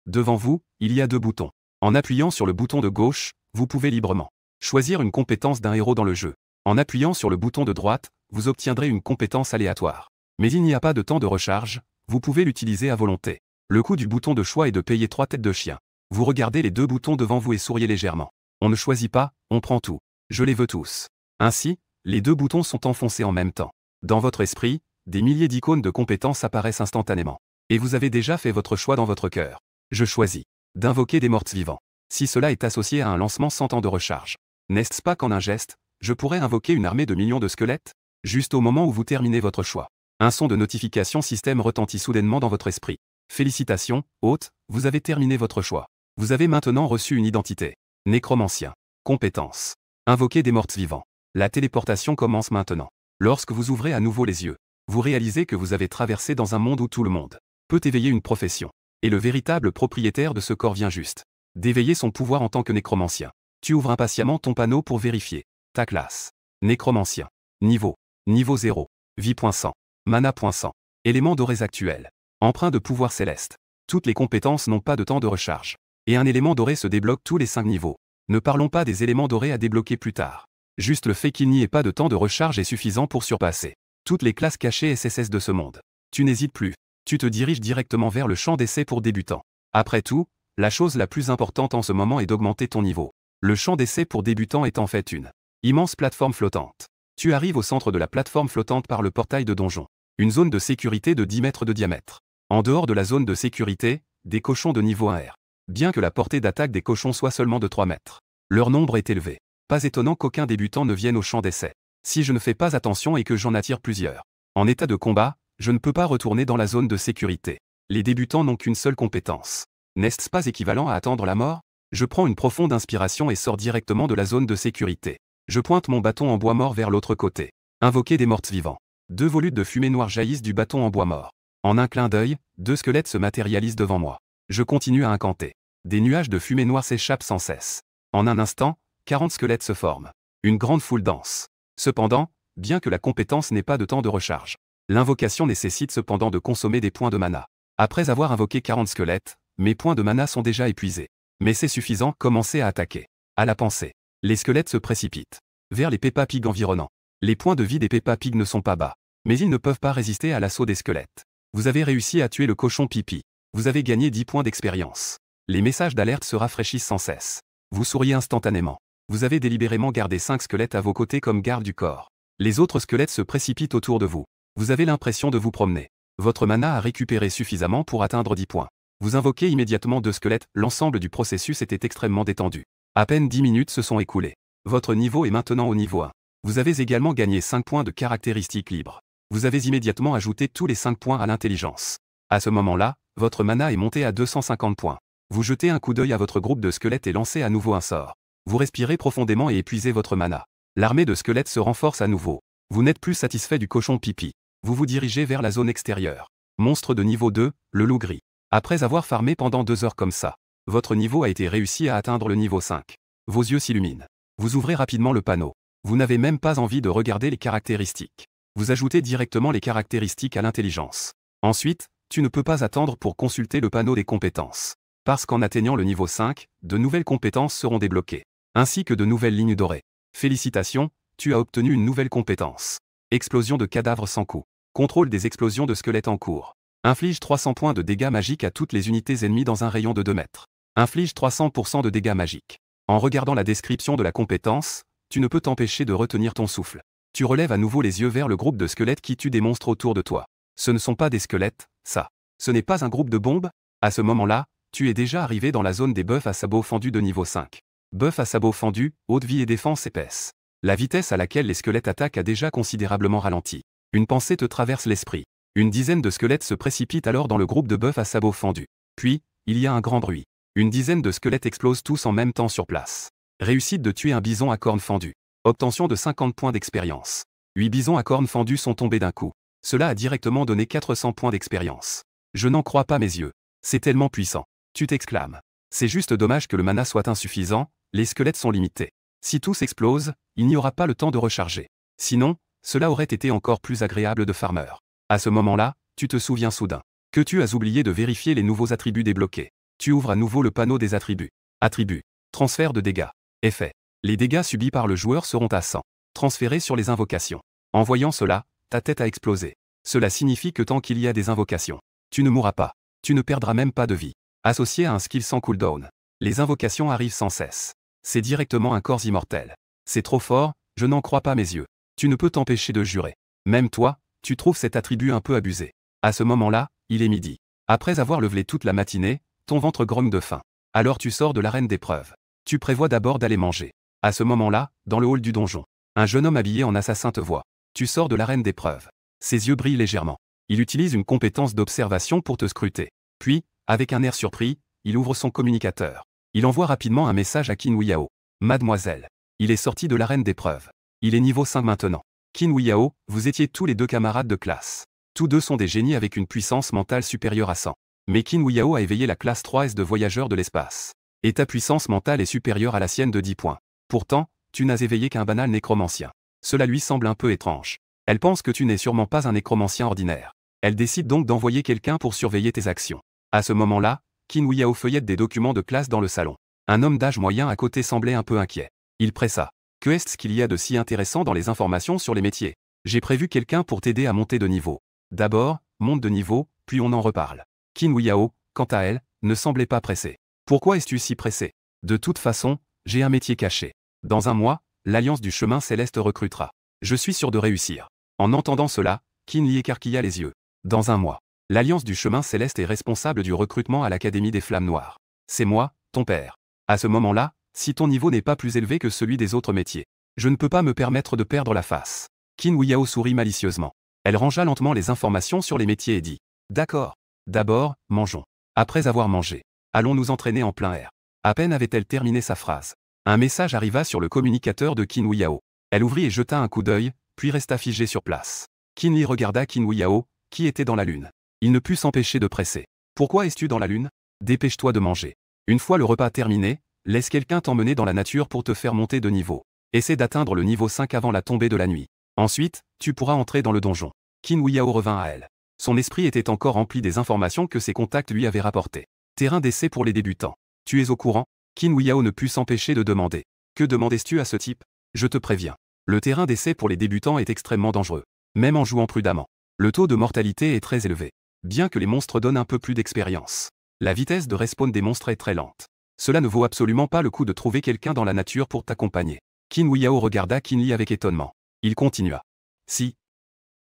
Devant vous, il y a deux boutons. En appuyant sur le bouton de gauche, vous pouvez librement choisir une compétence d'un héros dans le jeu. En appuyant sur le bouton de droite, vous obtiendrez une compétence aléatoire. Mais il n'y a pas de temps de recharge, vous pouvez l'utiliser à volonté. Le coût du bouton de choix est de payer 3 têtes de chien. Vous regardez les deux boutons devant vous et souriez légèrement. On ne choisit pas, on prend tout. Je les veux tous. Ainsi, les deux boutons sont enfoncés en même temps. Dans votre esprit, des milliers d'icônes de compétences apparaissent instantanément. Et vous avez déjà fait votre choix dans votre cœur. Je choisis d'invoquer des morts vivants. Si cela est associé à un lancement sans temps de recharge. N'est-ce pas qu'en un geste, je pourrais invoquer une armée de millions de squelettes? Juste au moment où vous terminez votre choix. Un son de notification système retentit soudainement dans votre esprit. Félicitations, hôte, vous avez terminé votre choix. Vous avez maintenant reçu une identité. Nécromancien. Compétence. Invoquer des morts vivants. La téléportation commence maintenant. Lorsque vous ouvrez à nouveau les yeux, vous réalisez que vous avez traversé dans un monde où tout le monde peut éveiller une profession. Et le véritable propriétaire de ce corps vient juste d'éveiller son pouvoir en tant que nécromancien. Tu ouvres impatiemment ton panneau pour vérifier ta classe. Nécromancien. Niveau 0. Vie.100. Mana.100. Éléments dorés actuels. Emprunt de pouvoir céleste. Toutes les compétences n'ont pas de temps de recharge. Et un élément doré se débloque tous les 5 niveaux. Ne parlons pas des éléments dorés à débloquer plus tard. Juste le fait qu'il n'y ait pas de temps de recharge est suffisant pour surpasser toutes les classes cachées SSS de ce monde. Tu n'hésites plus. Tu te diriges directement vers le champ d'essai pour débutants. Après tout, la chose la plus importante en ce moment est d'augmenter ton niveau. Le champ d'essai pour débutants est en fait une immense plateforme flottante. Tu arrives au centre de la plateforme flottante par le portail de donjon. Une zone de sécurité de 10 mètres de diamètre. En dehors de la zone de sécurité, des cochons de niveau 1R. Bien que la portée d'attaque des cochons soit seulement de 3 mètres. Leur nombre est élevé. Pas étonnant qu'aucun débutant ne vienne au champ d'essai. Si je ne fais pas attention et que j'en attire plusieurs. En état de combat, je ne peux pas retourner dans la zone de sécurité. Les débutants n'ont qu'une seule compétence. N'est-ce pas équivalent à attendre la mort? Je prends une profonde inspiration et sors directement de la zone de sécurité. Je pointe mon bâton en bois mort vers l'autre côté. Invoquer des morts vivants. 2 volutes de fumée noire jaillissent du bâton en bois mort. En un clin d'œil, 2 squelettes se matérialisent devant moi. Je continue à incanter. Des nuages de fumée noire s'échappent sans cesse. En un instant, 40 squelettes se forment. Une grande foule danse. Cependant, bien que la compétence n'ait pas de temps de recharge, l'invocation nécessite cependant de consommer des points de mana. Après avoir invoqué 40 squelettes, mes points de mana sont déjà épuisés. Mais c'est suffisant, commencez à attaquer. À la pensée. Les squelettes se précipitent vers les Peppa Pig environnants. Les points de vie des Peppa Pig ne sont pas bas. Mais ils ne peuvent pas résister à l'assaut des squelettes. Vous avez réussi à tuer le cochon Pipi. Vous avez gagné 10 points d'expérience. Les messages d'alerte se rafraîchissent sans cesse. Vous souriez instantanément. Vous avez délibérément gardé 5 squelettes à vos côtés comme garde du corps. Les autres squelettes se précipitent autour de vous. Vous avez l'impression de vous promener. Votre mana a récupéré suffisamment pour atteindre 10 points. Vous invoquez immédiatement 2 squelettes, l'ensemble du processus était extrêmement détendu. À peine 10 minutes se sont écoulées. Votre niveau est maintenant au niveau 1. Vous avez également gagné 5 points de caractéristiques libres. Vous avez immédiatement ajouté tous les 5 points à l'intelligence. À ce moment-là, votre mana est monté à 250 points. Vous jetez un coup d'œil à votre groupe de squelettes et lancez à nouveau un sort. Vous respirez profondément et épuisez votre mana. L'armée de squelettes se renforce à nouveau. Vous n'êtes plus satisfait du cochon Pipi. Vous vous dirigez vers la zone extérieure. Monstre de niveau 2, le loup gris. Après avoir farmé pendant 2 heures comme ça, votre niveau a été réussi à atteindre le niveau 5. Vos yeux s'illuminent. Vous ouvrez rapidement le panneau. Vous n'avez même pas envie de regarder les caractéristiques. Vous ajoutez directement les caractéristiques à l'intelligence. Ensuite, tu ne peux pas attendre pour consulter le panneau des compétences. Parce qu'en atteignant le niveau 5, de nouvelles compétences seront débloquées. Ainsi que de nouvelles lignes dorées. Félicitations, tu as obtenu une nouvelle compétence. Explosion de cadavres sans coup. Contrôle des explosions de squelettes en cours. Inflige 300 points de dégâts magiques à toutes les unités ennemies dans un rayon de 2 mètres. Inflige 300% de dégâts magiques. En regardant la description de la compétence, tu ne peux t'empêcher de retenir ton souffle. Tu relèves à nouveau les yeux vers le groupe de squelettes qui tuent des monstres autour de toi. Ce ne sont pas des squelettes, ça. Ce n'est pas un groupe de bombes? À ce moment-là, tu es déjà arrivé dans la zone des buffs à sabots fendus de niveau 5. Buff à sabots fendus, haute vie et défense épaisse. La vitesse à laquelle les squelettes attaquent a déjà considérablement ralenti. Une pensée te traverse l'esprit. Une dizaine de squelettes se précipitent alors dans le groupe de buffs à sabots fendus. Puis, il y a un grand bruit. Une dizaine de squelettes explosent tous en même temps sur place. Réussite de tuer un bison à cornes fendues. Obtention de 50 points d'expérience. 8 bisons à cornes fendues sont tombés d'un coup. Cela a directement donné 400 points d'expérience. Je n'en crois pas mes yeux. C'est tellement puissant. Tu t'exclames. C'est juste dommage que le mana soit insuffisant, les squelettes sont limités. Si tous explosent, il n'y aura pas le temps de recharger. Sinon, cela aurait été encore plus agréable de farmer. À ce moment-là, tu te souviens soudain que tu as oublié de vérifier les nouveaux attributs débloqués. Tu ouvres à nouveau le panneau des attributs. Attributs. Transfert de dégâts. Effet. Les dégâts subis par le joueur seront à 100. Transférés sur les invocations. En voyant cela, ta tête a explosé. Cela signifie que tant qu'il y a des invocations, tu ne mourras pas. Tu ne perdras même pas de vie. Associé à un skill sans cooldown. Les invocations arrivent sans cesse. C'est directement un corps immortel. C'est trop fort, je n'en crois pas mes yeux. Tu ne peux t'empêcher de jurer. Même toi, tu trouves cet attribut un peu abusé. À ce moment-là, il est midi. Après avoir levelé toute la matinée, ton ventre grogne de faim. Alors tu sors de l'arène d'épreuve. Tu prévois d'abord d'aller manger. À ce moment-là, dans le hall du donjon, un jeune homme habillé en assassin te voit. Tu sors de l'arène d'épreuve. Ses yeux brillent légèrement. Il utilise une compétence d'observation pour te scruter. Puis, avec un air surpris, il ouvre son communicateur. Il envoie rapidement un message à Qin Huiyao. Mademoiselle. Il est sorti de l'arène d'épreuve. Il est niveau 5 maintenant. Qin Huiyao, vous étiez tous les deux camarades de classe. Tous deux sont des génies avec une puissance mentale supérieure à 100. Mais Qin Huiyao a éveillé la classe 3S de voyageur de l'espace. Et ta puissance mentale est supérieure à la sienne de 10 points. Pourtant, tu n'as éveillé qu'un banal nécromancien. Cela lui semble un peu étrange. Elle pense que tu n'es sûrement pas un nécromancien ordinaire. Elle décide donc d'envoyer quelqu'un pour surveiller tes actions. À ce moment-là, Qin Huiyao feuillette des documents de classe dans le salon. Un homme d'âge moyen à côté semblait un peu inquiet. Il pressa. Que est-ce qu'il y a de si intéressant dans les informations sur les métiers? J'ai prévu quelqu'un pour t'aider à monter de niveau. D'abord, monte de niveau, puis on en reparle. Qin Huiyao, quant à elle, ne semblait pas pressée. Pourquoi es-tu si pressé? De toute façon, j'ai un métier caché. Dans un mois, l'Alliance du Chemin Céleste recrutera. Je suis sûr de réussir. En entendant cela, Qin Li écarquilla les yeux. Dans un mois, l'Alliance du Chemin Céleste est responsable du recrutement à l'Académie des Flammes Noires. C'est moi, ton père. À ce moment-là, si ton niveau n'est pas plus élevé que celui des autres métiers, je ne peux pas me permettre de perdre la face. Qin Huiyao sourit malicieusement. Elle rangea lentement les informations sur les métiers et dit. D'accord. D'abord, mangeons. Après avoir mangé, allons nous entraîner en plein air. À peine avait-elle terminé sa phrase. Un message arriva sur le communicateur de Qin Huiyao. Elle ouvrit et jeta un coup d'œil, puis resta figée sur place. Qin Li regarda Qin Huiyao, qui était dans la lune. Il ne put s'empêcher de presser. Pourquoi es-tu dans la lune? Dépêche-toi de manger. Une fois le repas terminé, laisse quelqu'un t'emmener dans la nature pour te faire monter de niveau. Essaie d'atteindre le niveau 5 avant la tombée de la nuit. Ensuite, tu pourras entrer dans le donjon. Qin Huiyao revint à elle. Son esprit était encore rempli des informations que ses contacts lui avaient rapportées. Terrain d'essai pour les débutants. Tu es au courant? Qin Huiyao ne put s'empêcher de demander. Que demandais-tu à ce type? Je te préviens. Le terrain d'essai pour les débutants est extrêmement dangereux. Même en jouant prudemment. Le taux de mortalité est très élevé. Bien que les monstres donnent un peu plus d'expérience. La vitesse de respawn des monstres est très lente. Cela ne vaut absolument pas le coup de trouver quelqu'un dans la nature pour t'accompagner. Qin Huiyao regarda Qin Li avec étonnement. Il continua. Si.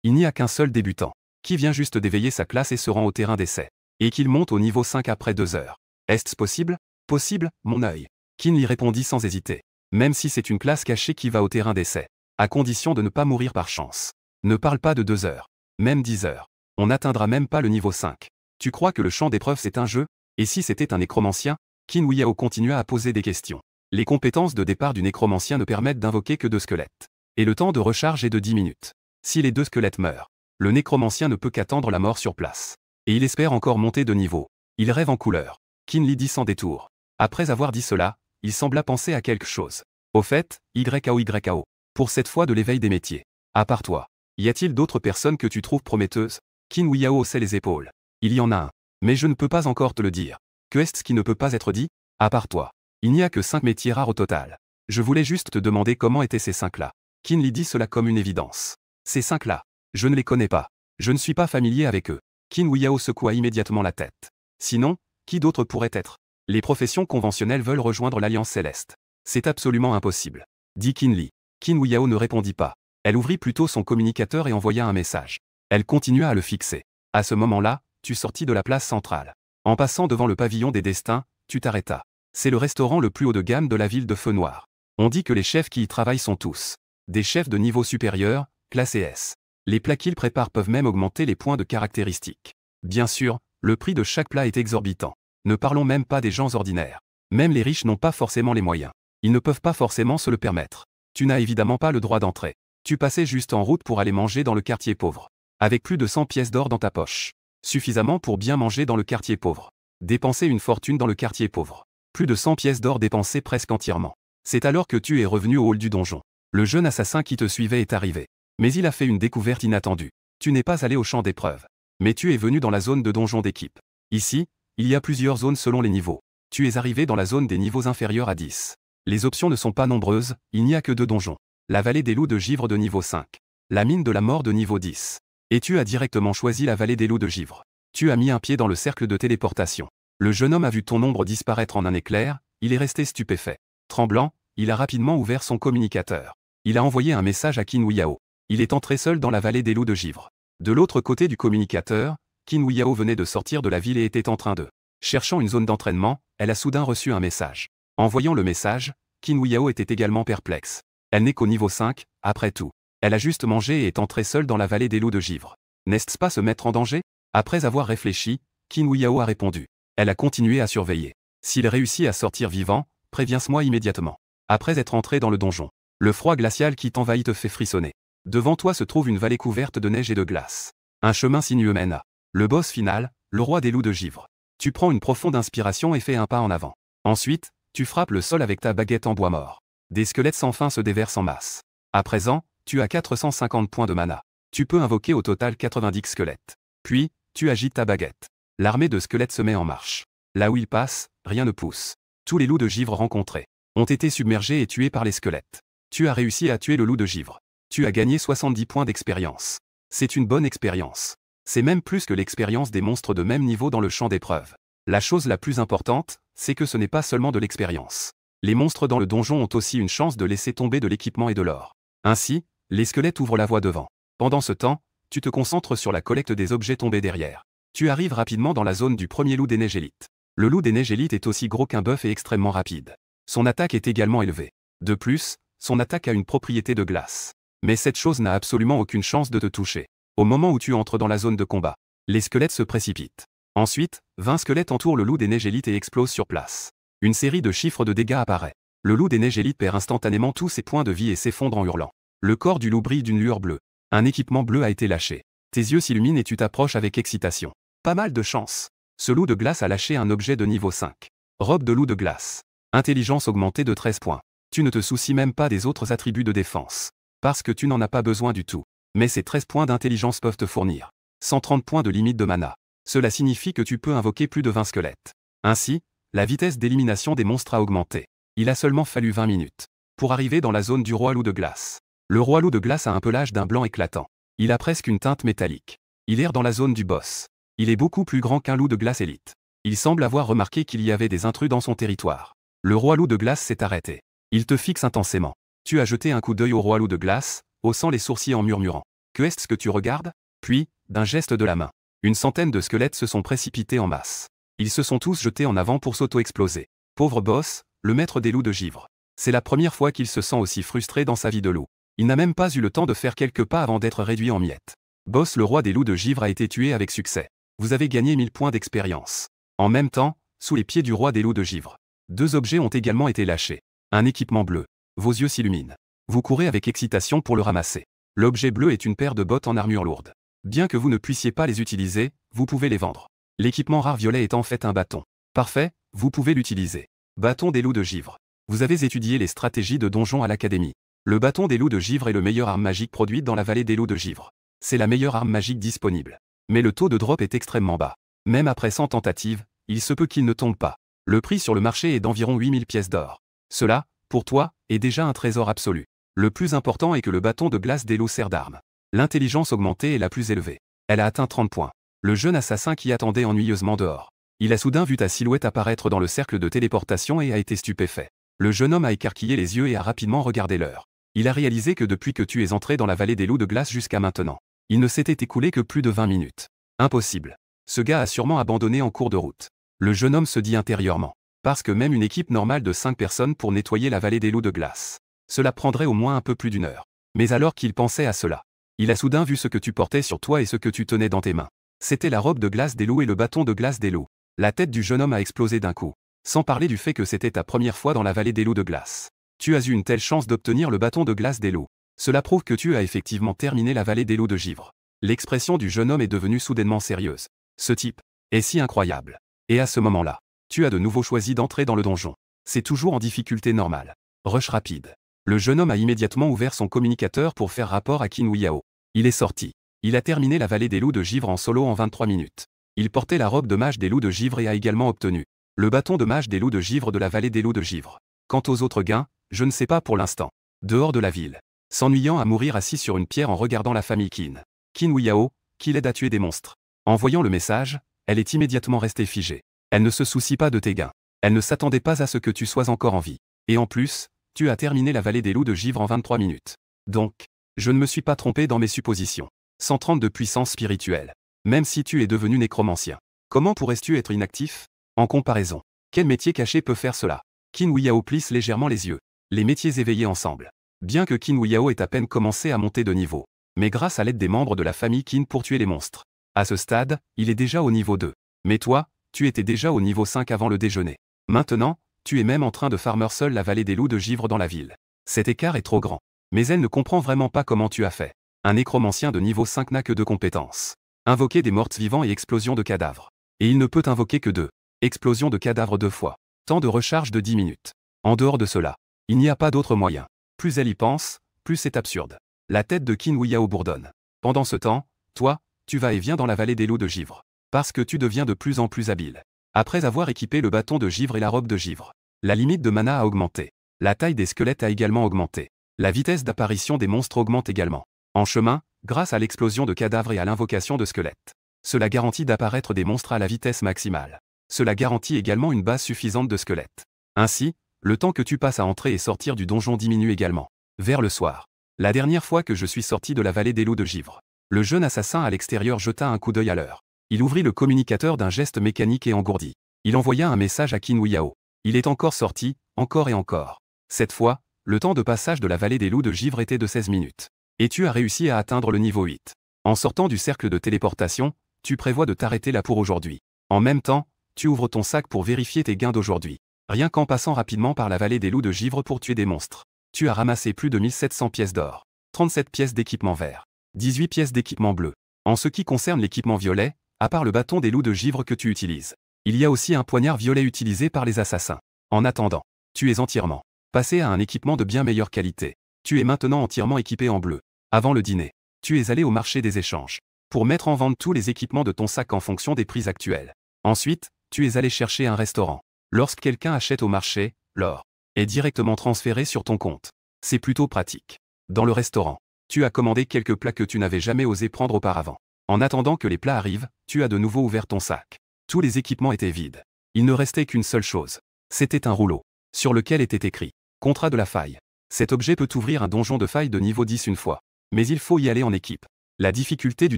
Il n'y a qu'un seul débutant, qui vient juste d'éveiller sa classe et se rend au terrain d'essai. Et qu'il monte au niveau 5 après 2 heures. Est-ce possible? Possible, mon œil. Qin Li répondit sans hésiter. Même si c'est une classe cachée qui va au terrain d'essai. À condition de ne pas mourir par chance. Ne parle pas de 2 heures. Même 10 heures. On n'atteindra même pas le niveau 5. Tu crois que le champ d'épreuve c'est un jeu? Et si c'était un nécromancien? Qin Huiyao continua à poser des questions. Les compétences de départ du nécromancien ne permettent d'invoquer que 2 squelettes. Et le temps de recharge est de 10 minutes. Si les 2 squelettes meurent, le nécromancien ne peut qu'attendre la mort sur place. Et il espère encore monter de niveau. Il rêve en couleur. Qin Li dit sans détour. Après avoir dit cela, il sembla penser à quelque chose. Au fait, YAO. Pour cette fois de l'éveil des métiers. À part toi, y a-t-il d'autres personnes que tu trouves prometteuses? Qin Huiyao haussait les épaules. Il y en a un. Mais je ne peux pas encore te le dire. Que est-ce qui ne peut pas être dit? À part toi. Il n'y a que 5 métiers rares au total. Je voulais juste te demander comment étaient ces 5-là. Qin Li dit cela comme une évidence. Ces 5-là. Je ne les connais pas. Je ne suis pas familier avec eux. Qin Huiyao secoua immédiatement la tête. Sinon, qui d'autre pourrait être? Les professions conventionnelles veulent rejoindre l'Alliance Céleste. C'est absolument impossible. Dit Qin Li. Qin Huiyao ne répondit pas. Elle ouvrit plutôt son communicateur et envoya un message. Elle continua à le fixer. À ce moment-là, tu sortis de la place centrale. En passant devant le pavillon des destins, tu t'arrêtas. C'est le restaurant le plus haut de gamme de la ville de Feu Noir. On dit que les chefs qui y travaillent sont tous des chefs de niveau supérieur, classé S. Les plats qu'ils préparent peuvent même augmenter les points de caractéristiques. Bien sûr, le prix de chaque plat est exorbitant. Ne parlons même pas des gens ordinaires. Même les riches n'ont pas forcément les moyens. Ils ne peuvent pas forcément se le permettre. Tu n'as évidemment pas le droit d'entrer. Tu passais juste en route pour aller manger dans le quartier pauvre. Avec plus de 100 pièces d'or dans ta poche. Suffisamment pour bien manger dans le quartier pauvre. Dépenser une fortune dans le quartier pauvre. Plus de 100 pièces d'or dépensées presque entièrement. C'est alors que tu es revenu au hall du donjon. Le jeune assassin qui te suivait est arrivé. Mais il a fait une découverte inattendue. Tu n'es pas allé au champ d'épreuve. Mais tu es venu dans la zone de donjon d'équipe. Ici, Il y a plusieurs zones selon les niveaux. Tu es arrivé dans la zone des niveaux inférieurs à 10. Les options ne sont pas nombreuses, il n'y a que 2 donjons. La vallée des loups de givre de niveau 5. La mine de la mort de niveau 10. Et tu as directement choisi la vallée des loups de givre. Tu as mis un pied dans le cercle de téléportation. Le jeune homme a vu ton ombre disparaître en un éclair, il est resté stupéfait. Tremblant, il a rapidement ouvert son communicateur. Il a envoyé un message à Qin Wuyao. Il est entré seul dans la vallée des loups de givre. De l'autre côté du communicateur, Qin Wuyao venait de sortir de la ville et était en train de cherchant une zone d'entraînement, elle a soudain reçu un message. En voyant le message, Qin Wuyao était également perplexe. Elle n'est qu'au niveau 5, après tout. Elle a juste mangé et est entrée seule dans la vallée des loups de givre. N'est-ce pas se mettre en danger? Après avoir réfléchi, Qin Wuyao a répondu. Elle a continué à surveiller. S'il réussit à sortir vivant, préviens-moi immédiatement. Après être entré dans le donjon, le froid glacial qui t'envahit te fait frissonner. Devant toi se trouve une vallée couverte de neige et de glace. Un chemin sinueux mène à le boss final, le roi des loups de givre. Tu prends une profonde inspiration et fais un pas en avant. Ensuite, tu frappes le sol avec ta baguette en bois mort. Des squelettes sans fin se déversent en masse. À présent, tu as 450 points de mana. Tu peux invoquer au total 90 squelettes. Puis, tu agites ta baguette. L'armée de squelettes se met en marche. Là où ils passent, rien ne pousse. Tous les loups de givre rencontrés ont été submergés et tués par les squelettes. Tu as réussi à tuer le loup de givre. Tu as gagné 70 points d'expérience. C'est une bonne expérience. C'est même plus que l'expérience des monstres de même niveau dans le champ d'épreuve. La chose la plus importante, c'est que ce n'est pas seulement de l'expérience. Les monstres dans le donjon ont aussi une chance de laisser tomber de l'équipement et de l'or. Ainsi, les squelettes ouvrent la voie devant. Pendant ce temps, tu te concentres sur la collecte des objets tombés derrière. Tu arrives rapidement dans la zone du premier loup des neiges élites. Le loup des neiges élites est aussi gros qu'un bœuf et extrêmement rapide. Son attaque est également élevée. De plus, son attaque a une propriété de glace. Mais cette chose n'a absolument aucune chance de te toucher. Au moment où tu entres dans la zone de combat, les squelettes se précipitent. Ensuite, 20 squelettes entourent le loup des neiges élites et explosent sur place. Une série de chiffres de dégâts apparaît. Le loup des neiges élites perd instantanément tous ses points de vie et s'effondre en hurlant. Le corps du loup brille d'une lueur bleue. Un équipement bleu a été lâché. Tes yeux s'illuminent et tu t'approches avec excitation. Pas mal de chance. Ce loup de glace a lâché un objet de niveau 5. Robe de loup de glace. Intelligence augmentée de 13 points. Tu ne te soucies même pas des autres attributs de défense. Parce que tu n'en as pas besoin du tout. Mais ces 13 points d'intelligence peuvent te fournir 130 points de limite de mana. Cela signifie que tu peux invoquer plus de 20 squelettes. Ainsi, la vitesse d'élimination des monstres a augmenté. Il a seulement fallu 20 minutes pour arriver dans la zone du roi loup de glace. Le roi loup de glace a un pelage d'un blanc éclatant. Il a presque une teinte métallique. Il erre dans la zone du boss. Il est beaucoup plus grand qu'un loup de glace élite. Il semble avoir remarqué qu'il y avait des intrus dans son territoire. Le roi loup de glace s'est arrêté. Il te fixe intensément. Tu as jeté un coup d'œil au roi loup de glace, haussant les sourcils en murmurant. Que est-ce que tu regardes? Puis, d'un geste de la main, une centaine de squelettes se sont précipités en masse. Ils se sont tous jetés en avant pour s'auto-exploser. Pauvre boss, le maître des loups de givre. C'est la première fois qu'il se sent aussi frustré dans sa vie de loup. Il n'a même pas eu le temps de faire quelques pas avant d'être réduit en miettes. Boss, le roi des loups de givre a été tué avec succès. Vous avez gagné 1000 points d'expérience. En même temps, sous les pieds du roi des loups de givre, 2 objets ont également été lâchés. Un équipement bleu. Vos yeux s'illuminent. Vous courez avec excitation pour le ramasser. L'objet bleu est une paire de bottes en armure lourde. Bien que vous ne puissiez pas les utiliser, vous pouvez les vendre. L'équipement rare violet est en fait un bâton. Parfait, vous pouvez l'utiliser. Bâton des loups de givre. Vous avez étudié les stratégies de donjon à l'académie. Le bâton des loups de givre est le meilleur arme magique produite dans la vallée des loups de givre. C'est la meilleure arme magique disponible. Mais le taux de drop est extrêmement bas. Même après 100 tentatives, il se peut qu'il ne tombe pas. Le prix sur le marché est d'environ 8000 pièces d'or. Cela, pour toi, est déjà un trésor absolu. Le plus important est que le bâton de glace des loups sert d'arme. L'intelligence augmentée est la plus élevée. Elle a atteint 30 points. Le jeune assassin qui attendait ennuyeusement dehors. Il a soudain vu ta silhouette apparaître dans le cercle de téléportation et a été stupéfait. Le jeune homme a écarquillé les yeux et a rapidement regardé l'heure. Il a réalisé que depuis que tu es entré dans la vallée des loups de glace jusqu'à maintenant, il ne s'était écoulé que plus de 20 minutes. Impossible. Ce gars a sûrement abandonné en cours de route. Le jeune homme se dit intérieurement. Parce que même une équipe normale de 5 personnes pour nettoyer la vallée des loups de glace, cela prendrait au moins un peu plus d'1 heure. Mais alors qu'il pensait à cela, il a soudain vu ce que tu portais sur toi et ce que tu tenais dans tes mains. C'était la robe de glace des loups et le bâton de glace des loups. La tête du jeune homme a explosé d'un coup. Sans parler du fait que c'était ta première fois dans la vallée des loups de glace. Tu as eu une telle chance d'obtenir le bâton de glace des loups. Cela prouve que tu as effectivement terminé la vallée des loups de givre. L'expression du jeune homme est devenue soudainement sérieuse. Ce type est si incroyable. Et à ce moment-là, tu as de nouveau choisi d'entrer dans le donjon. C'est toujours en difficulté normale. Rush rapide. Le jeune homme a immédiatement ouvert son communicateur pour faire rapport à Qin Wuyao. Il est sorti. Il a terminé la vallée des loups de givre en solo en 23 minutes. Il portait la robe de mage des loups de givre et a également obtenu le bâton de mage des loups de givre de la vallée des loups de givre. Quant aux autres gains, je ne sais pas pour l'instant. Dehors de la ville, s'ennuyant à mourir assis sur une pierre en regardant la famille Qin. Qin Huiyao, qui l'aide à tuer des monstres. En voyant le message, elle est immédiatement restée figée. Elle ne se soucie pas de tes gains. Elle ne s'attendait pas à ce que tu sois encore en vie. Et en plus, tu as terminé la vallée des loups de givre en 23 minutes. Donc, je ne me suis pas trompé dans mes suppositions. 130 de puissance spirituelle. Même si tu es devenu nécromancien. Comment pourrais-tu être inactif? En comparaison, quel métier caché peut faire cela? Qin Huiyao plisse légèrement les yeux. Les métiers éveillés ensemble. Bien que Qin Huiyao ait à peine commencé à monter de niveau, mais grâce à l'aide des membres de la famille Qin pour tuer les monstres. À ce stade, il est déjà au niveau 2. Mais toi, tu étais déjà au niveau 5 avant le déjeuner. Maintenant, tu es même en train de farmer seul la vallée des loups de givre dans la ville. Cet écart est trop grand. Mais elle ne comprend vraiment pas comment tu as fait. Un nécromancien de niveau 5 n'a que 2 compétences. Invoquer des morts vivants et explosion de cadavres. Et il ne peut invoquer que 2. Explosion de cadavres 2 fois. Temps de recharge de 10 minutes. En dehors de cela, il n'y a pas d'autre moyen. Plus elle y pense, plus c'est absurde. La tête de Qin Huiyao bourdonne. Pendant ce temps, toi, tu vas et viens dans la vallée des loups de givre. Parce que tu deviens de plus en plus habile. Après avoir équipé le bâton de givre et la robe de givre, la limite de mana a augmenté. La taille des squelettes a également augmenté. La vitesse d'apparition des monstres augmente également. En chemin, grâce à l'explosion de cadavres et à l'invocation de squelettes. Cela garantit d'apparaître des monstres à la vitesse maximale. Cela garantit également une base suffisante de squelettes. Ainsi, le temps que tu passes à entrer et sortir du donjon diminue également. Vers le soir. La dernière fois que je suis sorti de la vallée des loups de givre, le jeune assassin à l'extérieur jeta un coup d'œil à l'heure. Il ouvrit le communicateur d'un geste mécanique et engourdi. Il envoya un message à Qin Huiyao. Il est encore sorti, encore et encore. Cette fois, le temps de passage de la vallée des loups de givre était de 16 minutes. Et tu as réussi à atteindre le niveau 8. En sortant du cercle de téléportation, tu prévois de t'arrêter là pour aujourd'hui. En même temps, tu ouvres ton sac pour vérifier tes gains d'aujourd'hui. Rien qu'en passant rapidement par la vallée des loups de givre pour tuer des monstres. Tu as ramassé plus de 1700 pièces d'or. 37 pièces d'équipement vert. 18 pièces d'équipement bleu. En ce qui concerne l'équipement violet, à part le bâton des loups de givre que tu utilises, il y a aussi un poignard violet utilisé par les assassins. En attendant, tu es entièrement passé à un équipement de bien meilleure qualité. Tu es maintenant entièrement équipé en bleu. Avant le dîner, tu es allé au marché des échanges pour mettre en vente tous les équipements de ton sac en fonction des prix actuels. Ensuite, tu es allé chercher un restaurant. Lorsque quelqu'un achète au marché, l'or est directement transféré sur ton compte. C'est plutôt pratique. Dans le restaurant, tu as commandé quelques plats que tu n'avais jamais osé prendre auparavant. En attendant que les plats arrivent, tu as de nouveau ouvert ton sac. Tous les équipements étaient vides. Il ne restait qu'une seule chose. C'était un rouleau, sur lequel était écrit « Contrat de la faille ». Cet objet peut ouvrir un donjon de faille de niveau 10 une fois. Mais il faut y aller en équipe. La difficulté du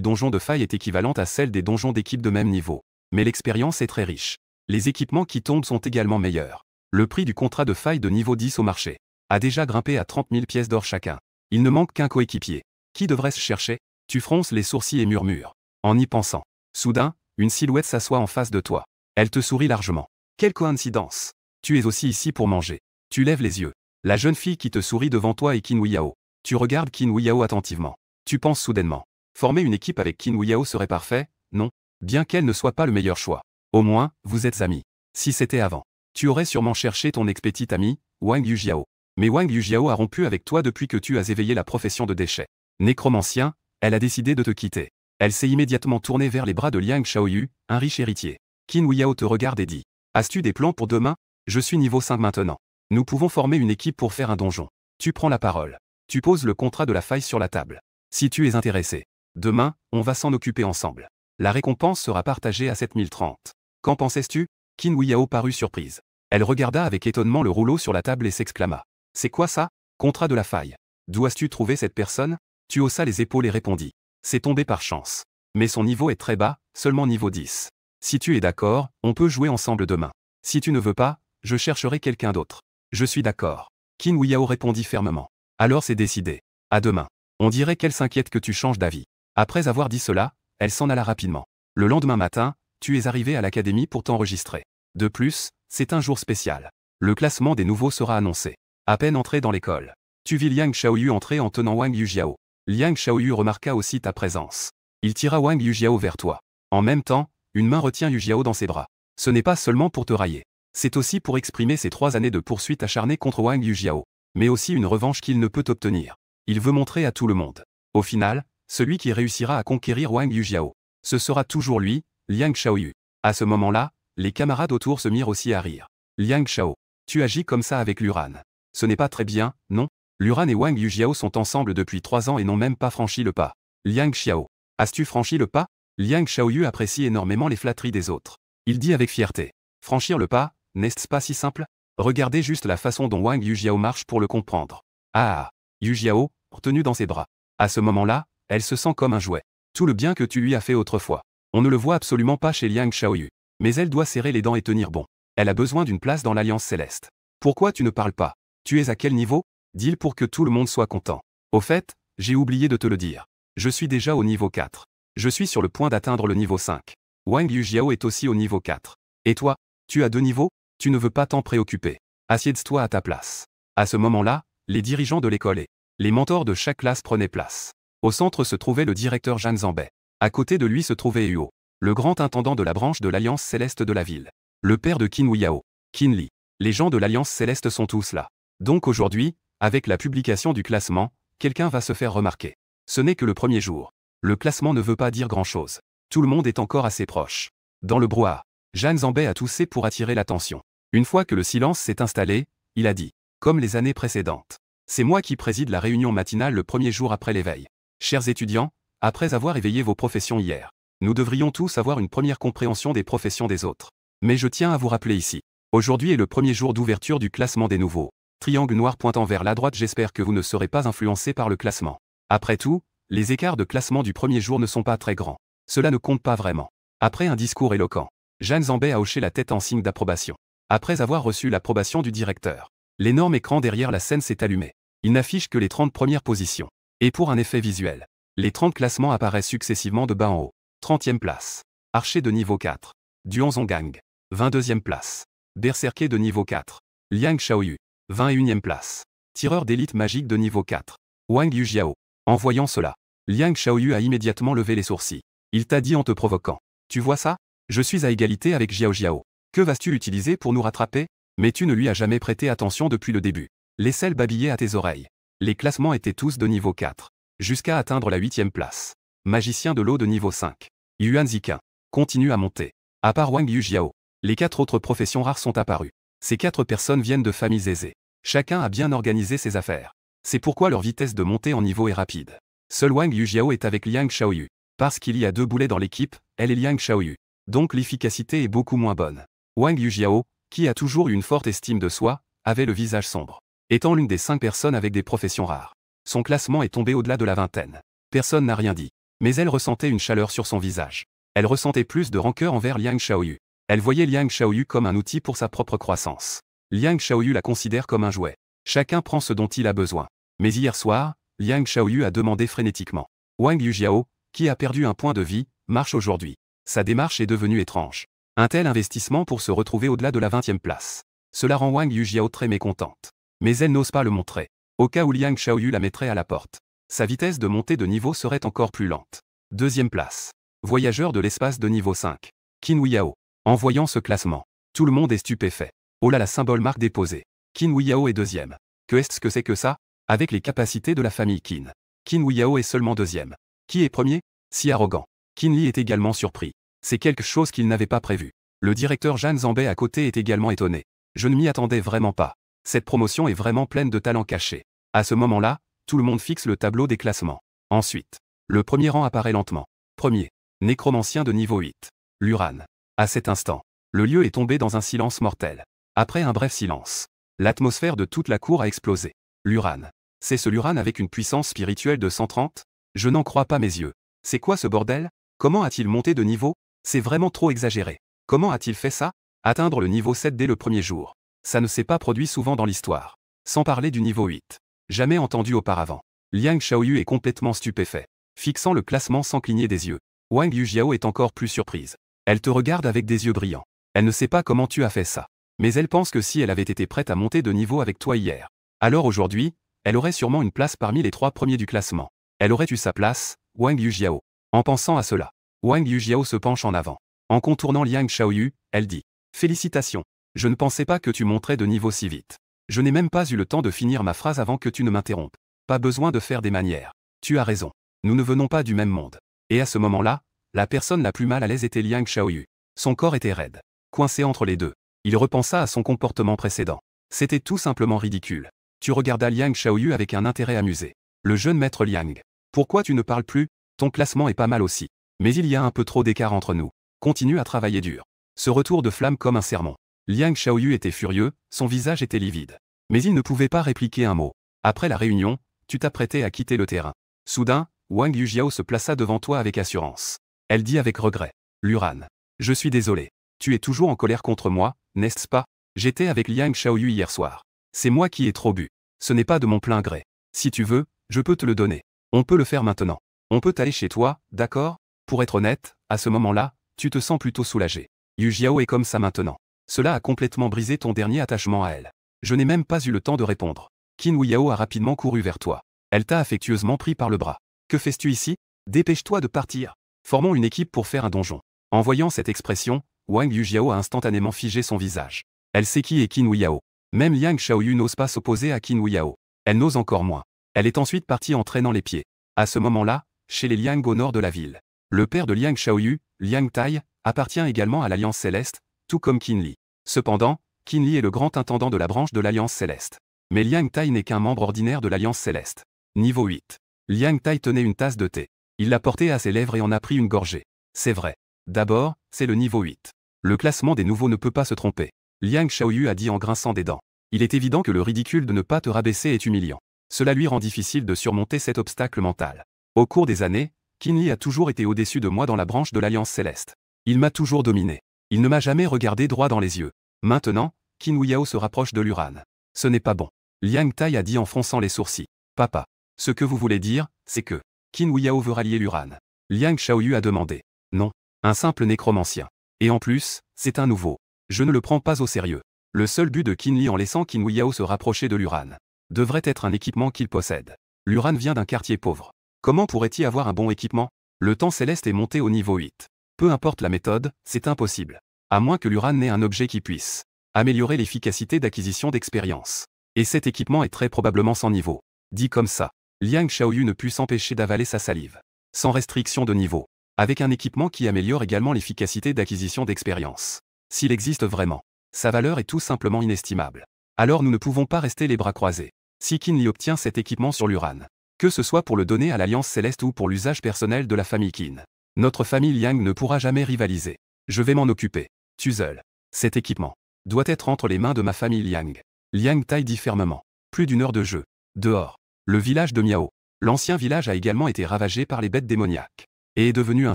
donjon de faille est équivalente à celle des donjons d'équipe de même niveau. Mais l'expérience est très riche. Les équipements qui tombent sont également meilleurs. Le prix du contrat de faille de niveau 10 au marché a déjà grimpé à 30 000 pièces d'or chacun. Il ne manque qu'un coéquipier. Qui devrait-ce chercher? Tu fronces les sourcils et murmures. En y pensant. Soudain, une silhouette s'assoit en face de toi. Elle te sourit largement. Quelle coïncidence! Tu es aussi ici pour manger. Tu lèves les yeux. La jeune fille qui te sourit devant toi est Qin Huiyao. Tu regardes Qin Huiyao attentivement. Tu penses soudainement. Former une équipe avec Qin Huiyao serait parfait? Non. Bien qu'elle ne soit pas le meilleur choix. Au moins, vous êtes amis. Si c'était avant, tu aurais sûrement cherché ton ex-petite amie, Wang Yujiao. Mais Wang Yujiao a rompu avec toi depuis que tu as éveillé la profession de déchet. Nécromancien, elle a décidé de te quitter. Elle s'est immédiatement tournée vers les bras de Liang Shaoyu, un riche héritier. Qin Huiyao te regarde et dit. As-tu des plans pour demain? Je suis niveau 5 maintenant. Nous pouvons former une équipe pour faire un donjon. Tu prends la parole. Tu poses le contrat de la faille sur la table. Si tu es intéressé, demain, on va s'en occuper ensemble. La récompense sera partagée à 7030. Qu'en pensais-tu? Qin Huiyao parut surprise. Elle regarda avec étonnement le rouleau sur la table et s'exclama. C'est quoi ça? Contrat de la faille. D'où as-tu trouvé cette personne? Tu haussa les épaules et répondit. C'est tombé par chance. Mais son niveau est très bas, seulement niveau 10. Si tu es d'accord, on peut jouer ensemble demain. Si tu ne veux pas, je chercherai quelqu'un d'autre. Je suis d'accord. Qin Huiyao répondit fermement. Alors c'est décidé. À demain. On dirait qu'elle s'inquiète que tu changes d'avis. Après avoir dit cela, elle s'en alla rapidement. Le lendemain matin, tu es arrivé à l'académie pour t'enregistrer. De plus, c'est un jour spécial. Le classement des nouveaux sera annoncé. À peine entré dans l'école, tu vis Liang Shaoyu entrer en tenant Wang Yujiao. Liang Shaoyu remarqua aussi ta présence. Il tira Wang Yujiao vers toi. En même temps, une main retient Yujiao dans ses bras. Ce n'est pas seulement pour te railler. C'est aussi pour exprimer ses 3 années de poursuite acharnée contre Wang Yujiao. Mais aussi une revanche qu'il ne peut obtenir. Il veut montrer à tout le monde. Au final, celui qui réussira à conquérir Wang Yujiao, ce sera toujours lui, Liang Xiaoyu. À ce moment-là, les camarades autour se mirent aussi à rire. Liang Xiao, tu agis comme ça avec Luran. Ce n'est pas très bien, non? Luran et Wang Yujiao sont ensemble depuis 3 ans et n'ont même pas franchi le pas. Liang Xiao, as-tu franchi le pas? Liang Xiaoyu apprécie énormément les flatteries des autres. Il dit avec fierté. Franchir le pas, n'est-ce pas si simple? Regardez juste la façon dont Wang Yujiao marche pour le comprendre. Ah, Yujiao, retenu dans ses bras. À ce moment-là, elle se sent comme un jouet. Tout le bien que tu lui as fait autrefois. On ne le voit absolument pas chez Liang Xiaoyu. Mais elle doit serrer les dents et tenir bon. Elle a besoin d'une place dans l'Alliance Céleste. Pourquoi tu ne parles pas? Tu es à quel niveau? Dis-le pour que tout le monde soit content. Au fait, j'ai oublié de te le dire. Je suis déjà au niveau 4. Je suis sur le point d'atteindre le niveau 5. Wang Yujiao est aussi au niveau 4. Et toi, tu as 2 niveaux? Tu ne veux pas t'en préoccuper. Assieds-toi à ta place. À ce moment-là, les dirigeants de l'école et les mentors de chaque classe prenaient place. Au centre se trouvait le directeur Zhan Zambei. À côté de lui se trouvait Huo, le grand intendant de la branche de l'Alliance Céleste de la ville. Le père de Qin Wuyao, Qin Li. Les gens de l'Alliance Céleste sont tous là. Donc aujourd'hui, avec la publication du classement, quelqu'un va se faire remarquer. Ce n'est que le premier jour. Le classement ne veut pas dire grand-chose. Tout le monde est encore assez proche. Dans le brouhaha, Zhan Zambei a toussé pour attirer l'attention. Une fois que le silence s'est installé, il a dit, comme les années précédentes. C'est moi qui préside la réunion matinale le premier jour après l'éveil. Chers étudiants, après avoir éveillé vos professions hier, nous devrions tous avoir une première compréhension des professions des autres. Mais je tiens à vous rappeler ici. Aujourd'hui est le premier jour d'ouverture du classement des nouveaux. Triangle noir pointant vers la droite, j'espère que vous ne serez pas influencés par le classement. Après tout, les écarts de classement du premier jour ne sont pas très grands. Cela ne compte pas vraiment. Après un discours éloquent, Zhan Zambei a hoché la tête en signe d'approbation. Après avoir reçu l'approbation du directeur, l'énorme écran derrière la scène s'est allumé. Il n'affiche que les 30 premières positions. Et pour un effet visuel, les 30 classements apparaissent successivement de bas en haut. 30e place. Archer de niveau 4. Duanzonggang. 22e place. Berserker de niveau 4. Liang Xiaoyu. 21e place. Tireur d'élite magique de niveau 4. Wang Yujiao. En voyant cela, Liang Xiaoyu a immédiatement levé les sourcils. Il t'a dit en te provoquant. Tu vois ça? Je suis à égalité avec Jiao Jiao. Que vas-tu utiliser pour nous rattraper? Mais tu ne lui as jamais prêté attention depuis le début. Laisse-le babiller à tes oreilles. Les classements étaient tous de niveau 4. Jusqu'à atteindre la 8e place. Magicien de l'eau de niveau 5. Yuan Ziqin. Continue à monter. À part Wang Yujiao, les 4 autres professions rares sont apparues. Ces 4 personnes viennent de familles aisées. Chacun a bien organisé ses affaires. C'est pourquoi leur vitesse de montée en niveau est rapide. Seul Wang Yujiao est avec Liang Xiaoyu. Parce qu'il y a 2 boulets dans l'équipe, elle est Liang Xiaoyu. Donc l'efficacité est beaucoup moins bonne. Wang Yujiao, qui a toujours eu une forte estime de soi, avait le visage sombre. Étant l'une des 5 personnes avec des professions rares. Son classement est tombé au-delà de la vingtaine. Personne n'a rien dit. Mais elle ressentait une chaleur sur son visage. Elle ressentait plus de rancœur envers Liang Xiaoyu. Elle voyait Liang Xiaoyu comme un outil pour sa propre croissance. Liang Xiaoyu la considère comme un jouet. Chacun prend ce dont il a besoin. Mais hier soir, Liang Xiaoyu a demandé frénétiquement. Wang Yujiao, qui a perdu un point de vie, marche aujourd'hui. Sa démarche est devenue étrange. Un tel investissement pour se retrouver au-delà de la 20e place. Cela rend Wang Yujiao très mécontente. Mais elle n'ose pas le montrer. Au cas où Liang Xiaoyu la mettrait à la porte. Sa vitesse de montée de niveau serait encore plus lente. 2e place. Voyageur de l'espace de niveau 5. Qin Wuyao. En voyant ce classement, tout le monde est stupéfait. Oh là la symbole marque déposée. Qin Wuyao est 2e. Que est-ce que c'est que ça? Avec les capacités de la famille Qin. Qin Wuyao est seulement 2e. Qui est premier? Si arrogant. Qin Li est également surpris. C'est quelque chose qu'il n'avait pas prévu. Le directeur Zhan Zambei à côté est également étonné. Je ne m'y attendais vraiment pas. Cette promotion est vraiment pleine de talents cachés. À ce moment-là, tout le monde fixe le tableau des classements. Ensuite, le premier rang apparaît lentement. Premier. Nécromancien de niveau 8. Luran. À cet instant, le lieu est tombé dans un silence mortel. Après un bref silence, l'atmosphère de toute la cour a explosé. Luran. C'est ce Luran avec une puissance spirituelle de 130? Je n'en crois pas mes yeux. C'est quoi ce bordel? Comment a-t-il monté de niveau? C'est vraiment trop exagéré. Comment a-t-il fait ça? Atteindre le niveau 7 dès le premier jour. Ça ne s'est pas produit souvent dans l'histoire. Sans parler du niveau 8. Jamais entendu auparavant. Liang Xiaoyu est complètement stupéfait. Fixant le classement sans cligner des yeux. Wang Yujiao est encore plus surprise. Elle te regarde avec des yeux brillants. Elle ne sait pas comment tu as fait ça. Mais elle pense que si elle avait été prête à monter de niveau avec toi hier, alors aujourd'hui, elle aurait sûrement une place parmi les 3 premiers du classement. Elle aurait eu sa place, Wang Yujiao. En pensant à cela, Wang Yujiao se penche en avant. En contournant Liang Xiaoyu, elle dit « Félicitations. Je ne pensais pas que tu monterais de niveau si vite. Je n'ai même pas eu le temps de finir ma phrase avant que tu ne m'interrompes. Pas besoin de faire des manières. Tu as raison. Nous ne venons pas du même monde. » Et à ce moment-là, la personne la plus mal à l'aise était Liang Xiaoyu. Son corps était raide, coincé entre les deux. Il repensa à son comportement précédent. C'était tout simplement ridicule. Tu regardas Liang Xiaoyu avec un intérêt amusé. Le jeune maître Liang. Pourquoi tu ne parles plus? Ton classement est pas mal aussi. Mais il y a un peu trop d'écart entre nous. Continue à travailler dur. Ce retour de flamme comme un sermon. Liang Xiaoyu était furieux, son visage était livide. Mais il ne pouvait pas répliquer un mot. Après la réunion, tu t'apprêtais à quitter le terrain. Soudain, Wang Yujiao se plaça devant toi avec assurance. Elle dit avec regret. Luran. Je suis désolé. Tu es toujours en colère contre moi, n'est-ce pas? J'étais avec Liang Xiaoyu hier soir. C'est moi qui ai trop bu. Ce n'est pas de mon plein gré. Si tu veux, je peux te le donner. On peut le faire maintenant. On peut aller chez toi, d'accord? Pour être honnête, à ce moment-là, tu te sens plutôt soulagé. Yujiao est comme ça maintenant. Cela a complètement brisé ton dernier attachement à elle. Je n'ai même pas eu le temps de répondre. Qin Wuyao a rapidement couru vers toi. Elle t'a affectueusement pris par le bras. Que fais-tu ici? Dépêche-toi de partir. Formons une équipe pour faire un donjon. En voyant cette expression, Wang Yujiao a instantanément figé son visage. Elle sait qui est Qin Wuyao. Même Liang Xiaoyu n'ose pas s'opposer à Qin Wuyao. Elle n'ose encore moins. Elle est ensuite partie en traînant les pieds. À ce moment-là, chez les Liang au nord de la ville. Le père de Liang Xiaoyu, Liang Tai, appartient également à l'Alliance Céleste, tout comme Qin Li. Cependant, Qin Li est le grand intendant de la branche de l'Alliance Céleste. Mais Liang Tai n'est qu'un membre ordinaire de l'Alliance Céleste. Niveau 8. Liang Tai tenait une tasse de thé. Il l'a portée à ses lèvres et en a pris une gorgée. C'est vrai. D'abord, c'est le niveau 8. Le classement des nouveaux ne peut pas se tromper. Liang Xiaoyu a dit en grinçant des dents. Il est évident que le ridicule de ne pas te rabaisser est humiliant. Cela lui rend difficile de surmonter cet obstacle mental. Au cours des années, Qin Li a toujours été au-dessus de moi dans la branche de l'Alliance Céleste. Il m'a toujours dominé. Il ne m'a jamais regardé droit dans les yeux. Maintenant, Qin Wuyao se rapproche de Luran. Ce n'est pas bon. Liang Tai a dit en fronçant les sourcils. Papa. Ce que vous voulez dire, c'est que Qin Wuyao veut rallier Luran. Liang Xiaoyu a demandé. Non. Un simple nécromancien. Et en plus, c'est un nouveau. Je ne le prends pas au sérieux. Le seul but de Qin Li en laissant Qin Wuyao se rapprocher de Luran devrait être un équipement qu'il possède. Luran vient d'un quartier pauvre. Comment pourrait-il avoir un bon équipement? Le temps céleste est monté au niveau 8. Peu importe la méthode, c'est impossible. À moins que Luran n'ait un objet qui puisse améliorer l'efficacité d'acquisition d'expérience. Et cet équipement est très probablement sans niveau. Dit comme ça, Liang Xiaoyu ne put s'empêcher d'avaler sa salive. Sans restriction de niveau. Avec un équipement qui améliore également l'efficacité d'acquisition d'expérience. S'il existe vraiment, sa valeur est tout simplement inestimable. Alors nous ne pouvons pas rester les bras croisés. Si Qin Li obtient cet équipement sur Luran, que ce soit pour le donner à l'Alliance Céleste ou pour l'usage personnel de la famille Qin, notre famille Liang ne pourra jamais rivaliser. Je vais m'en occuper. Tuzel. Cet équipement doit être entre les mains de ma famille Liang. Liang Tai dit fermement. Plus d'une heure de jeu. Dehors. Le village de Miao. L'ancien village a également été ravagé par les bêtes démoniaques. Et est devenu un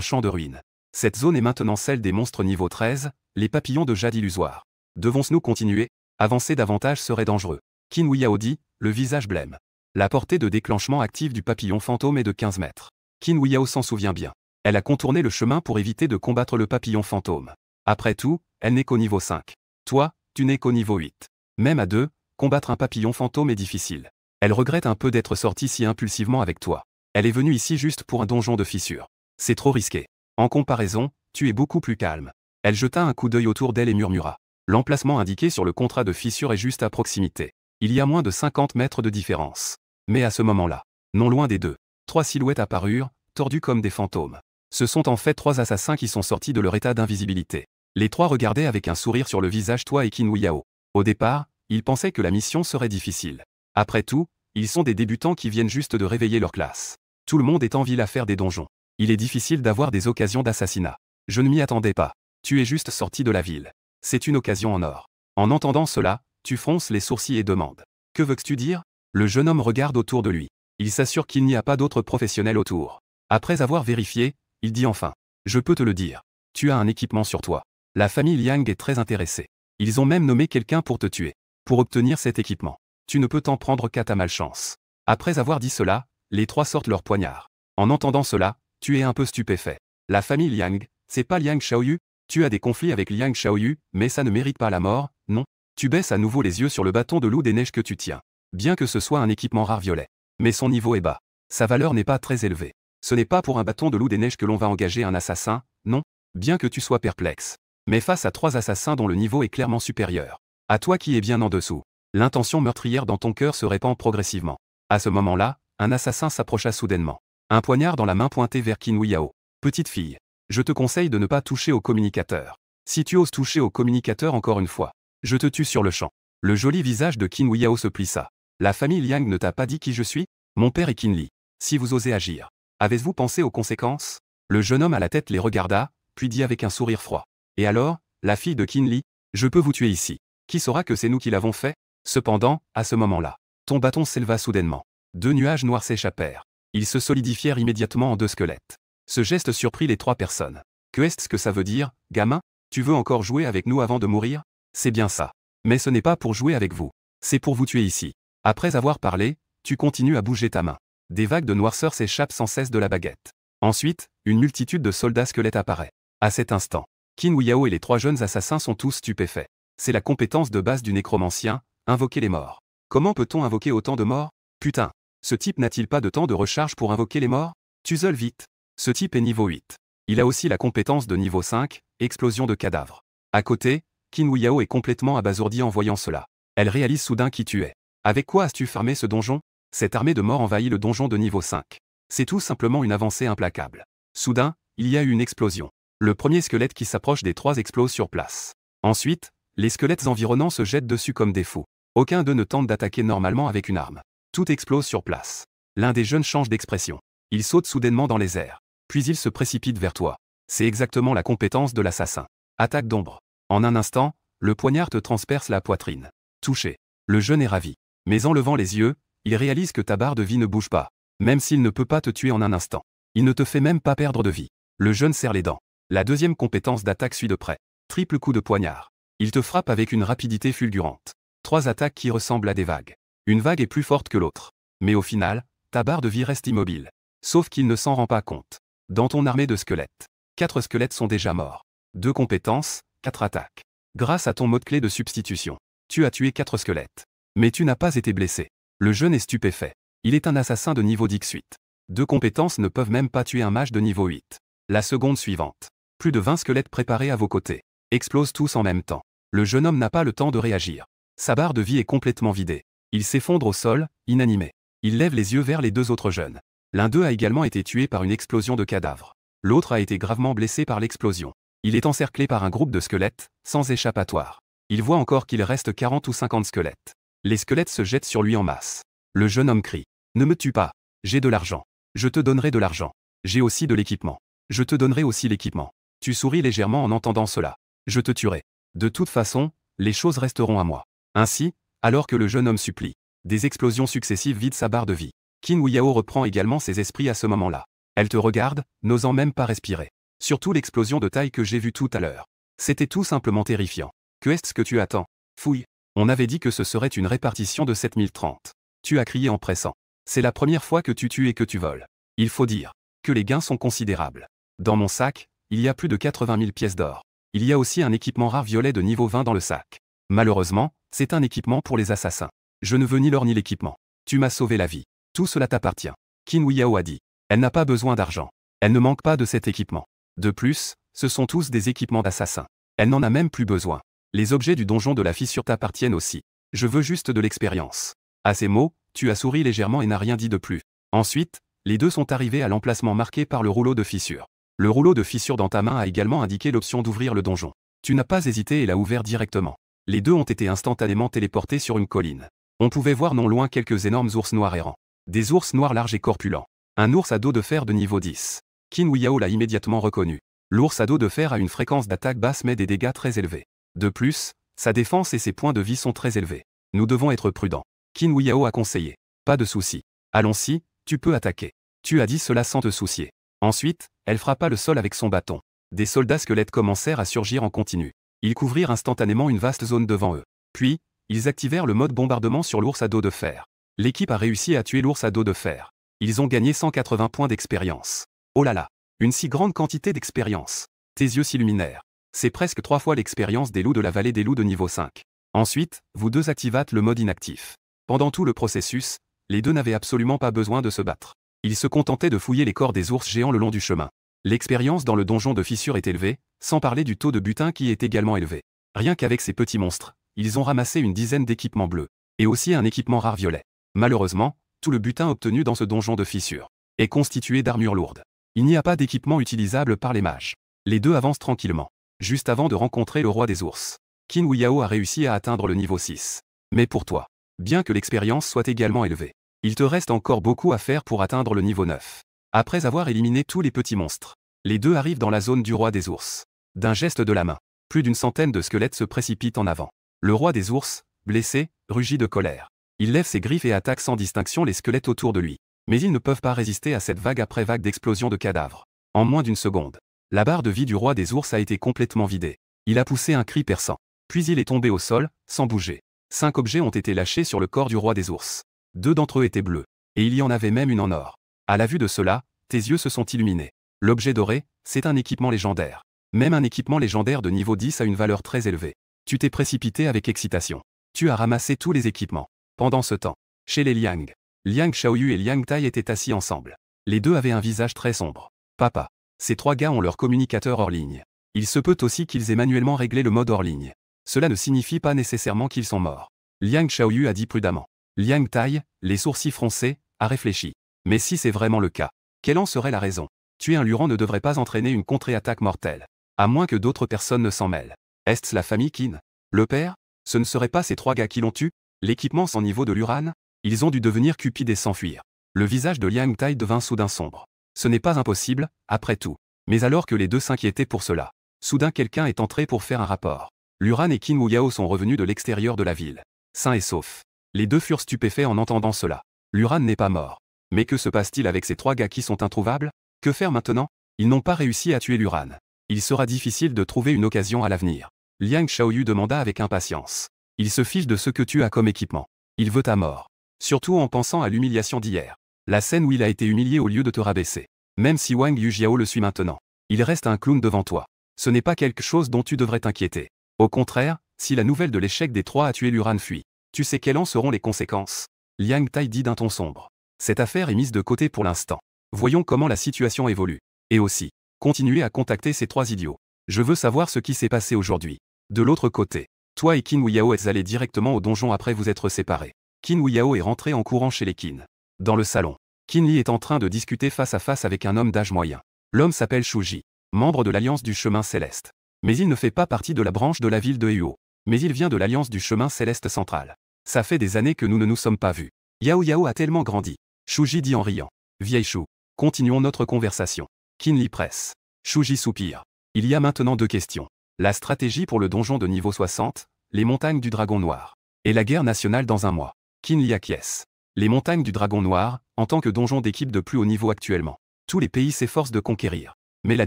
champ de ruines. Cette zone est maintenant celle des monstres niveau 13, les papillons de jade illusoires. Devons-nous continuer? Avancer davantage serait dangereux. Qin Wuyao dit, le visage blême. La portée de déclenchement active du papillon fantôme est de 15 mètres. Qin Wuyao s'en souvient bien. Elle a contourné le chemin pour éviter de combattre le papillon fantôme. Après tout, elle n'est qu'au niveau 5. Toi, tu n'es qu'au niveau 8. Même à 2, combattre un papillon fantôme est difficile. Elle regrette un peu d'être sortie si impulsivement avec toi. Elle est venue ici juste pour un donjon de fissures. C'est trop risqué. En comparaison, tu es beaucoup plus calme. Elle jeta un coup d'œil autour d'elle et murmura. L'emplacement indiqué sur le contrat de fissure est juste à proximité. Il y a moins de 50 mètres de différence. Mais à ce moment-là, non loin des deux, 3 silhouettes apparurent, tordues comme des fantômes. Ce sont en fait 3 assassins qui sont sortis de leur état d'invisibilité. Les 3 regardaient avec un sourire sur le visage toi et Qin Wuyao. Au départ, ils pensaient que la mission serait difficile. Après tout, ils sont des débutants qui viennent juste de réveiller leur classe. Tout le monde est en ville à faire des donjons. Il est difficile d'avoir des occasions d'assassinat. Je ne m'y attendais pas. Tu es juste sorti de la ville. C'est une occasion en or. En entendant cela, tu fronces les sourcils et demandes. Que veux-tu dire? Le jeune homme regarde autour de lui. Il s'assure qu'il n'y a pas d'autres professionnels autour. Après avoir vérifié, il dit enfin. Je peux te le dire. Tu as un équipement sur toi. La famille Liang est très intéressée. Ils ont même nommé quelqu'un pour te tuer. Pour obtenir cet équipement, tu ne peux t'en prendre qu'à ta malchance. Après avoir dit cela, les 3 sortent leurs poignards. En entendant cela, tu es un peu stupéfait. La famille Liang, c'est pas Liang Xiaoyu? Tu as des conflits avec Liang Xiaoyu, mais ça ne mérite pas la mort, non? Tu baisses à nouveau les yeux sur le bâton de loup des neiges que tu tiens. Bien que ce soit un équipement rare violet. Mais son niveau est bas. Sa valeur n'est pas très élevée. Ce n'est pas pour un bâton de loup des neiges que l'on va engager un assassin, non? Bien que tu sois perplexe. Mais face à 3 assassins dont le niveau est clairement supérieur. À toi qui es bien en dessous. L'intention meurtrière dans ton cœur se répand progressivement. À ce moment-là, un assassin s'approcha soudainement. Un poignard dans la main pointé vers Qin Wuyao. Petite fille. Je te conseille de ne pas toucher au communicateur. Si tu oses toucher au communicateur encore une fois, je te tue sur le champ. Le joli visage de Qin Huiyao se plissa. La famille Liang ne t'a pas dit qui je suis? Mon père est Qin Li. Si vous osez agir, avez-vous pensé aux conséquences? Le jeune homme à la tête les regarda, puis dit avec un sourire froid. Et alors, la fille de Qin Li? Je peux vous tuer ici. Qui saura que c'est nous qui l'avons fait? Cependant, à ce moment-là, ton bâton s'éleva soudainement. 2 nuages noirs s'échappèrent. Ils se solidifièrent immédiatement en 2 squelettes. Ce geste surprit les 3 personnes. Que est-ce que ça veut dire, gamin? Tu veux encore jouer avec nous avant de mourir? C'est bien ça. Mais ce n'est pas pour jouer avec vous. C'est pour vous tuer ici. Après avoir parlé, tu continues à bouger ta main. Des vagues de noirceur s'échappent sans cesse de la baguette. Ensuite, une multitude de soldats squelettes apparaît. À cet instant, Qin Huiyao et les 3 jeunes assassins sont tous stupéfaits. C'est la compétence de base du nécromancien, invoquer les morts. Comment peut-on invoquer autant de morts? Putain, ce type n'a-t-il pas de temps de recharge pour invoquer les morts? Tuzzle vite. Ce type est niveau 8. Il a aussi la compétence de niveau 5, explosion de cadavres. À côté, Qin Huiyao est complètement abasourdi en voyant cela. Elle réalise soudain qui tu es. Avec quoi as-tu fermé ce donjon? Cette armée de morts envahit le donjon de niveau 5. C'est tout simplement une avancée implacable. Soudain, il y a eu une explosion. Le premier squelette qui s'approche des 3 explose sur place. Ensuite, les squelettes environnants se jettent dessus comme des fous. Aucun d'eux ne tente d'attaquer normalement avec une arme. Tout explose sur place. L'un des jeunes change d'expression. Il saute soudainement dans les airs. Puis il se précipite vers toi. C'est exactement la compétence de l'assassin. Attaque d'ombre. En un instant, le poignard te transperce la poitrine. Touché. Le jeune est ravi. Mais en levant les yeux, il réalise que ta barre de vie ne bouge pas. Même s'il ne peut pas te tuer en un instant. Il ne te fait même pas perdre de vie. Le jeune serre les dents. La deuxième compétence d'attaque suit de près. Triple coup de poignard. Il te frappe avec une rapidité fulgurante. 3 attaques qui ressemblent à des vagues. Une vague est plus forte que l'autre. Mais au final, ta barre de vie reste immobile. Sauf qu'il ne s'en rend pas compte. Dans ton armée de squelettes, 4 squelettes sont déjà morts. 2 compétences, 4 attaques. Grâce à ton mot-clé de substitution, tu as tué 4 squelettes. Mais tu n'as pas été blessé. Le jeune est stupéfait. Il est un assassin de niveau 18. 2 compétences ne peuvent même pas tuer un mage de niveau 8. La seconde suivante. Plus de 20 squelettes préparés à vos côtés. Explosent tous en même temps. Le jeune homme n'a pas le temps de réagir. Sa barre de vie est complètement vidée. Il s'effondre au sol, inanimé. Il lève les yeux vers les 2 autres jeunes. L'un d'eux a également été tué par une explosion de cadavres. L'autre a été gravement blessé par l'explosion. Il est encerclé par un groupe de squelettes, sans échappatoire. Il voit encore qu'il reste 40 ou 50 squelettes. Les squelettes se jettent sur lui en masse. Le jeune homme crie. Ne me tue pas. J'ai de l'argent. Je te donnerai de l'argent. J'ai aussi de l'équipement. Je te donnerai aussi l'équipement. Tu souris légèrement en entendant cela. Je te tuerai. De toute façon, les choses resteront à moi. Ainsi, alors que le jeune homme supplie, des explosions successives vident sa barre de vie. Qin Huiyao reprend également ses esprits à ce moment-là. Elle te regarde, n'osant même pas respirer. Surtout l'explosion de taille que j'ai vue tout à l'heure. C'était tout simplement terrifiant. Que est-ce que tu attends? Fouille. On avait dit que ce serait une répartition de 7030. Tu as crié en pressant. C'est la première fois que tu tues et que tu voles. Il faut dire que les gains sont considérables. Dans mon sac, il y a plus de 80 000 pièces d'or. Il y a aussi un équipement rare violet de niveau 20 dans le sac. Malheureusement, c'est un équipement pour les assassins. Je ne veux ni l'or ni l'équipement. Tu m'as sauvé la vie. Tout cela t'appartient. Qin Huiyao a dit. Elle n'a pas besoin d'argent. Elle ne manque pas de cet équipement. De plus, ce sont tous des équipements d'assassins. Elle n'en a même plus besoin. Les objets du donjon de la fissure t'appartiennent aussi. Je veux juste de l'expérience. À ces mots, tu as souri légèrement et n'as rien dit de plus. Ensuite, les 2 sont arrivés à l'emplacement marqué par le rouleau de fissure. Le rouleau de fissure dans ta main a également indiqué l'option d'ouvrir le donjon. Tu n'as pas hésité et l'as ouvert directement. Les 2 ont été instantanément téléportés sur une colline. On pouvait voir non loin quelques énormes ours noirs errants. Des ours noirs larges et corpulents. Un ours à dos de fer de niveau 10. Qin Huiyao l'a immédiatement reconnu. L'ours à dos de fer a une fréquence d'attaque basse mais des dégâts très élevés. De plus, sa défense et ses points de vie sont très élevés. Nous devons être prudents. Qin Huiyao a conseillé. Pas de souci. Allons-y, tu peux attaquer. Tu as dit cela sans te soucier. Ensuite, elle frappa le sol avec son bâton. Des soldats squelettes commencèrent à surgir en continu. Ils couvrirent instantanément une vaste zone devant eux. Puis, ils activèrent le mode bombardement sur l'ours à dos de fer. L'équipe a réussi à tuer l'ours à dos de fer. Ils ont gagné 180 points d'expérience. Oh là là, une si grande quantité d'expérience. Tes yeux s'illuminèrent. C'est presque 3 fois l'expérience des loups de la vallée des loups de niveau 5. Ensuite, vous 2 activâtes le mode inactif. Pendant tout le processus, les 2 n'avaient absolument pas besoin de se battre. Ils se contentaient de fouiller les corps des ours géants le long du chemin. L'expérience dans le donjon de fissure est élevée, sans parler du taux de butin qui est également élevé. Rien qu'avec ces petits monstres, ils ont ramassé une dizaine d'équipements bleus. Et aussi un équipement rare violet. Malheureusement, tout le butin obtenu dans ce donjon de fissure est constitué d'armures lourdes. Il n'y a pas d'équipement utilisable par les mages. Les deux avancent tranquillement. Juste avant de rencontrer le roi des ours. Qin Huiyao a réussi à atteindre le niveau 6. Mais pour toi, bien que l'expérience soit également élevée, il te reste encore beaucoup à faire pour atteindre le niveau 9. Après avoir éliminé tous les petits monstres, les deux arrivent dans la zone du roi des ours. D'un geste de la main, plus d'une centaine de squelettes se précipitent en avant. Le roi des ours, blessé, rugit de colère. Il lève ses griffes et attaque sans distinction les squelettes autour de lui. Mais ils ne peuvent pas résister à cette vague après vague d'explosions de cadavres. En moins d'une seconde, la barre de vie du roi des ours a été complètement vidée. Il a poussé un cri perçant. Puis il est tombé au sol, sans bouger. 5 objets ont été lâchés sur le corps du roi des ours. 2 d'entre eux étaient bleus. Et il y en avait même une en or. À la vue de cela, tes yeux se sont illuminés. L'objet doré, c'est un équipement légendaire. Même un équipement légendaire de niveau 10 a une valeur très élevée. Tu t'es précipité avec excitation. Tu as ramassé tous les équipements. Pendant ce temps, chez les Liang, Liang Xiaoyu et Liang Tai étaient assis ensemble. Les deux avaient un visage très sombre. Papa, ces 3 gars ont leur communicateur hors ligne. Il se peut aussi qu'ils aient manuellement réglé le mode hors ligne. Cela ne signifie pas nécessairement qu'ils sont morts. Liang Xiaoyu a dit prudemment. Liang Tai, les sourcils froncés, a réfléchi. Mais si c'est vraiment le cas, quelle en serait la raison? Tuer un Luran ne devrait pas entraîner une contre-attaque mortelle. À moins que d'autres personnes ne s'en mêlent. Est-ce la famille Qin? Le père? Ce ne seraient pas ces 3 gars qui l'ont tué? L'équipement sans niveau de l'Uran? Ils ont dû devenir cupides et s'enfuir. Le visage de Liang Tai devint soudain sombre. Ce n'est pas impossible, après tout. Mais alors que les deux s'inquiétaient pour cela, soudain quelqu'un est entré pour faire un rapport. L'Uran et Qin Huiyao sont revenus de l'extérieur de la ville. Sains et saufs. Les deux furent stupéfaits en entendant cela. L'Uran n'est pas mort. Mais que se passe-t-il avec ces 3 gars qui sont introuvables? Que faire maintenant? Ils n'ont pas réussi à tuer l'Uran. Il sera difficile de trouver une occasion à l'avenir. Liang Xiaoyu demanda avec impatience. Il se fiche de ce que tu as comme équipement. Il veut ta mort. Surtout en pensant à l'humiliation d'hier. La scène où il a été humilié au lieu de te rabaisser. Même si Wang Yujiao le suit maintenant. Il reste un clown devant toi. Ce n'est pas quelque chose dont tu devrais t'inquiéter. Au contraire, si la nouvelle de l'échec des 3 a tué l'Uran fuit, tu sais quelles en seront les conséquences. Liang Tai dit d'un ton sombre. Cette affaire est mise de côté pour l'instant. Voyons comment la situation évolue. Et aussi, continuez à contacter ces 3 idiots. Je veux savoir ce qui s'est passé aujourd'hui. De l'autre côté, toi et Qin Huiyao êtes allés directement au donjon après vous être séparés. Qin Huiyao est rentré en courant chez les Qin. Dans le salon, Qin Li est en train de discuter face à face avec un homme d'âge moyen. L'homme s'appelle Shuji, membre de l'Alliance du Chemin Céleste. Mais il ne fait pas partie de la branche de la ville de Huo. Mais il vient de l'Alliance du Chemin Céleste Central. Ça fait des années que nous ne nous sommes pas vus. Yao Yao a tellement grandi. Shuji dit en riant. Vieille chou. Continuons notre conversation. Qin Li presse. Shuji soupire. Il y a maintenant 2 questions. La stratégie pour le donjon de niveau 60, les montagnes du Dragon Noir. Et la guerre nationale dans un mois. Qin Li acquiesce. Les montagnes du Dragon Noir, en tant que donjon d'équipe de plus haut niveau actuellement. Tous les pays s'efforcent de conquérir. Mais la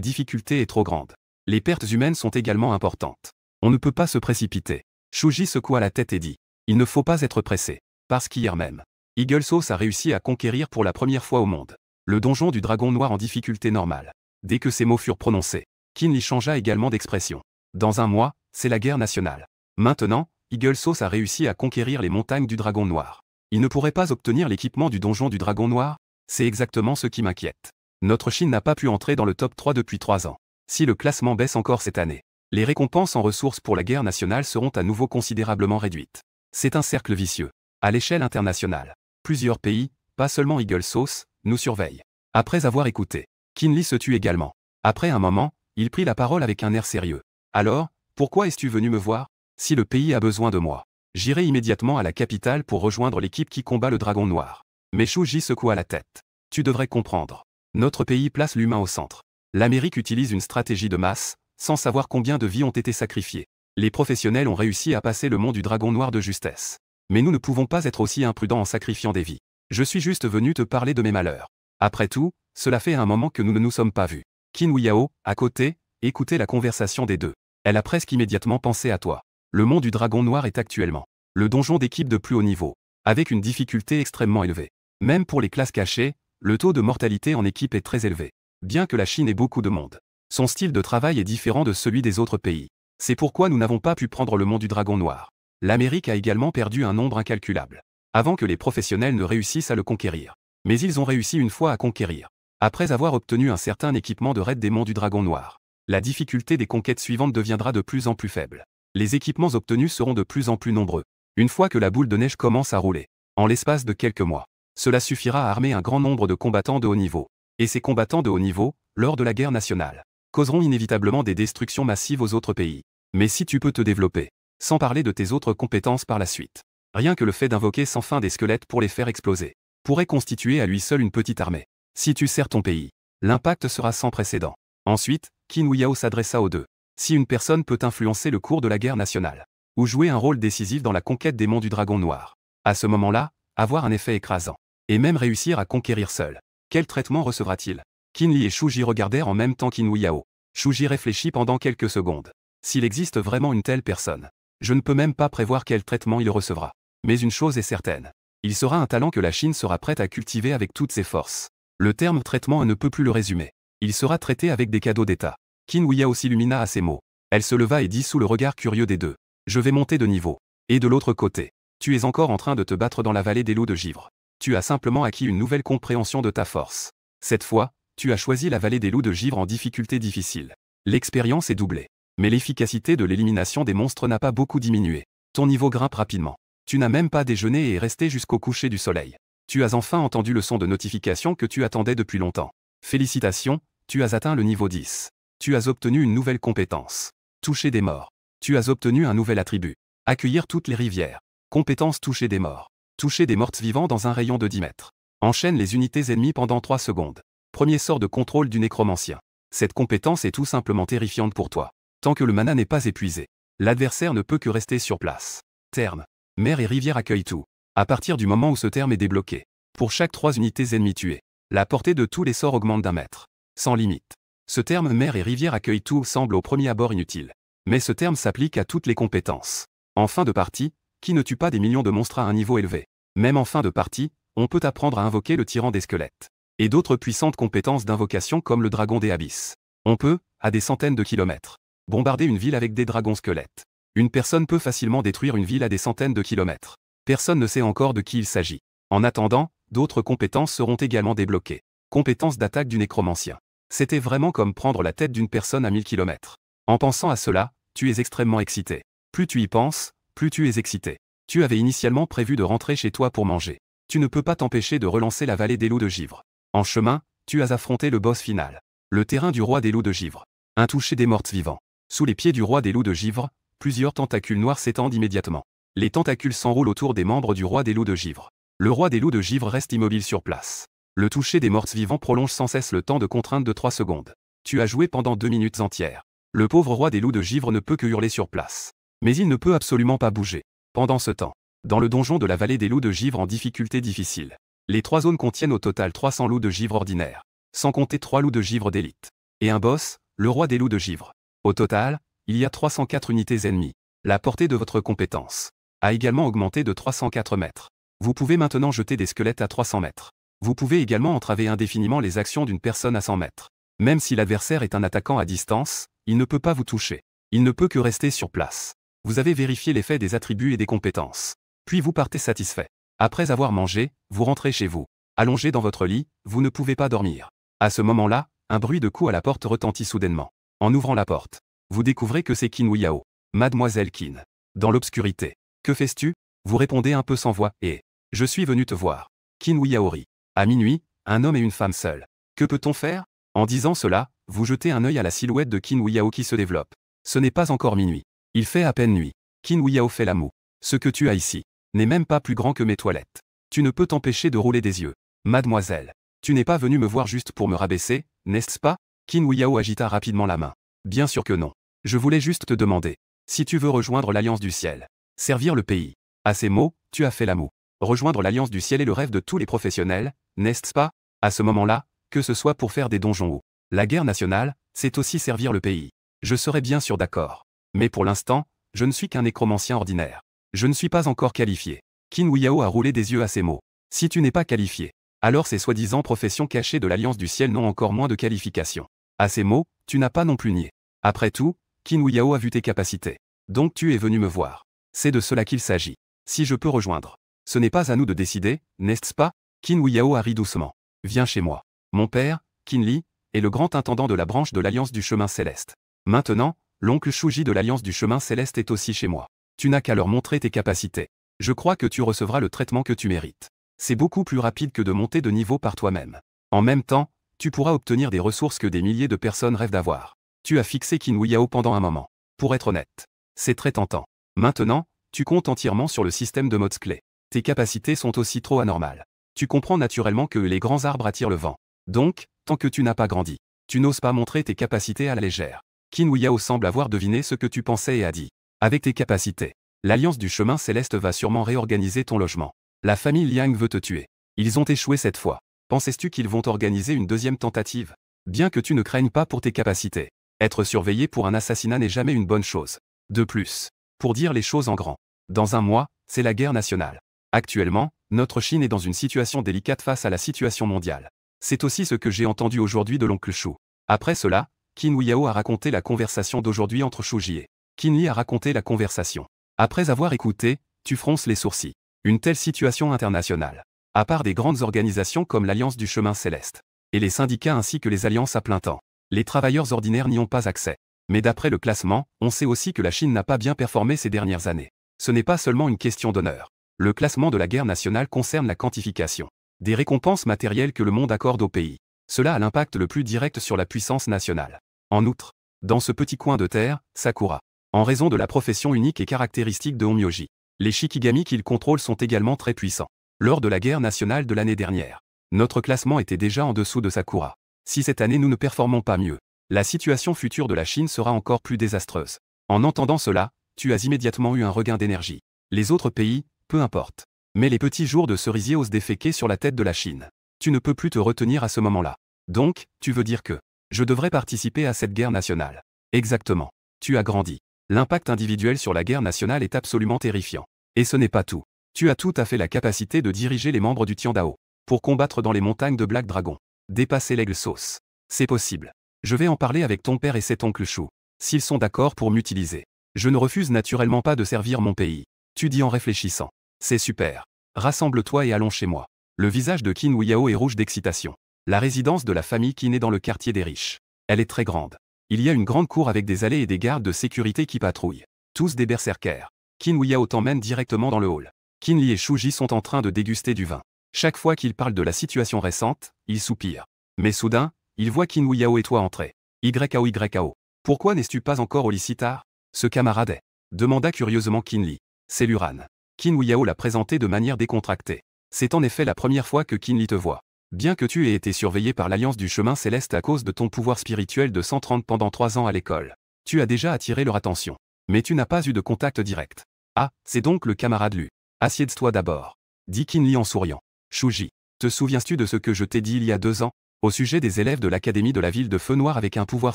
difficulté est trop grande. Les pertes humaines sont également importantes. On ne peut pas se précipiter. Shuji secoua la tête et dit. Il ne faut pas être pressé. Parce qu'hier même, Eagle Sauce a réussi à conquérir pour la première fois au monde le donjon du Dragon Noir en difficulté normale. Dès que ces mots furent prononcés, Qin Li changea également d'expression. Dans un mois, c'est la guerre nationale. Maintenant, Eagle Sauce a réussi à conquérir les montagnes du Dragon Noir. Il ne pourrait pas obtenir l'équipement du donjon du Dragon Noir? C'est exactement ce qui m'inquiète. Notre Chine n'a pas pu entrer dans le top 3 depuis 3 ans. Si le classement baisse encore cette année, les récompenses en ressources pour la guerre nationale seront à nouveau considérablement réduites. C'est un cercle vicieux. À l'échelle internationale, plusieurs pays, pas seulement Eagle Sauce, nous surveillent. Après avoir écouté, Qin Li se tut également. Après un moment, il prit la parole avec un air sérieux. Alors, pourquoi es-tu venu me voir? Si le pays a besoin de moi, j'irai immédiatement à la capitale pour rejoindre l'équipe qui combat le Dragon Noir. Mais Shuji secoua la tête. Tu devrais comprendre. Notre pays place l'humain au centre. L'Amérique utilise une stratégie de masse, sans savoir combien de vies ont été sacrifiées. Les professionnels ont réussi à passer le mont du Dragon Noir de justesse. Mais nous ne pouvons pas être aussi imprudents en sacrifiant des vies. Je suis juste venu te parler de mes malheurs. Après tout, cela fait un moment que nous ne nous sommes pas vus. Qin Huiyao, à côté, écoutait la conversation des deux. Elle a presque immédiatement pensé à toi. Le mont du Dragon Noir est actuellement le donjon d'équipe de plus haut niveau, avec une difficulté extrêmement élevée. Même pour les classes cachées, le taux de mortalité en équipe est très élevé. Bien que la Chine ait beaucoup de monde, son style de travail est différent de celui des autres pays. C'est pourquoi nous n'avons pas pu prendre le mont du Dragon Noir. L'Amérique a également perdu un nombre incalculable, avant que les professionnels ne réussissent à le conquérir. Mais ils ont réussi une fois à conquérir. Après avoir obtenu un certain équipement de raid des monts du Dragon Noir, la difficulté des conquêtes suivantes deviendra de plus en plus faible. Les équipements obtenus seront de plus en plus nombreux. Une fois que la boule de neige commence à rouler, en l'espace de quelques mois, cela suffira à armer un grand nombre de combattants de haut niveau. et ces combattants de haut niveau, lors de la guerre nationale, causeront inévitablement des destructions massives aux autres pays. Mais si tu peux te développer, sans parler de tes autres compétences par la suite, rien que le fait d'invoquer sans fin des squelettes pour les faire exploser, pourrait constituer à lui seul une petite armée. Si tu sers ton pays, l'impact sera sans précédent. Ensuite, Qin Huayao s'adressa aux deux. Si une personne peut influencer le cours de la guerre nationale, ou jouer un rôle décisif dans la conquête des monts du Dragon Noir, à ce moment-là, avoir un effet écrasant, et même réussir à conquérir seul, quel traitement recevra-t-il? Qin Li et Shu Ji regardèrent en même temps Qin Huayao. Shu Ji réfléchit pendant quelques secondes. S'il existe vraiment une telle personne, je ne peux même pas prévoir quel traitement il recevra. Mais une chose est certaine. Il sera un talent que la Chine sera prête à cultiver avec toutes ses forces. Le terme traitement ne peut plus le résumer. Il sera traité avec des cadeaux d'État. Qin Huayao s'illumina à ces mots. Elle se leva et dit sous le regard curieux des deux. Je vais monter de niveau. Et de l'autre côté, tu es encore en train de te battre dans la vallée des loups de givre. Tu as simplement acquis une nouvelle compréhension de ta force. Cette fois, tu as choisi la vallée des loups de givre en difficulté difficile. L'expérience est doublée. Mais l'efficacité de l'élimination des monstres n'a pas beaucoup diminué. Ton niveau grimpe rapidement. Tu n'as même pas déjeuné et est resté jusqu'au coucher du soleil. Tu as enfin entendu le son de notification que tu attendais depuis longtemps. Félicitations, tu as atteint le niveau 10. Tu as obtenu une nouvelle compétence. Toucher des morts. Tu as obtenu un nouvel attribut. Accueillir toutes les rivières. Compétence toucher des morts. Toucher des morts vivants dans un rayon de 10 mètres. Enchaîne les unités ennemies pendant 3 secondes. Premier sort de contrôle du nécromancien. Cette compétence est tout simplement terrifiante pour toi. Tant que le mana n'est pas épuisé, l'adversaire ne peut que rester sur place. Terme. Mer et rivière accueillent tout. À partir du moment où ce terme est débloqué, pour chaque 3 unités ennemies tuées, la portée de tous les sorts augmente d'1 mètre. Sans limite. Ce terme mer et rivière accueillent tout semble au premier abord inutile. Mais ce terme s'applique à toutes les compétences. En fin de partie, qui ne tue pas des millions de monstres à un niveau élevé. Même en fin de partie, on peut apprendre à invoquer le tyran des squelettes. Et d'autres puissantes compétences d'invocation comme le dragon des abysses. On peut, à des centaines de kilomètres, bombarder une ville avec des dragons squelettes. Une personne peut facilement détruire une ville à des centaines de kilomètres. Personne ne sait encore de qui il s'agit. En attendant, d'autres compétences seront également débloquées. Compétences d'attaque du nécromancien. C'était vraiment comme prendre la tête d'une personne à 1000 kilomètres. En pensant à cela, tu es extrêmement excité. Plus tu y penses, plus tu es excité. Tu avais initialement prévu de rentrer chez toi pour manger. Tu ne peux pas t'empêcher de relancer la vallée des loups de givre. En chemin, tu as affronté le boss final. Le terrain du roi des loups de givre. Un toucher des morts vivants. Sous les pieds du roi des loups de givre, plusieurs tentacules noirs s'étendent immédiatement. Les tentacules s'enroulent autour des membres du roi des loups de givre. Le roi des loups de givre reste immobile sur place. Le toucher des morts vivants prolonge sans cesse le temps de contrainte de 3 secondes. Tu as joué pendant 2 minutes entières. Le pauvre roi des loups de givre ne peut que hurler sur place. Mais il ne peut absolument pas bouger. Pendant ce temps, dans le donjon de la vallée des loups de givre en difficulté difficile, les 3 zones contiennent au total 300 loups de givre ordinaires, sans compter 3 loups de givre d'élite. Et un boss, le roi des loups de givre. Au total, il y a 304 unités ennemies. La portée de votre compétence a également augmenté de 304 mètres. Vous pouvez maintenant jeter des squelettes à 300 mètres. Vous pouvez également entraver indéfiniment les actions d'une personne à 100 mètres. Même si l'adversaire est un attaquant à distance, il ne peut pas vous toucher. Il ne peut que rester sur place. Vous avez vérifié l'effet des attributs et des compétences. Puis vous partez satisfait. Après avoir mangé, vous rentrez chez vous. Allongé dans votre lit, vous ne pouvez pas dormir. À ce moment-là, un bruit de coups à la porte retentit soudainement. En ouvrant la porte, vous découvrez que c'est Qin Huayao. Mademoiselle Qin. Dans l'obscurité. Que fais-tu? Vous répondez un peu sans voix, et je suis venu te voir. Qin Huayao rit. À minuit, un homme et une femme seuls. Que peut-on faire? En disant cela, vous jetez un œil à la silhouette de Qin Huayao qui se développe. Ce n'est pas encore minuit. Il fait à peine nuit. Qin Huayao fait la moue. Ce que tu as ici n'est même pas plus grand que mes toilettes. Tu ne peux t'empêcher de rouler des yeux. Mademoiselle, tu n'es pas venue me voir juste pour me rabaisser, n'est-ce pas? Qin Huayao agita rapidement la main. Bien sûr que non. Je voulais juste te demander si tu veux rejoindre l'Alliance du Ciel. Servir le pays. À ces mots, tu as fait la moue. Rejoindre l'Alliance du Ciel est le rêve de tous les professionnels, n'est-ce pas? À ce moment-là, que ce soit pour faire des donjons ou la guerre nationale, c'est aussi servir le pays. Je serais bien sûr d'accord. Mais pour l'instant, je ne suis qu'un nécromancien ordinaire. Je ne suis pas encore qualifié. Qin Huayao a roulé des yeux à ces mots. Si tu n'es pas qualifié, alors ces soi-disant professions cachées de l'Alliance du Ciel n'ont encore moins de qualification. À ces mots, tu n'as pas non plus nié. Après tout, Qin Huayao a vu tes capacités. Donc tu es venu me voir. C'est de cela qu'il s'agit. Si je peux rejoindre. Ce n'est pas à nous de décider, n'est-ce pas? Qin Huayao a ri doucement. Viens chez moi. Mon père, Qin Li, est le grand intendant de la branche de l'Alliance du Chemin Céleste. Maintenant, l'oncle Shu Ji de l'Alliance du Chemin Céleste est aussi chez moi. Tu n'as qu'à leur montrer tes capacités. Je crois que tu recevras le traitement que tu mérites. C'est beaucoup plus rapide que de monter de niveau par toi-même. En même temps, tu pourras obtenir des ressources que des milliers de personnes rêvent d'avoir. Tu as fixé Qin Yao pendant un moment. Pour être honnête, c'est très tentant. Maintenant, tu comptes entièrement sur le système de modes clés. Tes capacités sont aussi trop anormales. Tu comprends naturellement que les grands arbres attirent le vent. Donc, tant que tu n'as pas grandi, tu n'oses pas montrer tes capacités à la légère. Qin Yao semble avoir deviné ce que tu pensais et a dit. Avec tes capacités, l'Alliance du Chemin Céleste va sûrement réorganiser ton logement. La famille Liang veut te tuer. Ils ont échoué cette fois. Penses-tu qu'ils vont organiser une deuxième tentative? Bien que tu ne craignes pas pour tes capacités, être surveillé pour un assassinat n'est jamais une bonne chose. De plus, pour dire les choses en grand, dans un mois, c'est la guerre nationale. Actuellement, notre Chine est dans une situation délicate face à la situation mondiale. C'est aussi ce que j'ai entendu aujourd'hui de l'oncle Shu. Après cela, Qin Yao a raconté la conversation d'aujourd'hui entre Shu Ji et Qin Li a raconté la conversation. Après avoir écouté, tu fronces les sourcils. Une telle situation internationale, à part des grandes organisations comme l'Alliance du Chemin Céleste, et les syndicats ainsi que les alliances à plein temps, les travailleurs ordinaires n'y ont pas accès. Mais d'après le classement, on sait aussi que la Chine n'a pas bien performé ces dernières années. Ce n'est pas seulement une question d'honneur. Le classement de la guerre nationale concerne la quantification des récompenses matérielles que le monde accorde au pays. Cela a l'impact le plus direct sur la puissance nationale. En outre, dans ce petit coin de terre, Sakura, en raison de la profession unique et caractéristique de Onmyoji, les Shikigami qu'il contrôle sont également très puissants. Lors de la guerre nationale de l'année dernière, notre classement était déjà en dessous de Sakura. Si cette année nous ne performons pas mieux, la situation future de la Chine sera encore plus désastreuse. En entendant cela, tu as immédiatement eu un regain d'énergie. Les autres pays, peu importe. Mais les petits jours de cerisier osent déféquer sur la tête de la Chine. Tu ne peux plus te retenir à ce moment-là. Donc, tu veux dire que je devrais participer à cette guerre nationale. Exactement. Tu as grandi. L'impact individuel sur la guerre nationale est absolument terrifiant. Et ce n'est pas tout. Tu as tout à fait la capacité de diriger les membres du Tiandao pour combattre dans les montagnes de Black Dragon. Dépasser l'aigle sauce. C'est possible. Je vais en parler avec ton père et cet oncle Shu. S'ils sont d'accord pour m'utiliser. Je ne refuse naturellement pas de servir mon pays. Tu dis en réfléchissant. C'est super. Rassemble-toi et allons chez moi. Le visage de Qin Yao est rouge d'excitation. La résidence de la famille Qin est dans le quartier des riches. Elle est très grande. Il y a une grande cour avec des allées et des gardes de sécurité qui patrouillent. Tous des berserkers. Qin Yao t'emmène directement dans le hall. Qin Li et Shu Ji sont en train de déguster du vin. Chaque fois qu'il parle de la situation récente, il soupire. Mais soudain, il voit Qin Yao et toi entrer. YAO. Pourquoi n'es-tu pas encore au lit si tard? Ce camarade est. Demanda curieusement Qin Li. C'est Luran. Qin Yao l'a présenté de manière décontractée. C'est en effet la première fois que Qin Li te voit. Bien que tu aies été surveillé par l'Alliance du Chemin Céleste à cause de ton pouvoir spirituel de 130 pendant 3 ans à l'école, tu as déjà attiré leur attention. Mais tu n'as pas eu de contact direct. Ah, c'est donc le camarade Lu. Assieds-toi d'abord. Dit Qin Li en souriant. Shu Ji, te souviens-tu de ce que je t'ai dit il y a 2 ans, au sujet des élèves de l'académie de la ville de Feu Noir avec un pouvoir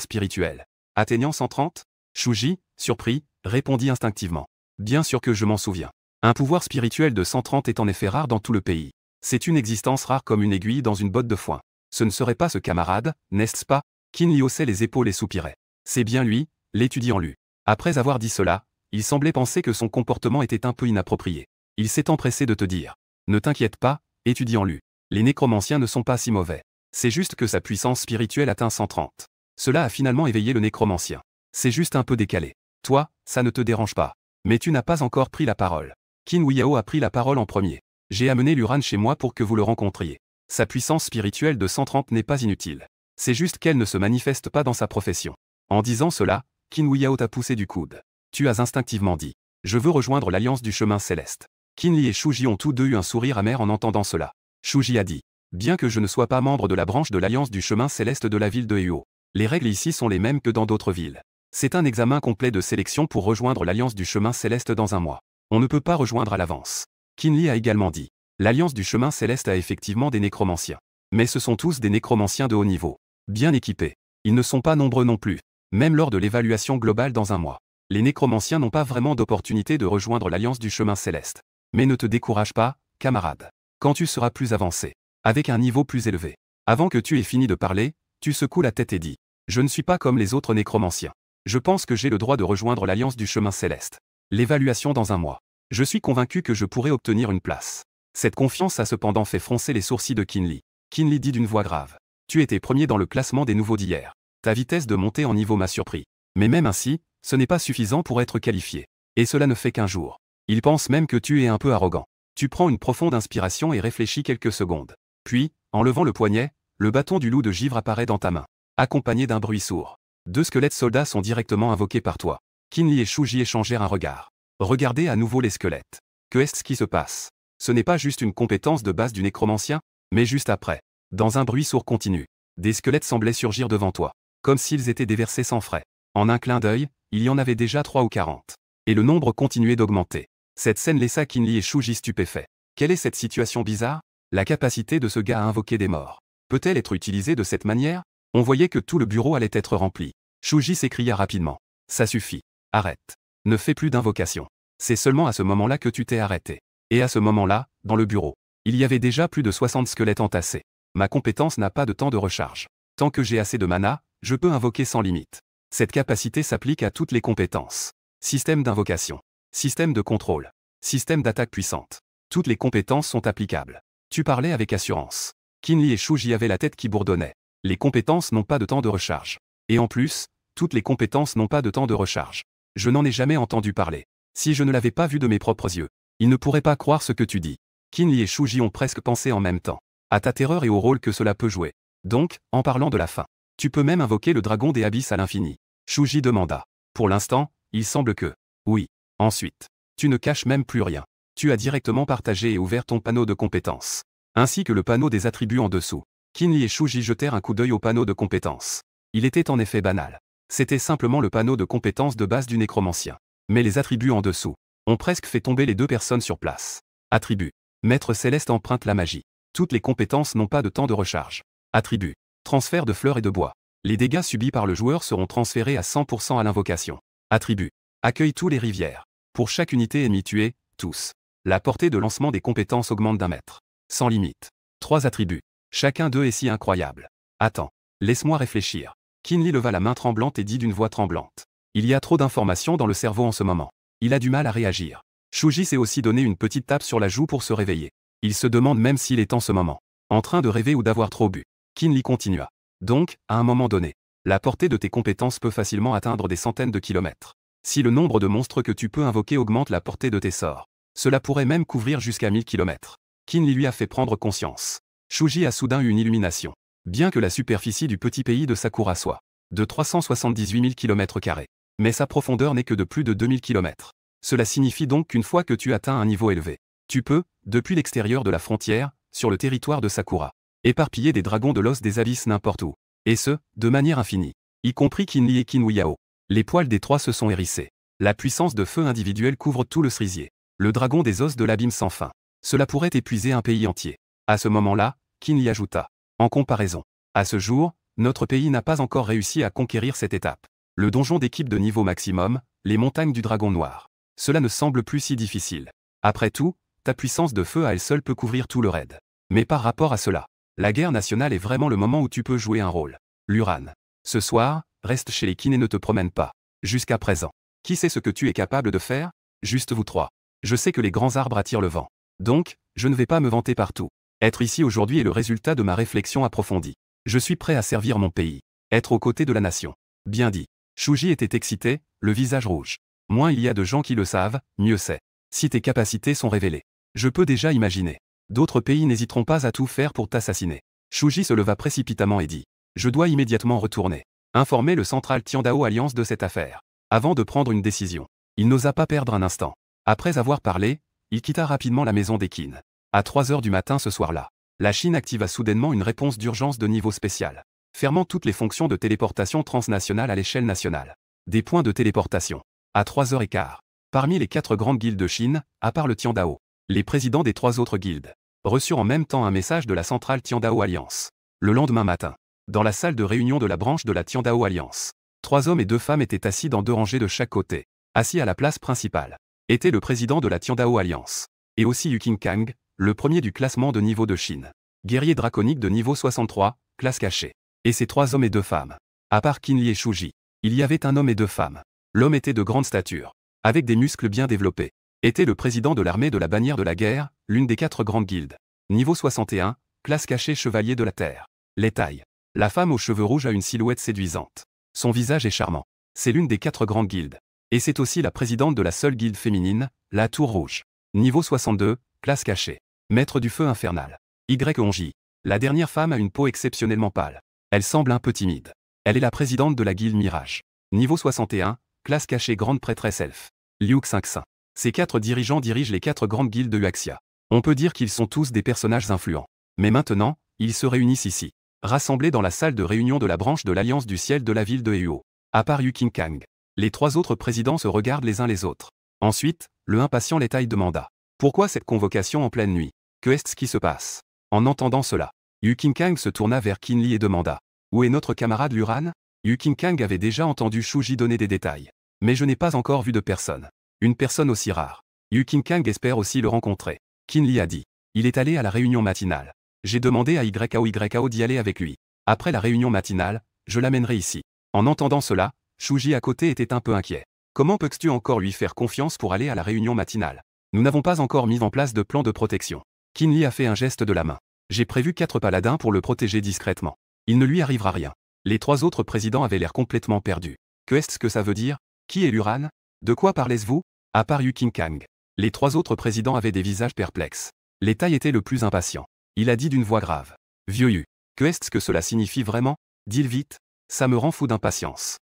spirituel atteignant 130? Shu Ji, surpris, répondit instinctivement. Bien sûr que je m'en souviens. Un pouvoir spirituel de 130 est en effet rare dans tout le pays. C'est une existence rare comme une aiguille dans une botte de foin. Ce ne serait pas ce camarade, n'est-ce pas? Qin Li haussait les épaules et soupirait. C'est bien lui, l'étudiant Lu. Après avoir dit cela, il semblait penser que son comportement était un peu inapproprié. Il s'est empressé de te dire. Ne t'inquiète pas, étudiant Lu. Les nécromanciens ne sont pas si mauvais. C'est juste que sa puissance spirituelle atteint 130. Cela a finalement éveillé le nécromancien. C'est juste un peu décalé. Toi, ça ne te dérange pas. Mais tu n'as pas encore pris la parole. Qin Yao a pris la parole en premier. J'ai amené Luran chez moi pour que vous le rencontriez. Sa puissance spirituelle de 130 n'est pas inutile. C'est juste qu'elle ne se manifeste pas dans sa profession. En disant cela, Qin Yao t'a poussé du coude. Tu as instinctivement dit. Je veux rejoindre l'Alliance du Chemin Céleste. Qin Li et Shu Ji ont tous deux eu un sourire amer en entendant cela. Shu Ji a dit. Bien que je ne sois pas membre de la branche de l'Alliance du Chemin Céleste de la ville de Huo, les règles ici sont les mêmes que dans d'autres villes. C'est un examen complet de sélection pour rejoindre l'Alliance du Chemin Céleste dans un mois. On ne peut pas rejoindre à l'avance. Qin Li a également dit. L'Alliance du Chemin Céleste a effectivement des nécromanciens. Mais ce sont tous des nécromanciens de haut niveau. Bien équipés. Ils ne sont pas nombreux non plus. Même lors de l'évaluation globale dans un mois. Les nécromanciens n'ont pas vraiment d'opportunité de rejoindre l'Alliance du Chemin Céleste. Mais ne te décourage pas, camarade. Quand tu seras plus avancé, avec un niveau plus élevé. Avant que tu aies fini de parler, tu secoues la tête et dis. Je ne suis pas comme les autres nécromanciens. Je pense que j'ai le droit de rejoindre l'Alliance du Chemin Céleste. L'évaluation dans un mois. Je suis convaincu que je pourrais obtenir une place. Cette confiance a cependant fait froncer les sourcils de Qin Li. Qin Li dit d'une voix grave. Tu étais premier dans le classement des nouveaux d'hier. Ta vitesse de montée en niveau m'a surpris. Mais même ainsi, ce n'est pas suffisant pour être qualifié. Et cela ne fait qu'un jour. Il pense même que tu es un peu arrogant. Tu prends une profonde inspiration et réfléchis quelques secondes. Puis, en levant le poignet, le bâton du loup de givre apparaît dans ta main, accompagné d'un bruit sourd. 2 squelettes soldats sont directement invoqués par toi. Kinli et Shuji échangèrent un regard. Regardez à nouveau les squelettes. Que est-ce qui se passe? Ce n'est pas juste une compétence de base du nécromancien, mais juste après. Dans un bruit sourd continu, des squelettes semblaient surgir devant toi, comme s'ils étaient déversés sans frais. En un clin d'œil, il y en avait déjà 3 ou 40. Et le nombre continuait d'augmenter. Cette scène laissa Kinli et Shuji stupéfaits. Quelle est cette situation bizarre? La capacité de ce gars à invoquer des morts. Peut-elle être utilisée de cette manière? On voyait que tout le bureau allait être rempli. Shuji s'écria rapidement. Ça suffit. Arrête. Ne fais plus d'invocation. C'est seulement à ce moment-là que tu t'es arrêté. Et à ce moment-là, dans le bureau, il y avait déjà plus de 60 squelettes entassés. Ma compétence n'a pas de temps de recharge. Tant que j'ai assez de mana, je peux invoquer sans limite. Cette capacité s'applique à toutes les compétences. Système d'invocation. Système de contrôle. Système d'attaque puissante. Toutes les compétences sont applicables. Tu parlais avec assurance. Kinli et Shuji avaient la tête qui bourdonnait. Les compétences n'ont pas de temps de recharge. Et en plus, toutes les compétences n'ont pas de temps de recharge. Je n'en ai jamais entendu parler. Si je ne l'avais pas vu de mes propres yeux, ils ne pourraient pas croire ce que tu dis. Kinli et Shuji ont presque pensé en même temps. À ta terreur et au rôle que cela peut jouer. Donc, en parlant de la fin, tu peux même invoquer le dragon des abysses à l'infini. Shuji demanda. Pour l'instant, il semble que. Oui. Ensuite, tu ne caches même plus rien. Tu as directement partagé et ouvert ton panneau de compétences. Ainsi que le panneau des attributs en dessous. Kinli et Shuji jetèrent un coup d'œil au panneau de compétences. Il était en effet banal. C'était simplement le panneau de compétences de base du nécromancien. Mais les attributs en dessous ont presque fait tomber les deux personnes sur place. Attributs. Maître Céleste emprunte la magie. Toutes les compétences n'ont pas de temps de recharge. Attributs. Transfert de fleurs et de bois. Les dégâts subis par le joueur seront transférés à 100% à l'invocation. Attributs. Accueille tous les rivières. Pour chaque unité ennemie tuée, tous. La portée de lancement des compétences augmente d'1 mètre. Sans limite. 3 attributs. Chacun d'eux est si incroyable. Attends. Laisse-moi réfléchir. Kinli leva la main tremblante et dit d'une voix tremblante. Il y a trop d'informations dans le cerveau en ce moment. Il a du mal à réagir. Shuji s'est aussi donné une petite tape sur la joue pour se réveiller. Il se demande même s'il est en ce moment en train de rêver ou d'avoir trop bu. Kinli continua. Donc, à un moment donné, la portée de tes compétences peut facilement atteindre des centaines de kilomètres. Si le nombre de monstres que tu peux invoquer augmente la portée de tes sorts, cela pourrait même couvrir jusqu'à 1000 kilomètres. Kinli lui a fait prendre conscience. Shuji a soudain eu une illumination. Bien que la superficie du petit pays de Sakura soit de 378 000 km², mais sa profondeur n'est que de plus de 2000 km. Cela signifie donc qu'une fois que tu atteins un niveau élevé, tu peux, depuis l'extérieur de la frontière, sur le territoire de Sakura, éparpiller des dragons de l'os des abysses n'importe où. Et ce, de manière infinie. Y compris Kinli et Kinwuyao. Les poils des 3 se sont hérissés. La puissance de feu individuelle couvre tout le cerisier. Le dragon des os de l'abîme sans fin. Cela pourrait épuiser un pays entier. À ce moment-là, Kinli ajouta. En comparaison, à ce jour, notre pays n'a pas encore réussi à conquérir cette étape. Le donjon d'équipe de niveau maximum, les montagnes du dragon noir. Cela ne semble plus si difficile. Après tout, ta puissance de feu à elle seule peut couvrir tout le raid. Mais par rapport à cela, la guerre nationale est vraiment le moment où tu peux jouer un rôle. Luran. Ce soir, reste chez les Kin et ne te promène pas. Jusqu'à présent. Qui sait ce que tu es capable de faire? Juste vous 3. Je sais que les grands arbres attirent le vent. Donc, je ne vais pas me vanter partout. Être ici aujourd'hui est le résultat de ma réflexion approfondie. Je suis prêt à servir mon pays. Être aux côtés de la nation. Bien dit. Shuji était excité, le visage rouge. Moins il y a de gens qui le savent, mieux c'est. Si tes capacités sont révélées. Je peux déjà imaginer. D'autres pays n'hésiteront pas à tout faire pour t'assassiner. Shuji se leva précipitamment et dit. Je dois immédiatement retourner. Informer le Central Tiandao Alliance de cette affaire. Avant de prendre une décision. Il n'osa pas perdre un instant. Après avoir parlé, il quitta rapidement la maison des Qin. À 3 heures du matin ce soir-là, la Chine activa soudainement une réponse d'urgence de niveau spécial, fermant toutes les fonctions de téléportation transnationale à l'échelle nationale. Des points de téléportation. À 3h15. Parmi les 4 grandes guildes de Chine, à part le Tiandao, les présidents des 3 autres guildes reçurent en même temps un message de la centrale Tiandao Alliance. Le lendemain matin, dans la salle de réunion de la branche de la Tiandao Alliance, 3 hommes et 2 femmes étaient assis dans 2 rangées de chaque côté. Assis à la place principale était le président de la Tiandao Alliance, et aussi Yu Qingkang, le premier du classement de niveau de Chine. Guerrier draconique de niveau 63, classe cachée. Et ces 3 hommes et 2 femmes. À part Kinli et Shuji, il y avait un homme et 2 femmes. L'homme était de grande stature, avec des muscles bien développés. Était le président de l'armée de la bannière de la guerre, l'une des 4 grandes guildes. Niveau 61, classe cachée chevalier de la terre. Les tailles. La femme aux cheveux rouges a une silhouette séduisante. Son visage est charmant. C'est l'une des 4 grandes guildes. Et c'est aussi la présidente de la seule guilde féminine, la Tour Rouge. Niveau 62, classe cachée. Maître du feu infernal. Y. Onji. La dernière femme a une peau exceptionnellement pâle. Elle semble un peu timide. Elle est la présidente de la guilde Mirage. Niveau 61, classe cachée grande prêtresse elfe. Liu Xingxin. Ces 4 dirigeants dirigent les 4 grandes guildes de Huaxia. On peut dire qu'ils sont tous des personnages influents. Mais maintenant, ils se réunissent ici, rassemblés dans la salle de réunion de la branche de l'Alliance du Ciel de la ville de Hehuo. À part Yu Qingkang. Les 3 autres présidents se regardent les uns les autres. Ensuite, le impatient Letaï demanda. Pourquoi cette convocation en pleine nuit? Que est-ce qui se passe? En entendant cela, Yu Qingkang se tourna vers Qin Li et demanda. Où est notre camarade Luran? Yu Qingkang avait déjà entendu Shuji donner des détails. Mais je n'ai pas encore vu de personne. Une personne aussi rare. Yu Qingkang espère aussi le rencontrer. Qin Li a dit. Il est allé à la réunion matinale. J'ai demandé à YAO d'y aller avec lui. Après la réunion matinale, je l'amènerai ici. En entendant cela, Shuji à côté était un peu inquiet. Comment peux-tu encore lui faire confiance pour aller à la réunion matinale? Nous n'avons pas encore mis en place de plan de protection. Qin Li a fait un geste de la main. J'ai prévu 4 paladins pour le protéger discrètement. Il ne lui arrivera rien. Les 3 autres présidents avaient l'air complètement perdus. Que est-ce que ça veut dire? Qui est Luran? De quoi parlez-vous? À part Yu Qingkang. Les 3 autres présidents avaient des visages perplexes. Letaï était le plus impatient. Il a dit d'une voix grave. Vieux Yu. Que est-ce que cela signifie vraiment? Dis-le vite. Ça me rend fou d'impatience.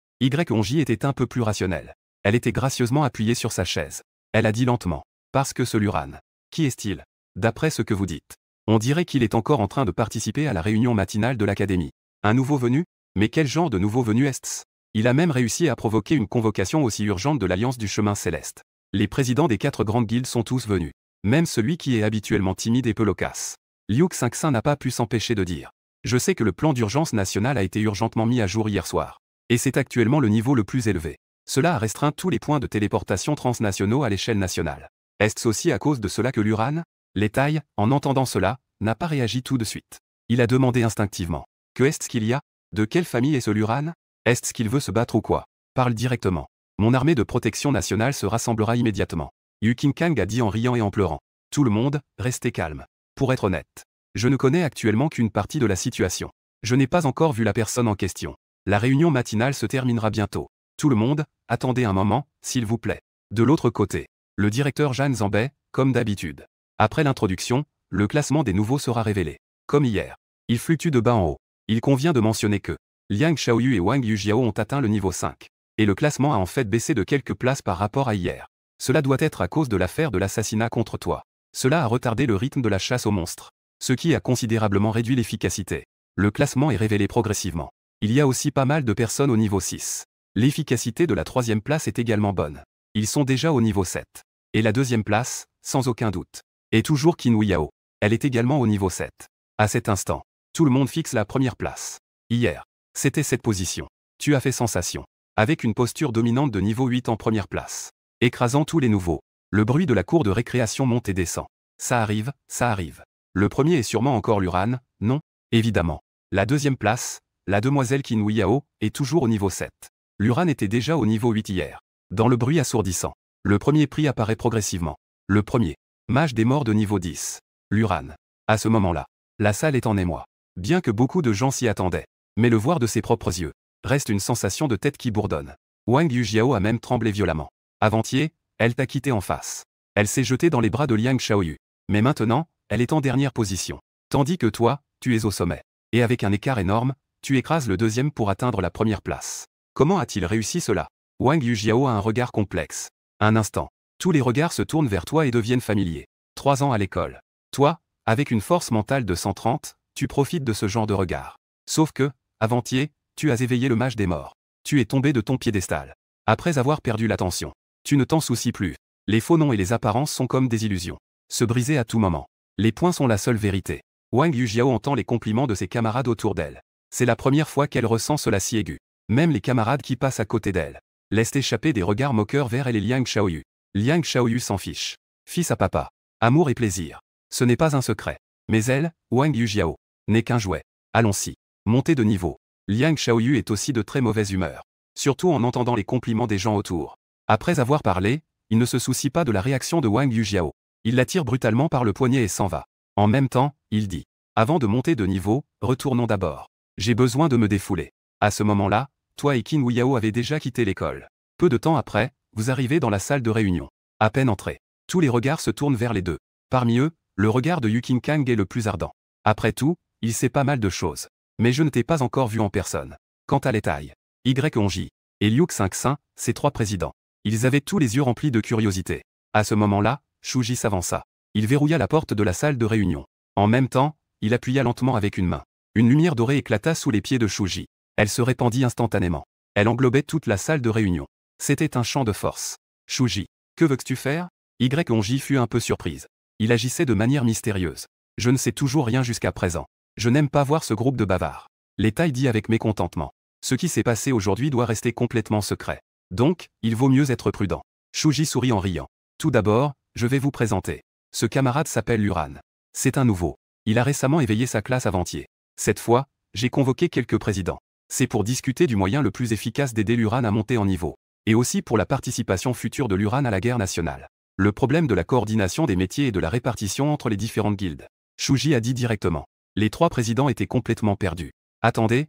Onji était un peu plus rationnelle. Elle était gracieusement appuyée sur sa chaise. Elle a dit lentement. Parce que ce Luran. Qui est-il? D'après ce que vous dites. On dirait qu'il est encore en train de participer à la réunion matinale de l'académie. Un nouveau venu? Mais quel genre de nouveau venu est-ce? Il a même réussi à provoquer une convocation aussi urgente de l'Alliance du Chemin Céleste. Les présidents des 4 grandes guildes sont tous venus. Même celui qui est habituellement timide et peu loquace. Liu Xingxin n'a pas pu s'empêcher de dire. Je sais que le plan d'urgence national a été urgentement mis à jour hier soir. Et c'est actuellement le niveau le plus élevé. Cela a restreint tous les points de téléportation transnationaux à l'échelle nationale. Est-ce aussi à cause de cela que Luran? Letaï, en entendant cela, n'a pas réagi tout de suite. Il a demandé instinctivement. Que est-ce qu'il y a? De quelle famille est ce Luran? Est-ce qu'il veut se battre ou quoi? Parle directement. Mon armée de protection nationale se rassemblera immédiatement. Yu Qingkang a dit en riant et en pleurant. Tout le monde, restez calme. Pour être honnête, je ne connais actuellement qu'une partie de la situation. Je n'ai pas encore vu la personne en question. La réunion matinale se terminera bientôt. Tout le monde, attendez un moment, s'il vous plaît. De l'autre côté, le directeur Jeanne Zambet, comme d'habitude. Après l'introduction, le classement des nouveaux sera révélé. Comme hier. Il fluctue de bas en haut. Il convient de mentionner que Liang Xiaoyu et Wang Yujiao ont atteint le niveau 5. Et le classement a en fait baissé de quelques places par rapport à hier. Cela doit être à cause de l'affaire de l'assassinat contre toi. Cela a retardé le rythme de la chasse aux monstres. Ce qui a considérablement réduit l'efficacité. Le classement est révélé progressivement. Il y a aussi pas mal de personnes au niveau 6. L'efficacité de la 3e place est également bonne. Ils sont déjà au niveau 7. Et la 2e place, sans aucun doute, est toujours Qin Yao. Elle est également au niveau 7. À cet instant, tout le monde fixe la 1re place. Hier, c'était cette position. Tu as fait sensation. Avec une posture dominante de niveau 8 en 1re place. Écrasant tous les nouveaux. Le bruit de la cour de récréation monte et descend. Ça arrive, ça arrive. Le premier est sûrement encore Luran, non? Évidemment. La 2e place, la demoiselle Qin Yao, est toujours au niveau 7. Luran était déjà au niveau 8 hier. Dans le bruit assourdissant, le premier prix apparaît progressivement. Le premier. Mage des morts de niveau 10. Luran. À ce moment-là, la salle est en émoi. Bien que beaucoup de gens s'y attendaient. Mais le voir de ses propres yeux, reste une sensation de tête qui bourdonne. Wang Yujiao a même tremblé violemment. Avant-hier, elle t'a quitté en face. Elle s'est jetée dans les bras de Liang Xiaoyu. Mais maintenant, elle est en dernière position. Tandis que toi, tu es au sommet. Et avec un écart énorme, tu écrases le 2e pour atteindre la 1re place. Comment a-t-il réussi cela? Wang Yujiao a un regard complexe. Un instant. Tous les regards se tournent vers toi et deviennent familiers. 3 ans à l'école. Toi, avec une force mentale de 130, tu profites de ce genre de regard. Sauf que, avant-hier, tu as éveillé le mage des morts. Tu es tombé de ton piédestal. Après avoir perdu l'attention. Tu ne t'en soucies plus. Les faux noms et les apparences sont comme des illusions. Se briser à tout moment. Les points sont la seule vérité. Wang Yujiao entend les compliments de ses camarades autour d'elle. C'est la première fois qu'elle ressent cela si aigu. Même les camarades qui passent à côté d'elle laissent échapper des regards moqueurs vers elle et Liang Xiaoyu. Liang Xiaoyu s'en fiche. Fils à papa. Amour et plaisir. Ce n'est pas un secret. Mais elle, Wang Yujiao, n'est qu'un jouet. Allons-y. Montez de niveau. Liang Xiaoyu est aussi de très mauvaise humeur. Surtout en entendant les compliments des gens autour. Après avoir parlé, il ne se soucie pas de la réaction de Wang Yujiao. Il la tire brutalement par le poignet et s'en va. En même temps, il dit. Avant de monter de niveau, retournons d'abord. J'ai besoin de me défouler. À ce moment-là, toi et Qin Yao avez déjà quitté l'école. Peu de temps après, vous arrivez dans la salle de réunion. À peine entré. Tous les regards se tournent vers les deux. Parmi eux, le regard de Yu Qingkang est le plus ardent. Après tout, il sait pas mal de choses. Mais je ne t'ai pas encore vu en personne. Quant à Létaï, Y-Onji et Liu Xingxin, ces 3 présidents, ils avaient tous les yeux remplis de curiosité. À ce moment-là, Shu Ji s'avança. Il verrouilla la porte de la salle de réunion. En même temps, il appuya lentement avec une main. Une lumière dorée éclata sous les pieds de Shu Ji. Elle se répandit instantanément. Elle englobait toute la salle de réunion. C'était un champ de force. Shu Ji, que veux-tu faire? Y-Onji fut un peu surprise. Il agissait de manière mystérieuse. Je ne sais toujours rien jusqu'à présent. Je n'aime pas voir ce groupe de bavards. Létaï dit avec mécontentement. Ce qui s'est passé aujourd'hui doit rester complètement secret. Donc, il vaut mieux être prudent. Shu Ji sourit en riant. Tout d'abord, je vais vous présenter. Ce camarade s'appelle Luran. C'est un nouveau. Il a récemment éveillé sa classe avant-hier. Cette fois, j'ai convoqué quelques présidents. C'est pour discuter du moyen le plus efficace d'aider Luran à monter en niveau. Et aussi pour la participation future de Luran à la guerre nationale. Le problème de la coordination des métiers et de la répartition entre les différentes guildes. Shu Ji a dit directement. Les 3 présidents étaient complètement perdus. Attendez.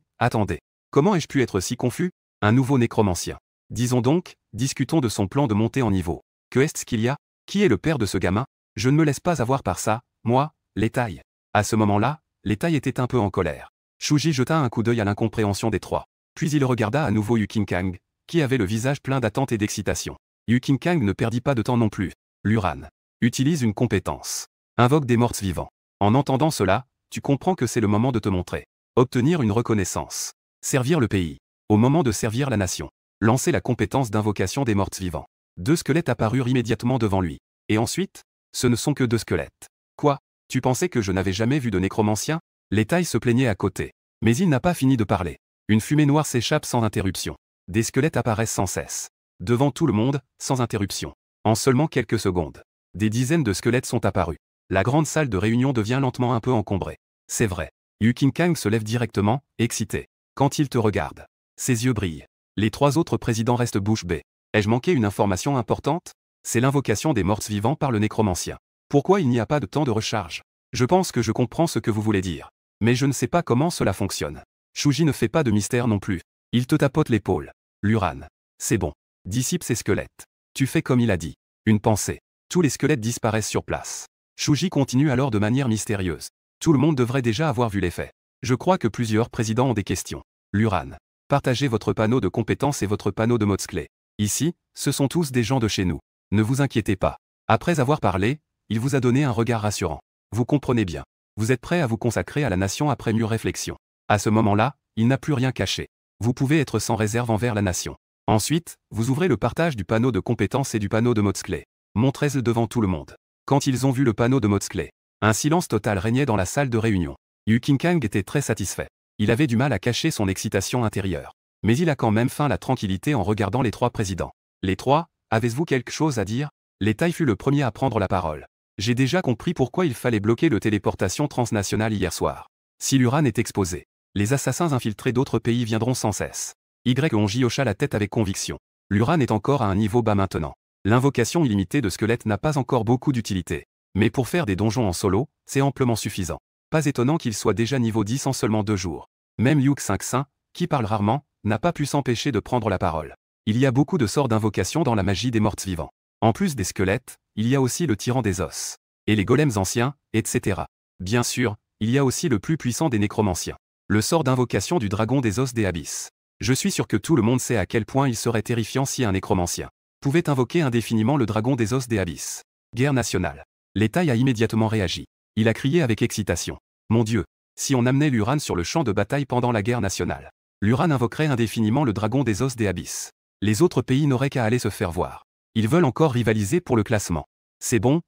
Comment ai-je pu être si confus? Un nouveau nécromancien. Disons donc, discutons de son plan de montée en niveau. Que est-ce qu'il y a? Qui est le père de ce gamin? Je ne me laisse pas avoir par ça, moi, Létaï. À ce moment-là, Létaï était un peu en colère. Shu Ji jeta un coup d'œil à l'incompréhension des 3. Puis il regarda à nouveau Yu Qingkang, qui avait le visage plein d'attente et d'excitation. Yu Qingkang ne perdit pas de temps non plus. Luran. Utilise une compétence. Invoque des morts vivants. En entendant cela, tu comprends que c'est le moment de te montrer. Obtenir une reconnaissance. Servir le pays. Au moment de servir la nation. Lancer la compétence d'invocation des morts vivants. 2 squelettes apparurent immédiatement devant lui. Et ensuite, ce ne sont que 2 squelettes. Quoi? Tu pensais que je n'avais jamais vu de nécromancien? Létaï se plaignait à côté. Mais il n'a pas fini de parler. Une fumée noire s'échappe sans interruption. Des squelettes apparaissent sans cesse. Devant tout le monde, sans interruption. En seulement quelques secondes. Des dizaines de squelettes sont apparus. La grande salle de réunion devient lentement un peu encombrée. C'est vrai. Yu Qingkang se lève directement, excité. Quand il te regarde, ses yeux brillent. Les 3 autres présidents restent bouche bée. Ai-je manqué une information importante? C'est l'invocation des morts vivants par le nécromancien. Pourquoi il n'y a pas de temps de recharge? Je pense que je comprends ce que vous voulez dire. Mais je ne sais pas comment cela fonctionne. Shu Ji ne fait pas de mystère non plus. Il te tapote l'épaule. Luran. C'est bon. Dissipe ces squelettes. Tu fais comme il a dit. Une pensée. Tous les squelettes disparaissent sur place. Shu Ji continue alors de manière mystérieuse. Tout le monde devrait déjà avoir vu l'effet. Je crois que plusieurs présidents ont des questions. Luran. Partagez votre panneau de compétences et votre panneau de mots clés. Ici, ce sont tous des gens de chez nous. Ne vous inquiétez pas. Après avoir parlé, il vous a donné un regard rassurant. Vous comprenez bien. Vous êtes prêt à vous consacrer à la nation après mûre réflexion. À ce moment-là, il n'a plus rien caché. Vous pouvez être sans réserve envers la nation. Ensuite, vous ouvrez le partage du panneau de compétences et du panneau de mots clés. Montrez-le devant tout le monde. Quand ils ont vu le panneau de mots clés, un silence total régnait dans la salle de réunion. Yu Qingkang était très satisfait. Il avait du mal à cacher son excitation intérieure. Mais il a quand même faim la tranquillité en regardant les 3 présidents. Les 3, avez-vous quelque chose à dire? Létaï fut le premier à prendre la parole. J'ai déjà compris pourquoi il fallait bloquer le téléportation transnationale hier soir. Si Luran est exposé, les assassins infiltrés d'autres pays viendront sans cesse. Y-Onji hocha la tête avec conviction. Luran est encore à un niveau bas maintenant. L'invocation illimitée de squelettes n'a pas encore beaucoup d'utilité. Mais pour faire des donjons en solo, c'est amplement suffisant. Pas étonnant qu'il soit déjà niveau 10 en seulement 2 jours. Même Liu Xingxin, qui parle rarement, n'a pas pu s'empêcher de prendre la parole. Il y a beaucoup de sorts d'invocation dans la magie des morts vivants. En plus des squelettes, il y a aussi le tyran des os. Et les golems anciens, etc. Bien sûr, il y a aussi le plus puissant des nécromanciens. Le sort d'invocation du dragon des os des abysses. Je suis sûr que tout le monde sait à quel point il serait terrifiant si un nécromancien pouvait invoquer indéfiniment le dragon des os des abysses. Guerre nationale. Létaï a immédiatement réagi. Il a crié avec excitation. Mon Dieu, si on amenait Luran sur le champ de bataille pendant la guerre nationale. Luran invoquerait indéfiniment le dragon des os des abysses. Les autres pays n'auraient qu'à aller se faire voir. Ils veulent encore rivaliser pour le classement. C'est bon.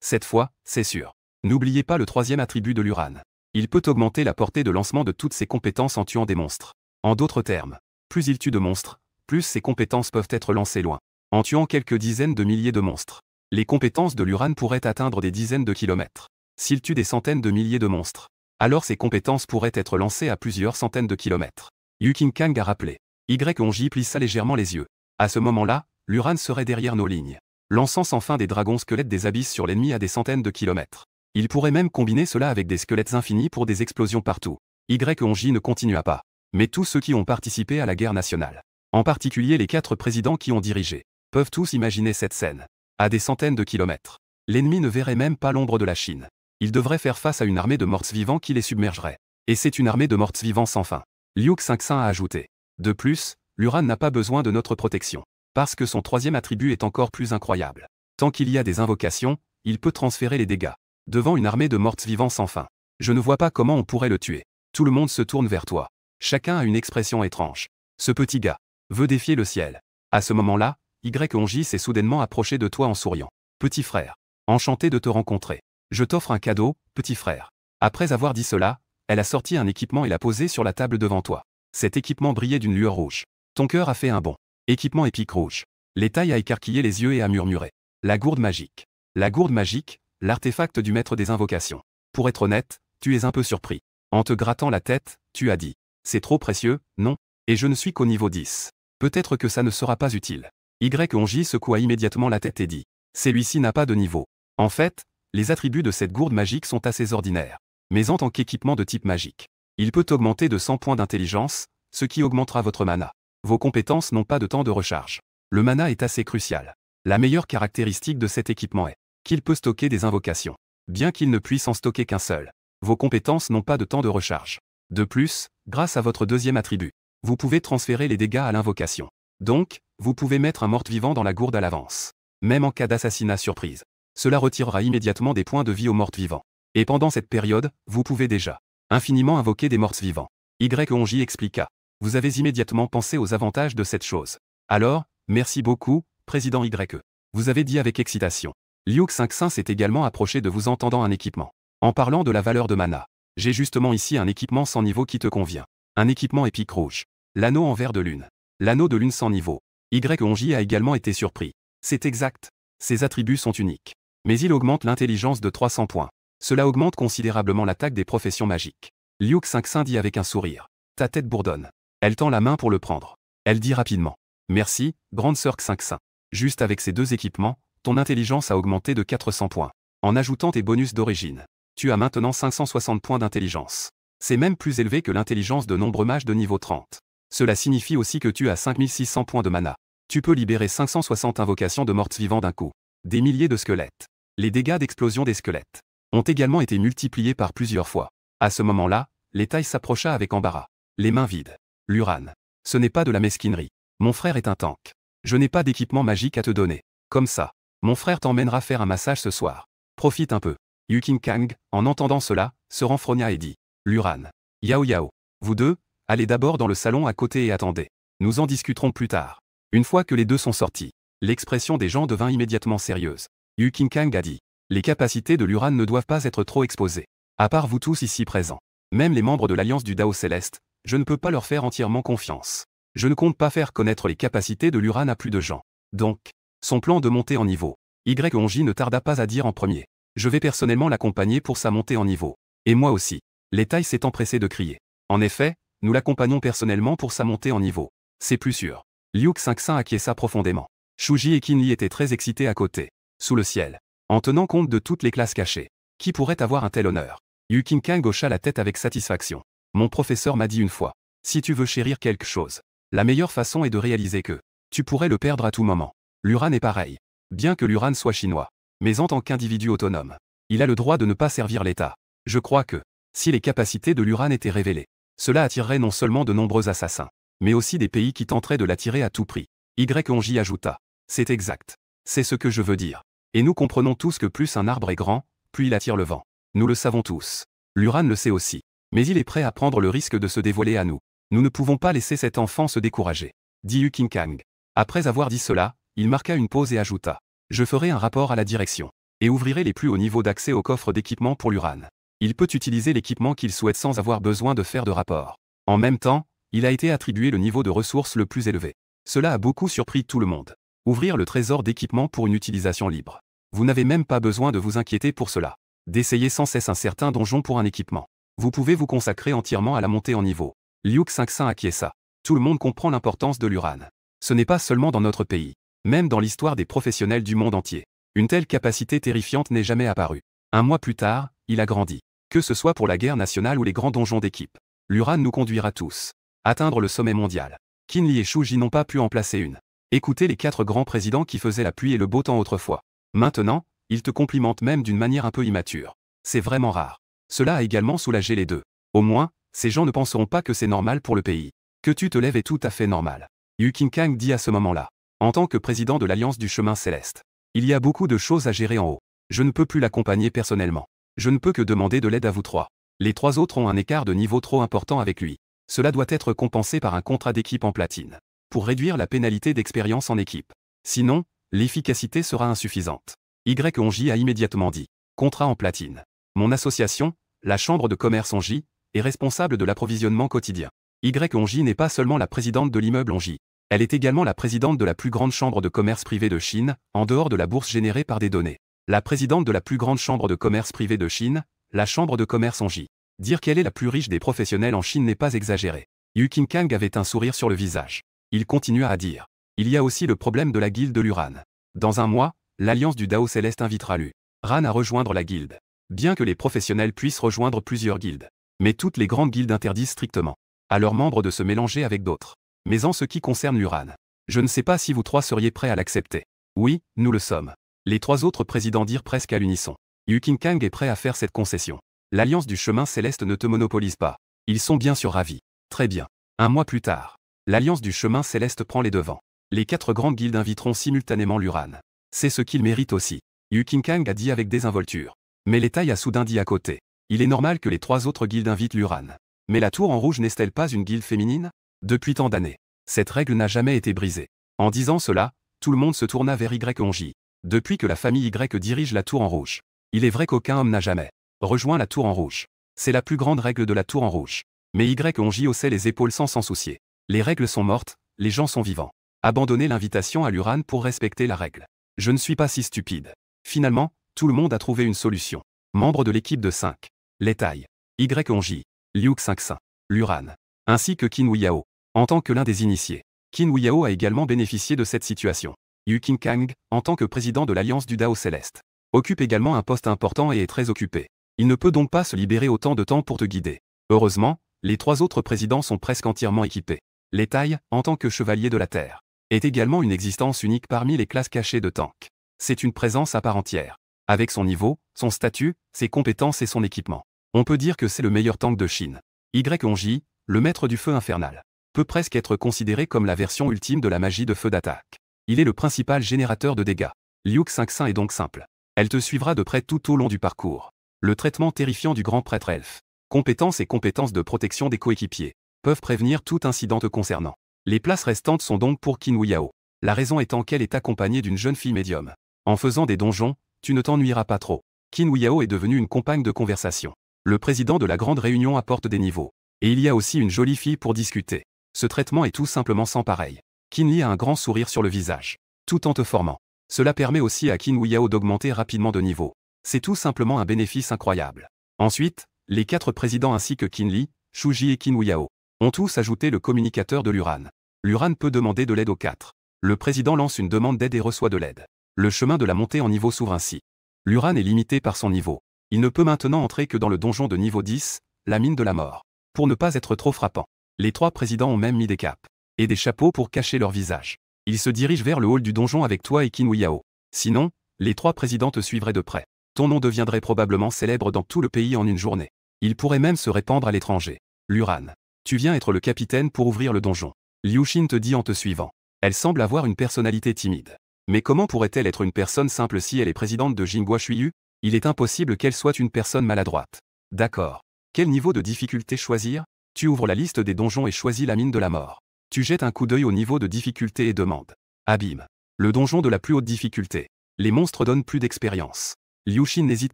Cette fois, c'est sûr. N'oubliez pas le 3e attribut de Luran. Il peut augmenter la portée de lancement de toutes ses compétences en tuant des monstres. En d'autres termes, plus il tue de monstres, plus ses compétences peuvent être lancées loin. En tuant quelques dizaines de milliers de monstres, les compétences de Luran pourraient atteindre des dizaines de kilomètres. S'il tue des centaines de milliers de monstres, alors ses compétences pourraient être lancées à plusieurs centaines de kilomètres. Yu Qingkang a rappelé. Y-Onji plissa légèrement les yeux. À ce moment-là, Luran serait derrière nos lignes, lançant sans fin des dragons squelettes des abysses sur l'ennemi à des centaines de kilomètres. Il pourrait même combiner cela avec des squelettes infinis pour des explosions partout. Y-Onji ne continua pas. Mais tous ceux qui ont participé à la guerre nationale, en particulier les 4 présidents qui ont dirigé, peuvent tous imaginer cette scène. À des centaines de kilomètres. L'ennemi ne verrait même pas l'ombre de la Chine. Ils devraient faire face à une armée de morts-vivants qui les submergerait. Et c'est une armée de morts-vivants sans fin. Liu Xingxin a ajouté. De plus, l'Uran n'a pas besoin de notre protection. Parce que son troisième attribut est encore plus incroyable. Tant qu'il y a des invocations, il peut transférer les dégâts. Devant une armée de morts-vivants sans fin. Je ne vois pas comment on pourrait le tuer. Tout le monde se tourne vers toi. Chacun a une expression étrange. Ce petit gars veut défier le ciel. À ce moment-là, Y-Onji s'est soudainement approché de toi en souriant. Petit frère. Enchanté de te rencontrer. Je t'offre un cadeau, petit frère. Après avoir dit cela, elle a sorti un équipement et l'a posé sur la table devant toi. Cet équipement brillait d'une lueur rouge. Ton cœur a fait un bond. Équipement épique rouge. L'étaille a écarquillé les yeux et a murmuré. La gourde magique. La gourde magique, l'artefact du maître des invocations. Pour être honnête, tu es un peu surpris. En te grattant la tête, tu as dit. C'est trop précieux, non? Et je ne suis qu'au niveau 10. Peut-être que ça ne sera pas utile. Y-Onji secoua immédiatement la tête et dit. Celui-ci n'a pas de niveau. En fait, les attributs de cette gourde magique sont assez ordinaires. Mais en tant qu'équipement de type magique, il peut augmenter de 100 points d'intelligence, ce qui augmentera votre mana. Vos compétences n'ont pas de temps de recharge. Le mana est assez crucial. La meilleure caractéristique de cet équipement est qu'il peut stocker des invocations. Bien qu'il ne puisse en stocker qu'un seul. Vos compétences n'ont pas de temps de recharge. De plus, grâce à votre deuxième attribut, vous pouvez transférer les dégâts à l'invocation. Donc, vous pouvez mettre un mort-vivant dans la gourde à l'avance. Même en cas d'assassinat surprise. Cela retirera immédiatement des points de vie aux morts-vivants. Et pendant cette période, vous pouvez déjà infiniment invoquer des morts-vivants. Y-Onji expliqua. Vous avez immédiatement pensé aux avantages de cette chose. Alors, merci beaucoup, Président Y. Vous avez dit avec excitation. Liu Xingxin s'est également approché de vous entendant un équipement. En parlant de la valeur de mana. J'ai justement ici un équipement sans niveau qui te convient. Un équipement épique rouge. L'anneau en verre de lune. L'anneau de lune sans niveau. Y-Onji a également été surpris. C'est exact. Ses attributs sont uniques. Mais il augmente l'intelligence de 300 points. Cela augmente considérablement l'attaque des professions magiques. Liu Xingxin dit avec un sourire. Ta tête bourdonne. Elle tend la main pour le prendre. Elle dit rapidement. Merci, grande sœur Xingxin. Juste avec ces deux équipements, ton intelligence a augmenté de 400 points. En ajoutant tes bonus d'origine, tu as maintenant 560 points d'intelligence. C'est même plus élevé que l'intelligence de nombreux mages de niveau 30. Cela signifie aussi que tu as 5600 points de mana. Tu peux libérer 560 invocations de morts-vivants d'un coup. Des milliers de squelettes. Les dégâts d'explosion des squelettes ont également été multipliés par plusieurs fois. À ce moment-là, l'étaille s'approcha avec embarras. Les mains vides. L'Uran. Ce n'est pas de la mesquinerie. Mon frère est un tank. Je n'ai pas d'équipement magique à te donner. Comme ça. Mon frère t'emmènera faire un massage ce soir. Profite un peu. Yu Qingkang, en entendant cela, se renfrogna et dit. L'Uran. Yao Yao. Vous deux, allez d'abord dans le salon à côté et attendez. Nous en discuterons plus tard. Une fois que les deux sont sortis, l'expression des gens devint immédiatement sérieuse. Yu Qingkang a dit. Les capacités de l'Uran ne doivent pas être trop exposées. À part vous tous ici présents. Même les membres de l'Alliance du Dao Céleste, je ne peux pas leur faire entièrement confiance. Je ne compte pas faire connaître les capacités de l'Uran à plus de gens. Donc, son plan de montée en niveau. Y-Onji ne tarda pas à dire en premier. Je vais personnellement l'accompagner pour sa montée en niveau. Et moi aussi. L'étaille s'est empressé de crier. En effet, nous l'accompagnons personnellement pour sa montée en niveau. C'est plus sûr. Liu Xingxin acquiesça profondément. Shuji et Qin Li étaient très excités à côté. Sous le ciel. En tenant compte de toutes les classes cachées. Qui pourrait avoir un tel honneur? Yu Qingkang hocha la tête avec satisfaction. Mon professeur m'a dit une fois. Si tu veux chérir quelque chose, la meilleure façon est de réaliser que tu pourrais le perdre à tout moment. L'Uran est pareil. Bien que l'Uran soit chinois. Mais en tant qu'individu autonome, il a le droit de ne pas servir l'État. Je crois que, si les capacités de l'Uran étaient révélées, cela attirerait non seulement de nombreux assassins, mais aussi des pays qui tenteraient de l'attirer à tout prix. Y-Onji ajouta. C'est exact. C'est ce que je veux dire. Et nous comprenons tous que plus un arbre est grand, plus il attire le vent. Nous le savons tous. L'Uran le sait aussi. Mais il est prêt à prendre le risque de se dévoiler à nous. Nous ne pouvons pas laisser cet enfant se décourager. Dit Yu Qingkang. Après avoir dit cela, il marqua une pause et ajouta. Je ferai un rapport à la direction. Et ouvrirai les plus hauts niveaux d'accès au coffre d'équipement pour l'Uran. Il peut utiliser l'équipement qu'il souhaite sans avoir besoin de faire de rapport. En même temps, il a été attribué le niveau de ressources le plus élevé. Cela a beaucoup surpris tout le monde. Ouvrir le trésor d'équipement pour une utilisation libre. Vous n'avez même pas besoin de vous inquiéter pour cela. D'essayer sans cesse un certain donjon pour un équipement. Vous pouvez vous consacrer entièrement à la montée en niveau. Liu Xingxin acquiesça. Tout le monde comprend l'importance de l'Uran. Ce n'est pas seulement dans notre pays. Même dans l'histoire des professionnels du monde entier. Une telle capacité terrifiante n'est jamais apparue. Un mois plus tard, il a grandi. Que ce soit pour la guerre nationale ou les grands donjons d'équipe. L'Uran nous conduira tous. Atteindre le sommet mondial. Qin Li et Shuji n'ont pas pu en placer une. Écoutez les 4 grands présidents qui faisaient la pluie et le beau temps autrefois. Maintenant, ils te complimentent même d'une manière un peu immature. C'est vraiment rare. Cela a également soulagé les deux. Au moins, ces gens ne penseront pas que c'est normal pour le pays. Que tu te lèves est tout à fait normal. Yu Qingkang dit à ce moment-là. En tant que président de l'Alliance du Chemin Céleste. Il y a beaucoup de choses à gérer en haut. Je ne peux plus l'accompagner personnellement. Je ne peux que demander de l'aide à vous trois. Les trois autres ont un écart de niveau trop important avec lui. Cela doit être compensé par un contrat d'équipe en platine. Pour réduire la pénalité d'expérience en équipe. Sinon, l'efficacité sera insuffisante. Y-On-J a immédiatement dit. Contrat en platine. Mon association, la Chambre de commerce On-J, est responsable de l'approvisionnement quotidien. Y-On-J n'est pas seulement la présidente de l'immeuble On-J. Elle est également la présidente de la plus grande chambre de commerce privée de Chine, en dehors de la bourse générée par des données. La présidente de la plus grande chambre de commerce privée de Chine, la Chambre de commerce On-J. Dire qu'elle est la plus riche des professionnels en Chine n'est pas exagéré. Yu Qingkang avait un sourire sur le visage. Il continua à dire. Il y a aussi le problème de la guilde de l'Uran. Dans un mois, l'Alliance du Dao Céleste invitera l'Uran à rejoindre la guilde. Bien que les professionnels puissent rejoindre plusieurs guildes. Mais toutes les grandes guildes interdisent strictement à leurs membres de se mélanger avec d'autres. Mais en ce qui concerne l'Uran, je ne sais pas si vous trois seriez prêts à l'accepter. Oui, nous le sommes. Les trois autres présidents dirent presque à l'unisson. Yu Qingkang est prêt à faire cette concession. L'Alliance du Chemin Céleste ne te monopolise pas. Ils sont bien sûr ravis. Très bien. Un mois plus tard, l'Alliance du Chemin Céleste prend les devants. Les quatre grandes guildes inviteront simultanément l'Uran. C'est ce qu'il mérite aussi. Yu Qingkang a dit avec désinvolture. Mais l'État a soudain dit à côté. Il est normal que les trois autres guildes invitent l'Uran. Mais la Tour en Rouge n'est-elle pas une guilde féminine? Depuis tant d'années, cette règle n'a jamais été brisée. En disant cela, tout le monde se tourna vers Y-On-J. Depuis que la famille Y dirige la Tour en Rouge, il est vrai qu'aucun homme n'a jamais rejoint la Tour en Rouge. C'est la plus grande règle de la Tour en Rouge. Mais Y-On-J haussait les épaules sans s'en soucier. Les règles sont mortes, les gens sont vivants. Abandonnez l'invitation à l'Uran pour respecter la règle. Je ne suis pas si stupide. Finalement, tout le monde a trouvé une solution. Membre de l'équipe de 5. L'étail. Y-On-J. Liu Xingxin. l'Uran. Ainsi que Qin Huiyao. En tant que l'un des initiés. Qin Huiyao a également bénéficié de cette situation. Yu Qingkang, en tant que président de l'Alliance du Dao Céleste, occupe également un poste important et est très occupé. Il ne peut donc pas se libérer autant de temps pour te guider. Heureusement, les trois autres présidents sont presque entièrement équipés. L'étail, en tant que chevalier de la Terre, est également une existence unique parmi les classes cachées de tank. C'est une présence à part entière. Avec son niveau, son statut, ses compétences et son équipement. On peut dire que c'est le meilleur tank de Chine. Y-On-J, le maître du feu infernal, peut presque être considéré comme la version ultime de la magie de feu d'attaque. Il est le principal générateur de dégâts. Liu Xingxin est donc simple. Elle te suivra de près tout au long du parcours. Le traitement terrifiant du grand prêtre elfe. Compétences et compétences de protection des coéquipiers peuvent prévenir tout incident te concernant. Les places restantes sont donc pour Qin Huiyao. La raison étant qu'elle est accompagnée d'une jeune fille médium. En faisant des donjons, tu ne t'ennuieras pas trop. Qin Huiyao est devenue une compagne de conversation. Le président de la grande réunion apporte des niveaux. Et il y a aussi une jolie fille pour discuter. Ce traitement est tout simplement sans pareil. Qin Li a un grand sourire sur le visage. Tout en te formant. Cela permet aussi à Qin Huiyao d'augmenter rapidement de niveau. C'est tout simplement un bénéfice incroyable. Ensuite, les quatre présidents ainsi que Qin Li, Shuji et Qin Huiyao ont tous ajouté le communicateur de l'Uran. L'Uran peut demander de l'aide aux quatre. Le président lance une demande d'aide et reçoit de l'aide. Le chemin de la montée en niveau s'ouvre ainsi. L'Uran est limité par son niveau. Il ne peut maintenant entrer que dans le donjon de niveau 10, la mine de la mort. Pour ne pas être trop frappant, les trois présidents ont même mis des capes et des chapeaux pour cacher leur visage. Ils se dirigent vers le hall du donjon avec toi et Qin Huiyao. Sinon, les trois présidents te suivraient de près. Ton nom deviendrait probablement célèbre dans tout le pays en une journée. Il pourrait même se répandre à l'étranger. L'Uran. Tu viens être le capitaine pour ouvrir le donjon. Liu Xin te dit en te suivant. Elle semble avoir une personnalité timide. Mais comment pourrait-elle être une personne simple si elle est présidente de Jinghua Shuiyu? Il est impossible qu'elle soit une personne maladroite. D'accord. Quel niveau de difficulté choisir? Tu ouvres la liste des donjons et choisis la mine de la mort. Tu jettes un coup d'œil au niveau de difficulté et demandes. Abîme. Le donjon de la plus haute difficulté. Les monstres donnent plus d'expérience. Liu Xin n'hésite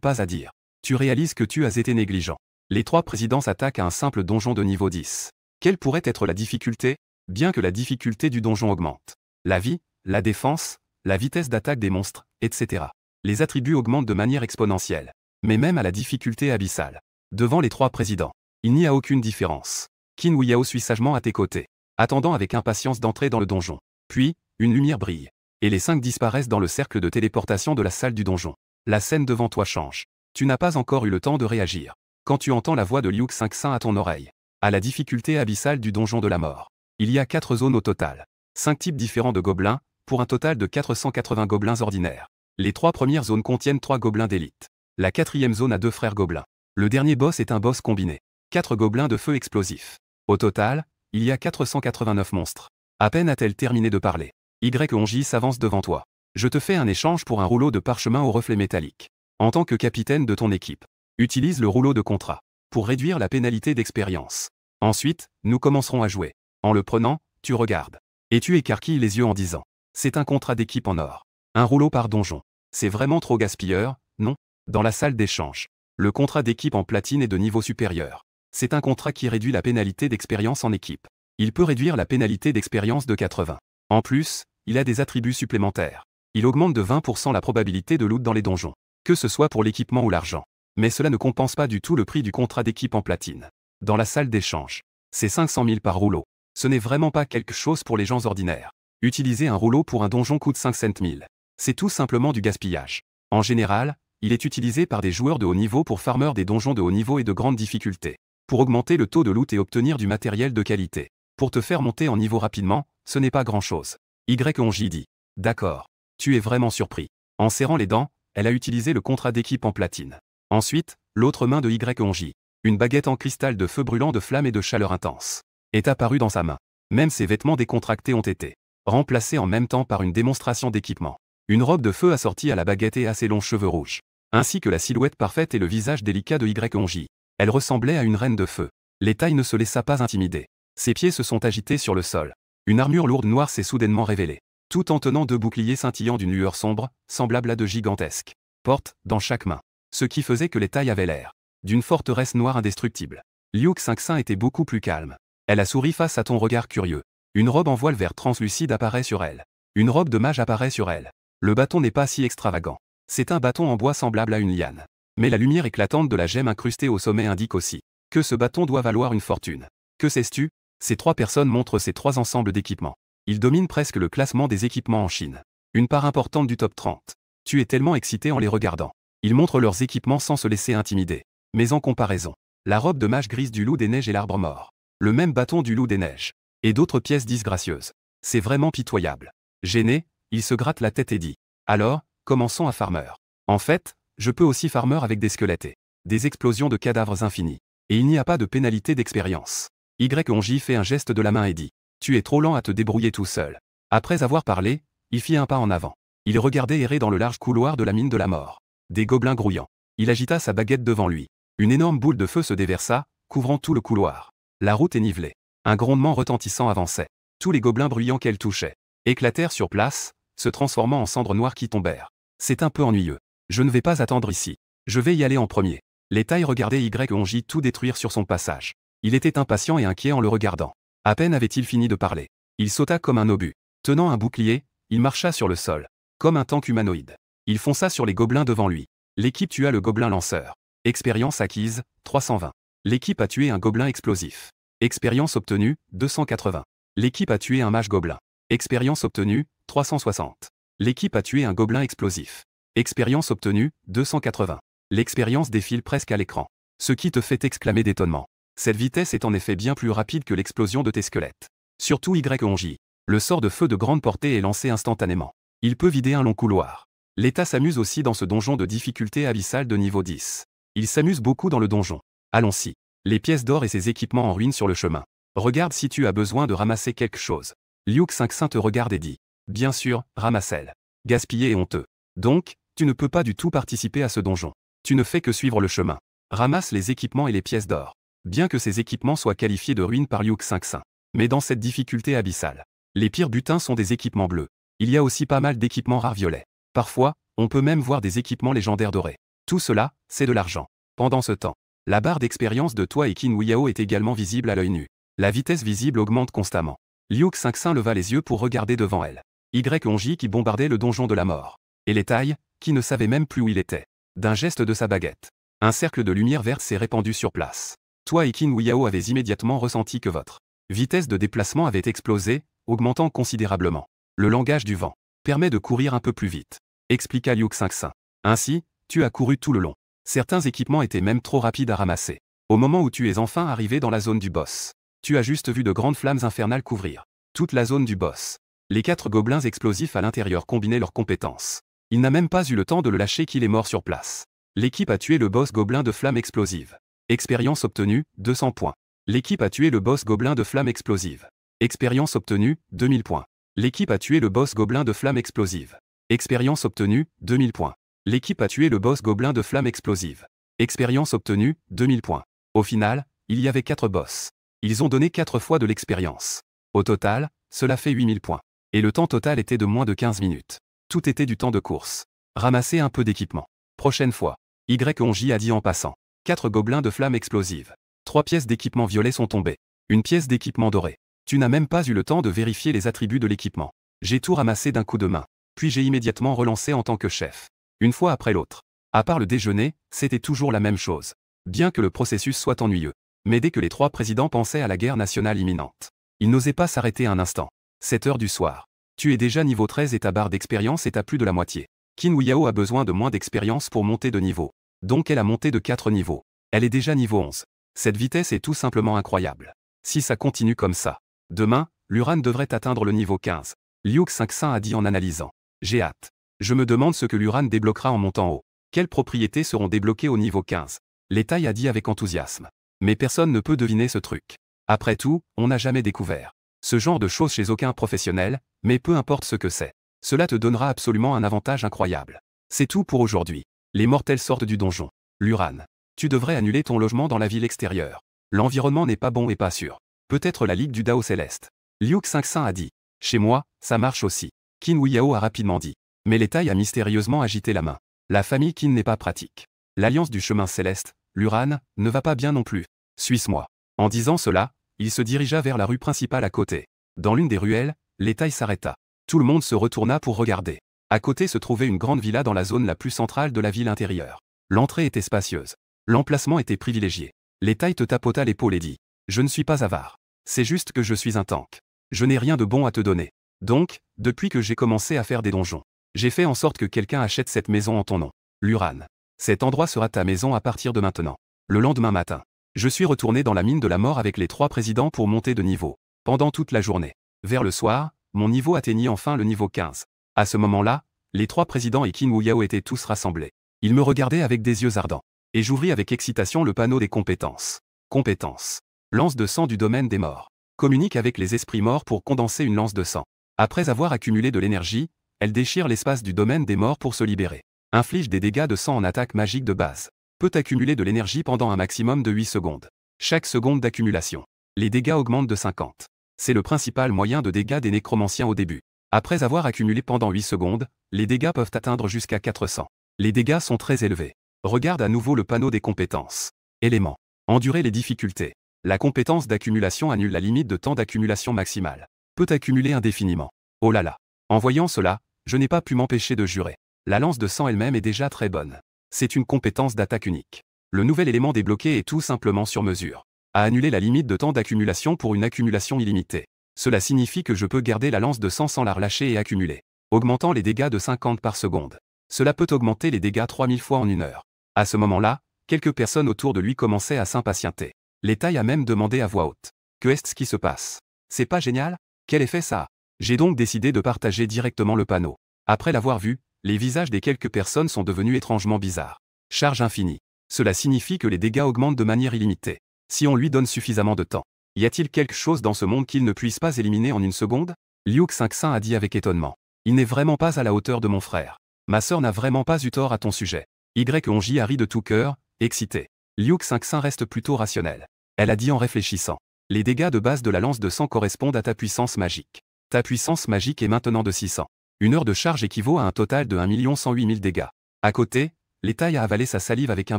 pas à dire. Tu réalises que tu as été négligent. Les trois présidents s'attaquent à un simple donjon de niveau 10. Quelle pourrait être la difficulté? Bien que la difficulté du donjon augmente. La vie, la défense, la vitesse d'attaque des monstres, etc. Les attributs augmentent de manière exponentielle. Mais même à la difficulté abyssale. Devant les trois présidents, il n'y a aucune différence. Qin Huiyao suit sagement à tes côtés, attendant avec impatience d'entrer dans le donjon. Puis, une lumière brille. Et les 5 disparaissent dans le cercle de téléportation de la salle du donjon. La scène devant toi change. Tu n'as pas encore eu le temps de réagir. Quand tu entends la voix de Liu Xingxin à ton oreille. À la difficulté abyssale du donjon de la mort. Il y a 4 zones au total. 5 types différents de gobelins, pour un total de 480 gobelins ordinaires. Les 3 premières zones contiennent 3 gobelins d'élite. La 4e zone a 2 frères gobelins. Le dernier boss est un boss combiné. 4 gobelins de feu explosifs. Au total, il y a 489 monstres. À peine a-t-elle terminé de parler. Y-Onji s'avance devant toi. Je te fais un échange pour un rouleau de parchemin au reflet métallique. En tant que capitaine de ton équipe, utilise le rouleau de contrat pour réduire la pénalité d'expérience. Ensuite, nous commencerons à jouer. En le prenant, tu regardes. Et tu écarquilles les yeux en disant: c'est un contrat d'équipe en or. Un rouleau par donjon. C'est vraiment trop gaspilleur, non? Dans la salle d'échange. Le contrat d'équipe en platine est de niveau supérieur. C'est un contrat qui réduit la pénalité d'expérience en équipe. Il peut réduire la pénalité d'expérience de 80. En plus, il a des attributs supplémentaires. Il augmente de 20% la probabilité de loot dans les donjons, que ce soit pour l'équipement ou l'argent. Mais cela ne compense pas du tout le prix du contrat d'équipe en platine. Dans la salle d'échange, c'est 500 000 par rouleau. Ce n'est vraiment pas quelque chose pour les gens ordinaires. Utiliser un rouleau pour un donjon coûte 500 000. C'est tout simplement du gaspillage. En général, il est utilisé par des joueurs de haut niveau pour farmer des donjons de haut niveau et de grande difficulté, pour augmenter le taux de loot et obtenir du matériel de qualité. Pour te faire monter en niveau rapidement, ce n'est pas grand-chose. Y-Onji dit: d'accord. Tu es vraiment surpris. En serrant les dents, elle a utilisé le contrat d'équipe en platine. Ensuite, l'autre main de Y-Onji, une baguette en cristal de feu brûlant de flamme et de chaleur intense, est apparue dans sa main. Même ses vêtements décontractés ont été remplacés en même temps par une démonstration d'équipement. Une robe de feu assortie à la baguette et à ses longs cheveux rouges, ainsi que la silhouette parfaite et le visage délicat de Y-Onji. Elle ressemblait à une reine de feu. Les tailles ne se laissa pas intimider. Ses pieds se sont agités sur le sol. Une armure lourde noire s'est soudainement révélée, tout en tenant 2 boucliers scintillant d'une lueur sombre, semblables à de gigantesques portes dans chaque main. Ce qui faisait que les tailles avaient l'air d'une forteresse noire indestructible. Liu Xingxin était beaucoup plus calme. Elle a souri face à ton regard curieux. Une robe en voile vert translucide apparaît sur elle. Une robe de mage apparaît sur elle. Le bâton n'est pas si extravagant. C'est un bâton en bois semblable à une liane. Mais la lumière éclatante de la gemme incrustée au sommet indique aussi que ce bâton doit valoir une fortune. Que sais-tu? Ces 3 personnes montrent ces 3 ensembles d'équipements. Ils dominent presque le classement des équipements en Chine. Une part importante du top 30. Tu es tellement excité en les regardant. Ils montrent leurs équipements sans se laisser intimider. Mais en comparaison, la robe de mage grise du loup des neiges et l'arbre mort, le même bâton du loup des neiges, et d'autres pièces disgracieuses. C'est vraiment pitoyable. Gêné, il se gratte la tête et dit: alors, commençons à farmer. En fait, je peux aussi farmer avec des squelettes et des explosions de cadavres infinis. Et il n'y a pas de pénalité d'expérience. Y-Onji fait un geste de la main et dit: tu es trop lent à te débrouiller tout seul. Après avoir parlé, il fit un pas en avant. Il regardait errer dans le large couloir de la mine de la mort. Des gobelins grouillants. Il agita sa baguette devant lui. Une énorme boule de feu se déversa, couvrant tout le couloir. La route est nivelée. Un grondement retentissant avançait. Tous les gobelins bruyants qu'elle touchait éclatèrent sur place, se transformant en cendres noires qui tombèrent. C'est un peu ennuyeux. Je ne vais pas attendre ici. Je vais y aller en premier. Les tailles regardaient Y-Onji tout détruire sur son passage. Il était impatient et inquiet en le regardant. À peine avait-il fini de parler. Il sauta comme un obus. Tenant un bouclier, il marcha sur le sol, comme un tank humanoïde. Il fonça sur les gobelins devant lui. L'équipe tua le gobelin lanceur. Expérience acquise, 320. L'équipe a tué un gobelin explosif. Expérience obtenue, 280. L'équipe a tué un mage gobelin. Expérience obtenue, 360. L'équipe a tué un gobelin explosif. Expérience obtenue, 280. L'expérience défile presque à l'écran. Ce qui te fait exclamer d'étonnement. Cette vitesse est en effet bien plus rapide que l'explosion de tes squelettes. Surtout Y-Onji. Le sort de feu de grande portée est lancé instantanément. Il peut vider un long couloir. L'État s'amuse aussi dans ce donjon de difficulté abyssale de niveau 10. Il s'amuse beaucoup dans le donjon. Allons-y. Les pièces d'or et ses équipements en ruine sur le chemin. Regarde si tu as besoin de ramasser quelque chose. Liu Xingxin te regarde et dit: bien sûr, ramasse-le. Gaspillé et honteux. Donc, tu ne peux pas du tout participer à ce donjon. Tu ne fais que suivre le chemin. Ramasse les équipements et les pièces d'or. Bien que ces équipements soient qualifiés de ruines par Liu Xingxin. Mais dans cette difficulté abyssale, les pires butins sont des équipements bleus. Il y a aussi pas mal d'équipements rares violets. Parfois, on peut même voir des équipements légendaires dorés. Tout cela, c'est de l'argent. Pendant ce temps, la barre d'expérience de toi et Qin Weiyao est également visible à l'œil nu. La vitesse visible augmente constamment. Liu Xingxin leva les yeux pour regarder devant elle. Y-Onji qui bombardait le donjon de la mort. Et les tailles, qui ne savaient même plus où il était. D'un geste de sa baguette, un cercle de lumière verte s'est répandu sur place. Toi et Qin Weiyao avez immédiatement ressenti que votre vitesse de déplacement avait explosé, augmentant considérablement. Le langage du vent permet de courir un peu plus vite, expliqua Liu Xingxin. Ainsi, tu as couru tout le long. Certains équipements étaient même trop rapides à ramasser. Au moment où tu es enfin arrivé dans la zone du boss, tu as juste vu de grandes flammes infernales couvrir toute la zone du boss. Les 4 gobelins explosifs à l'intérieur combinaient leurs compétences. Il n'a même pas eu le temps de le lâcher qu'il est mort sur place. L'équipe a tué le boss gobelin de flamme explosive. Expérience obtenue, 200 points. L'équipe a tué le boss gobelin de flamme explosive. Expérience obtenue, 2000 points. L'équipe a tué le boss gobelin de flamme explosive. Expérience obtenue, 2000 points. L'équipe a tué le boss gobelin de flamme explosive. Expérience obtenue, 2000 points. Au final, il y avait 4 boss. Ils ont donné 4 fois de l'expérience. Au total, cela fait 8000 points. Et le temps total était de moins de 15 minutes. Tout était du temps de course. Ramasser un peu d'équipement. Prochaine fois. YONJ a dit en passant. 4 gobelins de flamme explosive. 3 pièces d'équipement violet sont tombées. Une pièce d'équipement doré. Tu n'as même pas eu le temps de vérifier les attributs de l'équipement. J'ai tout ramassé d'un coup de main. Puis j'ai immédiatement relancé en tant que chef. Une fois après l'autre. À part le déjeuner, c'était toujours la même chose. Bien que le processus soit ennuyeux. Mais dès que les 3 présidents pensaient à la guerre nationale imminente, ils n'osaient pas s'arrêter un instant. 7 heures du soir. Tu es déjà niveau 13 et ta barre d'expérience est à plus de la moitié. Qin Huiyao a besoin de moins d'expérience pour monter de niveau. Donc elle a monté de 4 niveaux. Elle est déjà niveau 11. Cette vitesse est tout simplement incroyable. Si ça continue comme ça, demain, l'Uran devrait atteindre le niveau 15. Liu Xingxin a dit en analysant. J'ai hâte. Je me demande ce que l'Uran débloquera en montant haut. Quelles propriétés seront débloquées au niveau 15? L'étail a dit avec enthousiasme. Mais personne ne peut deviner ce truc. Après tout, on n'a jamais découvert ce genre de choses chez aucun professionnel, mais peu importe ce que c'est. Cela te donnera absolument un avantage incroyable. C'est tout pour aujourd'hui. Les mortels sortent du donjon. L'Uran. Tu devrais annuler ton logement dans la ville extérieure. L'environnement n'est pas bon et pas sûr. Peut-être la Ligue du Dao Céleste. Liu Xingxin a dit. Chez moi, ça marche aussi. Qin Huiyao a rapidement dit. Mais l'étail a mystérieusement agité la main. La famille Qin n'est pas pratique. L'Alliance du Chemin Céleste, l'Uran, ne va pas bien non plus. Suis-moi. En disant cela, il se dirigea vers la rue principale à côté. Dans l'une des ruelles, l'étail s'arrêta. Tout le monde se retourna pour regarder. À côté se trouvait une grande villa dans la zone la plus centrale de la ville intérieure. L'entrée était spacieuse. L'emplacement était privilégié. L'étail te tapota l'épaule et dit. Je ne suis pas avare. C'est juste que je suis un tank. Je n'ai rien de bon à te donner. Donc, depuis que j'ai commencé à faire des donjons, j'ai fait en sorte que quelqu'un achète cette maison en ton nom. L'Uran. Cet endroit sera ta maison à partir de maintenant. Le lendemain matin. Je suis retourné dans la mine de la mort avec les 3 présidents pour monter de niveau. Pendant toute la journée. Vers le soir, mon niveau atteignit enfin le niveau 15. À ce moment-là, les 3 présidents et Qin Huiyao étaient tous rassemblés. Ils me regardaient avec des yeux ardents. Et j'ouvris avec excitation le panneau des compétences. Compétences. Lance de sang du domaine des morts. Communique avec les esprits morts pour condenser une lance de sang. Après avoir accumulé de l'énergie, elle déchire l'espace du domaine des morts pour se libérer. Inflige des dégâts de sang en attaque magique de base. Peut accumuler de l'énergie pendant un maximum de 8 secondes. Chaque seconde d'accumulation. Les dégâts augmentent de 50. C'est le principal moyen de dégâts des nécromanciens au début. Après avoir accumulé pendant 8 secondes, les dégâts peuvent atteindre jusqu'à 400. Les dégâts sont très élevés. Regarde à nouveau le panneau des compétences. Éléments. Endurer les difficultés. La compétence d'accumulation annule la limite de temps d'accumulation maximale. Peut accumuler indéfiniment. Oh là là. En voyant cela, je n'ai pas pu m'empêcher de jurer. La lance de sang elle-même est déjà très bonne. C'est une compétence d'attaque unique. Le nouvel élément débloqué est tout simplement sur mesure. À annuler la limite de temps d'accumulation pour une accumulation illimitée. Cela signifie que je peux garder la lance de sang sans la relâcher et accumuler. Augmentant les dégâts de 50 par seconde. Cela peut augmenter les dégâts 3000 fois en une heure. À ce moment-là, quelques personnes autour de lui commençaient à s'impatienter. L'étail a même demandé à voix haute. Que est-ce qui se passe? C'est pas génial? Quel effet ça a? J'ai donc décidé de partager directement le panneau. Après l'avoir vu, les visages des quelques personnes sont devenus étrangement bizarres. Charge infinie. Cela signifie que les dégâts augmentent de manière illimitée. Si on lui donne suffisamment de temps. Y a-t-il quelque chose dans ce monde qu'il ne puisse pas éliminer en une seconde? Liu Xingxin a dit avec étonnement. Il n'est vraiment pas à la hauteur de mon frère. Ma sœur n'a vraiment pas eu tort à ton sujet. YONJ a ri de tout cœur, excité. Liu Xingxin reste plutôt rationnelle. Elle a dit en réfléchissant. Les dégâts de base de la lance de sang correspondent à ta puissance magique. Ta puissance magique est maintenant de 600. Une heure de charge équivaut à un total de 1 108 000 dégâts. À côté, l'étail a avalé sa salive avec un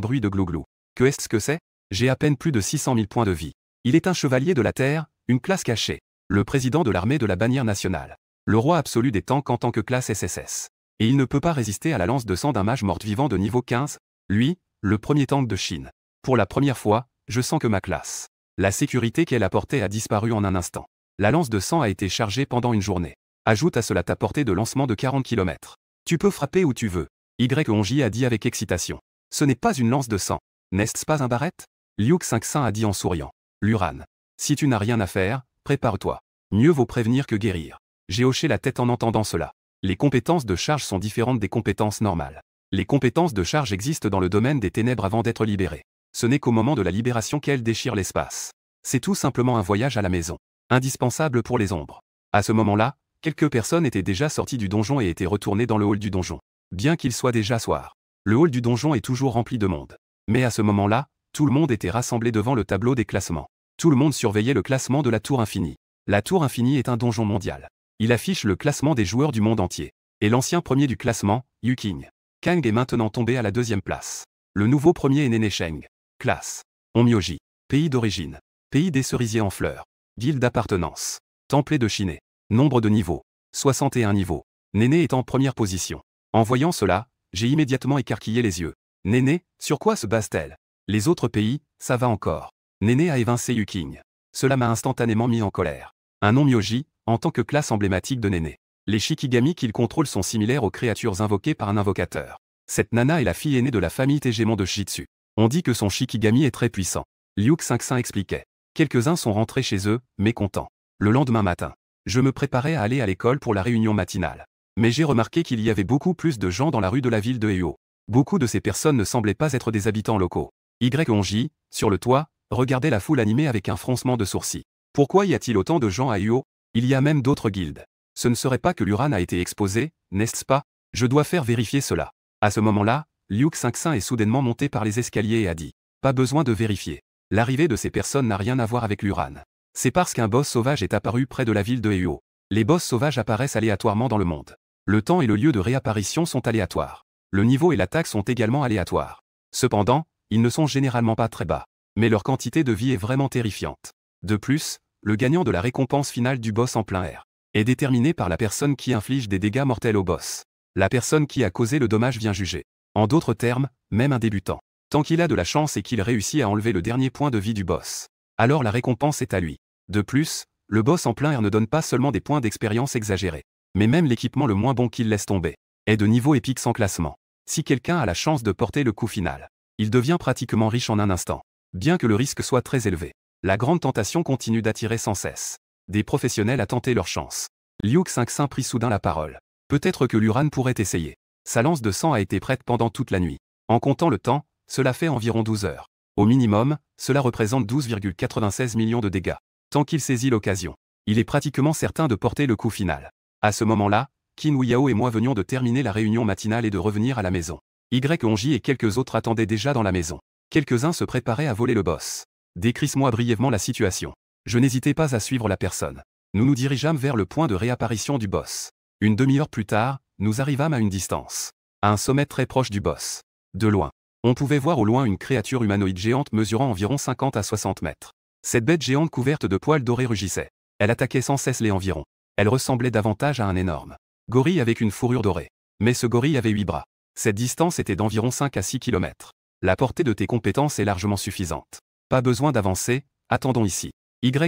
bruit de glou-glou. Que est-ce que c'est? J'ai à peine plus de 600 000 points de vie. Il est un chevalier de la Terre, une classe cachée. Le président de l'armée de la bannière nationale. Le roi absolu des tanks en tant que classe SSS. Et il ne peut pas résister à la lance de sang d'un mage mort-vivant de niveau 15. Lui, le premier tank de Chine. Pour la première fois, je sens que ma classe. La sécurité qu'elle apportait a disparu en un instant. La lance de sang a été chargée pendant une journée. Ajoute à cela ta portée de lancement de 40 km. Tu peux frapper où tu veux. YONJ a dit avec excitation. Ce n'est pas une lance de sang. N'est-ce pas un barrette? Liu Xingxin a dit en souriant. L'Uran. Si tu n'as rien à faire, prépare-toi. Mieux vaut prévenir que guérir. J'ai hoché la tête en entendant cela. Les compétences de charge sont différentes des compétences normales. Les compétences de charge existent dans le domaine des ténèbres avant d'être libérées. Ce n'est qu'au moment de la libération qu'elles déchirent l'espace. C'est tout simplement un voyage à la maison, indispensable pour les ombres. À ce moment-là, quelques personnes étaient déjà sorties du donjon et étaient retournées dans le hall du donjon. Bien qu'il soit déjà soir, le hall du donjon est toujours rempli de monde. Mais à ce moment-là, tout le monde était rassemblé devant le tableau des classements. Tout le monde surveillait le classement de la Tour Infinie. La Tour Infinie est un donjon mondial. Il affiche le classement des joueurs du monde entier. Et l'ancien premier du classement, Yu King Kang, est maintenant tombé à la 2e place. Le nouveau premier est Nene Sheng. Classe. Onmyoji. Pays d'origine. Pays des cerisiers en fleurs. Guilde d'appartenance. Templé de Chine. Nombre de niveaux. 61 niveaux. Nene est en première position. En voyant cela, j'ai immédiatement écarquillé les yeux. Nene, sur quoi se base-t-elle? Les autres pays, ça va encore. Nene a évincé Yu King. Cela m'a instantanément mis en colère. Un Onmyoji, en tant que classe emblématique de Nene. Les Shikigami qu'il contrôle sont similaires aux créatures invoquées par un invocateur. Cette nana est la fille aînée de la famille Tégémon de Shitsu. On dit que son Shikigami est très puissant. Liu Xingxin expliquait. Quelques-uns sont rentrés chez eux, mécontents. Le lendemain matin, je me préparais à aller à l'école pour la réunion matinale. Mais j'ai remarqué qu'il y avait beaucoup plus de gens dans la rue de la ville de Heiau. Beaucoup de ces personnes ne semblaient pas être des habitants locaux. Onji, sur le toit, regardait la foule animée avec un froncement de sourcils. Pourquoi y a-t-il autant de gens à Heiau? Il y a même d'autres guildes. Ce ne serait pas que l'Uran a été exposé, n'est-ce pas? Je dois faire vérifier cela. À ce moment-là, Liu Xingxin est soudainement monté par les escaliers et a dit. Pas besoin de vérifier. L'arrivée de ces personnes n'a rien à voir avec l'Uran. C'est parce qu'un boss sauvage est apparu près de la ville de Heiau. Les boss sauvages apparaissent aléatoirement dans le monde. Le temps et le lieu de réapparition sont aléatoires. Le niveau et l'attaque sont également aléatoires. Cependant, ils ne sont généralement pas très bas. Mais leur quantité de vie est vraiment terrifiante. De plus, le gagnant de la récompense finale du boss en plein air est déterminé par la personne qui inflige des dégâts mortels au boss. La personne qui a causé le dommage vient juger. En d'autres termes, même un débutant. Tant qu'il a de la chance et qu'il réussit à enlever le dernier point de vie du boss, alors la récompense est à lui. De plus, le boss en plein air ne donne pas seulement des points d'expérience exagérés, mais même l'équipement le moins bon qu'il laisse tomber est de niveau épique sans classement. Si quelqu'un a la chance de porter le coup final, il devient pratiquement riche en un instant. Bien que le risque soit très élevé, la grande tentation continue d'attirer sans cesse des professionnels à tenter leur chance. Liu Xingxin prit soudain la parole. Peut-être que l'Uran pourrait essayer. Sa lance de sang a été prête pendant toute la nuit. En comptant le temps, cela fait environ 12 heures. Au minimum, cela représente 12,96 millions de dégâts. Tant qu'il saisit l'occasion, il est pratiquement certain de porter le coup final. À ce moment-là, Qin Wuyao et moi venions de terminer la réunion matinale et de revenir à la maison. Onji et quelques autres attendaient déjà dans la maison. Quelques-uns se préparaient à voler le boss. Décris-moi brièvement la situation. Je n'hésitais pas à suivre la personne. Nous nous dirigeâmes vers le point de réapparition du boss. Une demi-heure plus tard, nous arrivâmes à une distance. À un sommet très proche du boss. De loin, on pouvait voir au loin une créature humanoïde géante mesurant environ 50 à 60 mètres. Cette bête géante couverte de poils dorés rugissait. Elle attaquait sans cesse les environs. Elle ressemblait davantage à un énorme gorille avec une fourrure dorée. Mais ce gorille avait 8 bras. Cette distance était d'environ 5 à 6 km. La portée de tes compétences est largement suffisante. Pas besoin d'avancer, attendons ici.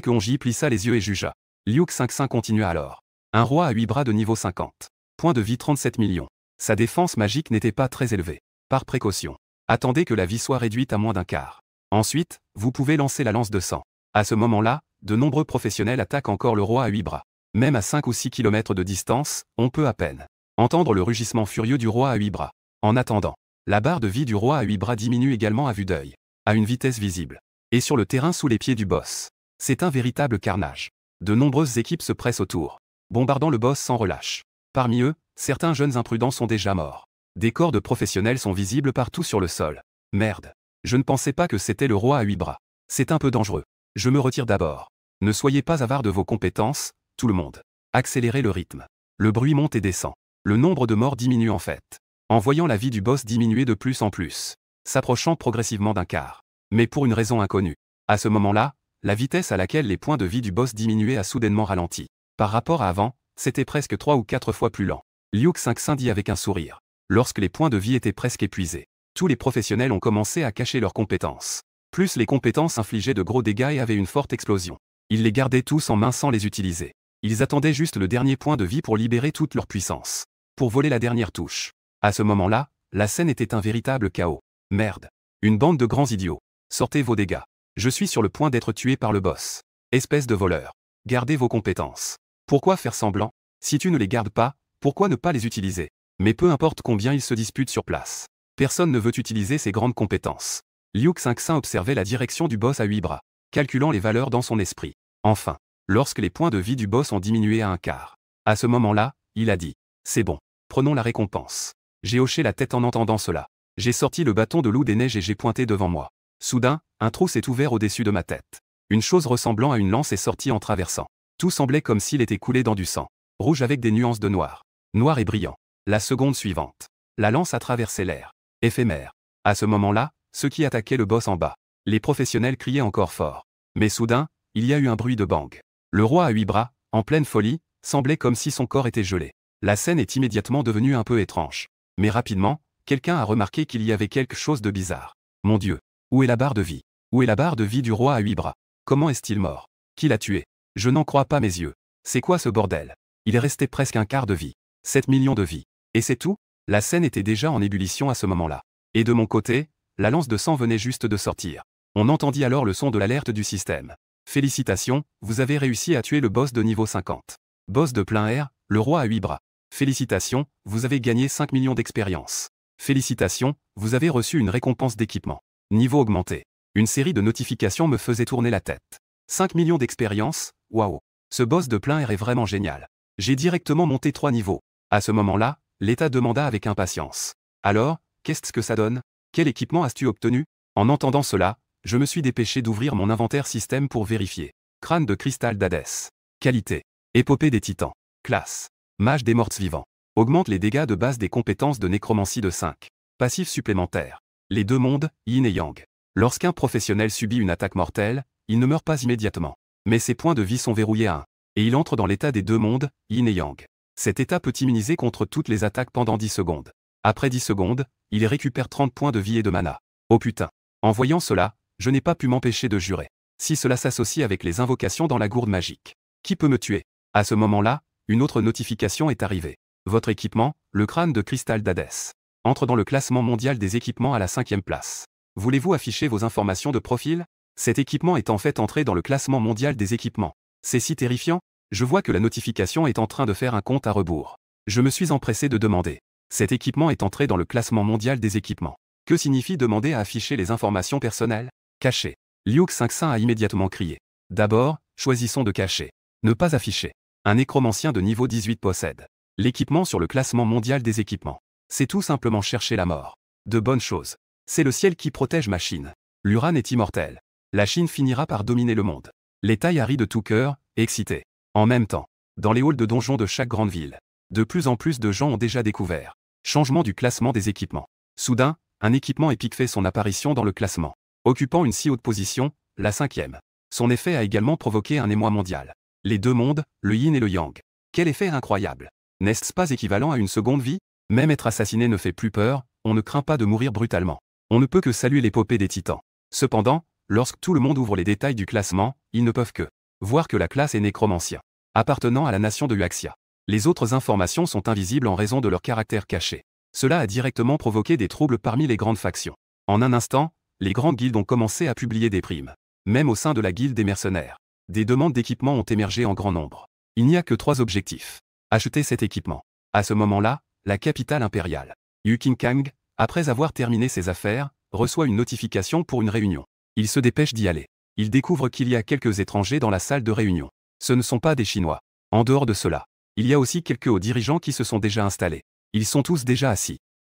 Onji plissa les yeux et jugea. Liu Xingxin continua alors. Un roi à 8 bras de niveau 50. Point de vie 37 millions. Sa défense magique n'était pas très élevée. Par précaution, attendez que la vie soit réduite à moins d'un quart. Ensuite, vous pouvez lancer la lance de sang. À ce moment-là, de nombreux professionnels attaquent encore le roi à 8 bras. Même à 5 ou 6 km de distance, on peut à peine entendre le rugissement furieux du roi à 8 bras. En attendant, la barre de vie du roi à 8 bras diminue également à vue d'œil, à une vitesse visible. Et sur le terrain sous les pieds du boss, c'est un véritable carnage. De nombreuses équipes se pressent autour, bombardant le boss sans relâche. Parmi eux, certains jeunes imprudents sont déjà morts. Des corps de professionnels sont visibles partout sur le sol. Merde. Je ne pensais pas que c'était le roi à 8 bras. C'est un peu dangereux. Je me retire d'abord. Ne soyez pas avare de vos compétences, tout le monde. Accélérez le rythme. Le bruit monte et descend. Le nombre de morts diminue en fait. En voyant la vie du boss diminuer de plus en plus, s'approchant progressivement d'un quart. Mais pour une raison inconnue. À ce moment-là, la vitesse à laquelle les points de vie du boss diminuaient a soudainement ralenti. Par rapport à avant, c'était presque 3 ou 4 fois plus lent. Liu Xingxin dit avec un sourire. Lorsque les points de vie étaient presque épuisés, tous les professionnels ont commencé à cacher leurs compétences. Plus les compétences infligeaient de gros dégâts et avaient une forte explosion. Ils les gardaient tous en main sans les utiliser. Ils attendaient juste le dernier point de vie pour libérer toute leur puissance. Pour voler la dernière touche. À ce moment-là, la scène était un véritable chaos. Merde. Une bande de grands idiots. Sortez vos dégâts. Je suis sur le point d'être tué par le boss. Espèce de voleur. Gardez vos compétences. Pourquoi faire semblant? Si tu ne les gardes pas, pourquoi ne pas les utiliser? Mais peu importe combien ils se disputent sur place. Personne ne veut utiliser ses grandes compétences. Liu Xingxin observait la direction du boss à 8 bras, calculant les valeurs dans son esprit. Enfin, lorsque les points de vie du boss ont diminué à un quart. À ce moment-là, il a dit « C'est bon, prenons la récompense ». J'ai hoché la tête en entendant cela. J'ai sorti le bâton de loup des neiges et j'ai pointé devant moi. Soudain, un trou s'est ouvert au-dessus de ma tête. Une chose ressemblant à une lance est sortie en traversant. Tout semblait comme s'il était coulé dans du sang. Rouge avec des nuances de noir. Noir et brillant. La seconde suivante. La lance a traversé l'air. Éphémère. À ce moment-là, ceux qui attaquaient le boss en bas. Les professionnels criaient encore fort. Mais soudain, il y a eu un bruit de bang. Le roi à 8 bras, en pleine folie, semblait comme si son corps était gelé. La scène est immédiatement devenue un peu étrange. Mais rapidement, quelqu'un a remarqué qu'il y avait quelque chose de bizarre. Mon Dieu. Où est la barre de vie? Où est la barre de vie du roi à 8 bras? Comment est-il mort? Qui l'a tué? Je n'en crois pas mes yeux. C'est quoi ce bordel? Il est resté presque un quart de vie. 7 millions de vies. Et c'est tout? La scène était déjà en ébullition à ce moment-là. Et de mon côté, la lance de sang venait juste de sortir. On entendit alors le son de l'alerte du système. Félicitations, vous avez réussi à tuer le boss de niveau 50. Boss de plein air, le roi à 8 bras. Félicitations, vous avez gagné 5 millions d'expérience. Félicitations, vous avez reçu une récompense d'équipement. Niveau augmenté. Une série de notifications me faisait tourner la tête. 5 millions d'expérience, waouh. Ce boss de plein air est vraiment génial. J'ai directement monté 3 niveaux. À ce moment-là, l'État demanda avec impatience. Alors, qu'est-ce que ça donne? Quel équipement as-tu obtenu? En entendant cela, je me suis dépêché d'ouvrir mon inventaire système pour vérifier. Crâne de cristal d'Hadès. Qualité. Épopée des titans. Classe. Mage des morts vivants. Augmente les dégâts de base des compétences de nécromancie de 5. Passif supplémentaire. Les deux mondes, yin et yang. Lorsqu'un professionnel subit une attaque mortelle, il ne meurt pas immédiatement. Mais ses points de vie sont verrouillés à 1. Et il entre dans l'état des deux mondes, yin et yang. Cet état peut immuniser contre toutes les attaques pendant 10 secondes. Après 10 secondes, il récupère 30 points de vie et de mana. Oh putain. En voyant cela, je n'ai pas pu m'empêcher de jurer. Si cela s'associe avec les invocations dans la gourde magique. Qui peut me tuer? À ce moment-là, une autre notification est arrivée. Votre équipement, le crâne de cristal d'Hadès, entre dans le classement mondial des équipements à la 5e place. Voulez-vous afficher vos informations de profil? Cet équipement est en fait entré dans le classement mondial des équipements. C'est si terrifiant. Je vois que la notification est en train de faire un compte à rebours. Je me suis empressé de demander. Cet équipement est entré dans le classement mondial des équipements. Que signifie demander à afficher les informations personnelles? Cacher. Liu Xingxin a immédiatement crié. D'abord, choisissons de cacher. Ne pas afficher. Un nécromancien de niveau 18 possède l'équipement sur le classement mondial des équipements. C'est tout simplement chercher la mort. De bonnes choses. C'est le ciel qui protège ma Chine. L'Uran est immortel. La Chine finira par dominer le monde. Les Taï rient de tout cœur, excités. En même temps, dans les halls de donjons de chaque grande ville, de plus en plus de gens ont déjà découvert. Changement du classement des équipements. Soudain, un équipement épique fait son apparition dans le classement. Occupant une si haute position, la 5e. Son effet a également provoqué un émoi mondial. Les deux mondes, le yin et le yang. Quel effet incroyable! N'est-ce pas équivalent à une seconde vie? Même être assassiné ne fait plus peur, on ne craint pas de mourir brutalement. On ne peut que saluer l'épopée des titans. Cependant, lorsque tout le monde ouvre les détails du classement, ils ne peuvent que voir que la classe est nécromancien, appartenant à la nation de Huaxia. Les autres informations sont invisibles en raison de leur caractère caché. Cela a directement provoqué des troubles parmi les grandes factions. En un instant, les grandes guildes ont commencé à publier des primes. Même au sein de la guilde des mercenaires. Des demandes d'équipement ont émergé en grand nombre. Il n'y a que 3 objectifs. Acheter cet équipement. À ce moment-là, la capitale impériale, Yuqinkang, après avoir terminé ses affaires, reçoit une notification pour une réunion. Il se dépêche d'y aller. Il découvre qu'il y a quelques étrangers dans la salle de réunion. Ce ne sont pas des Chinois. En dehors de cela, il y a aussi quelques hauts dirigeants qui se sont déjà installés. Ils sont tous déjà assis.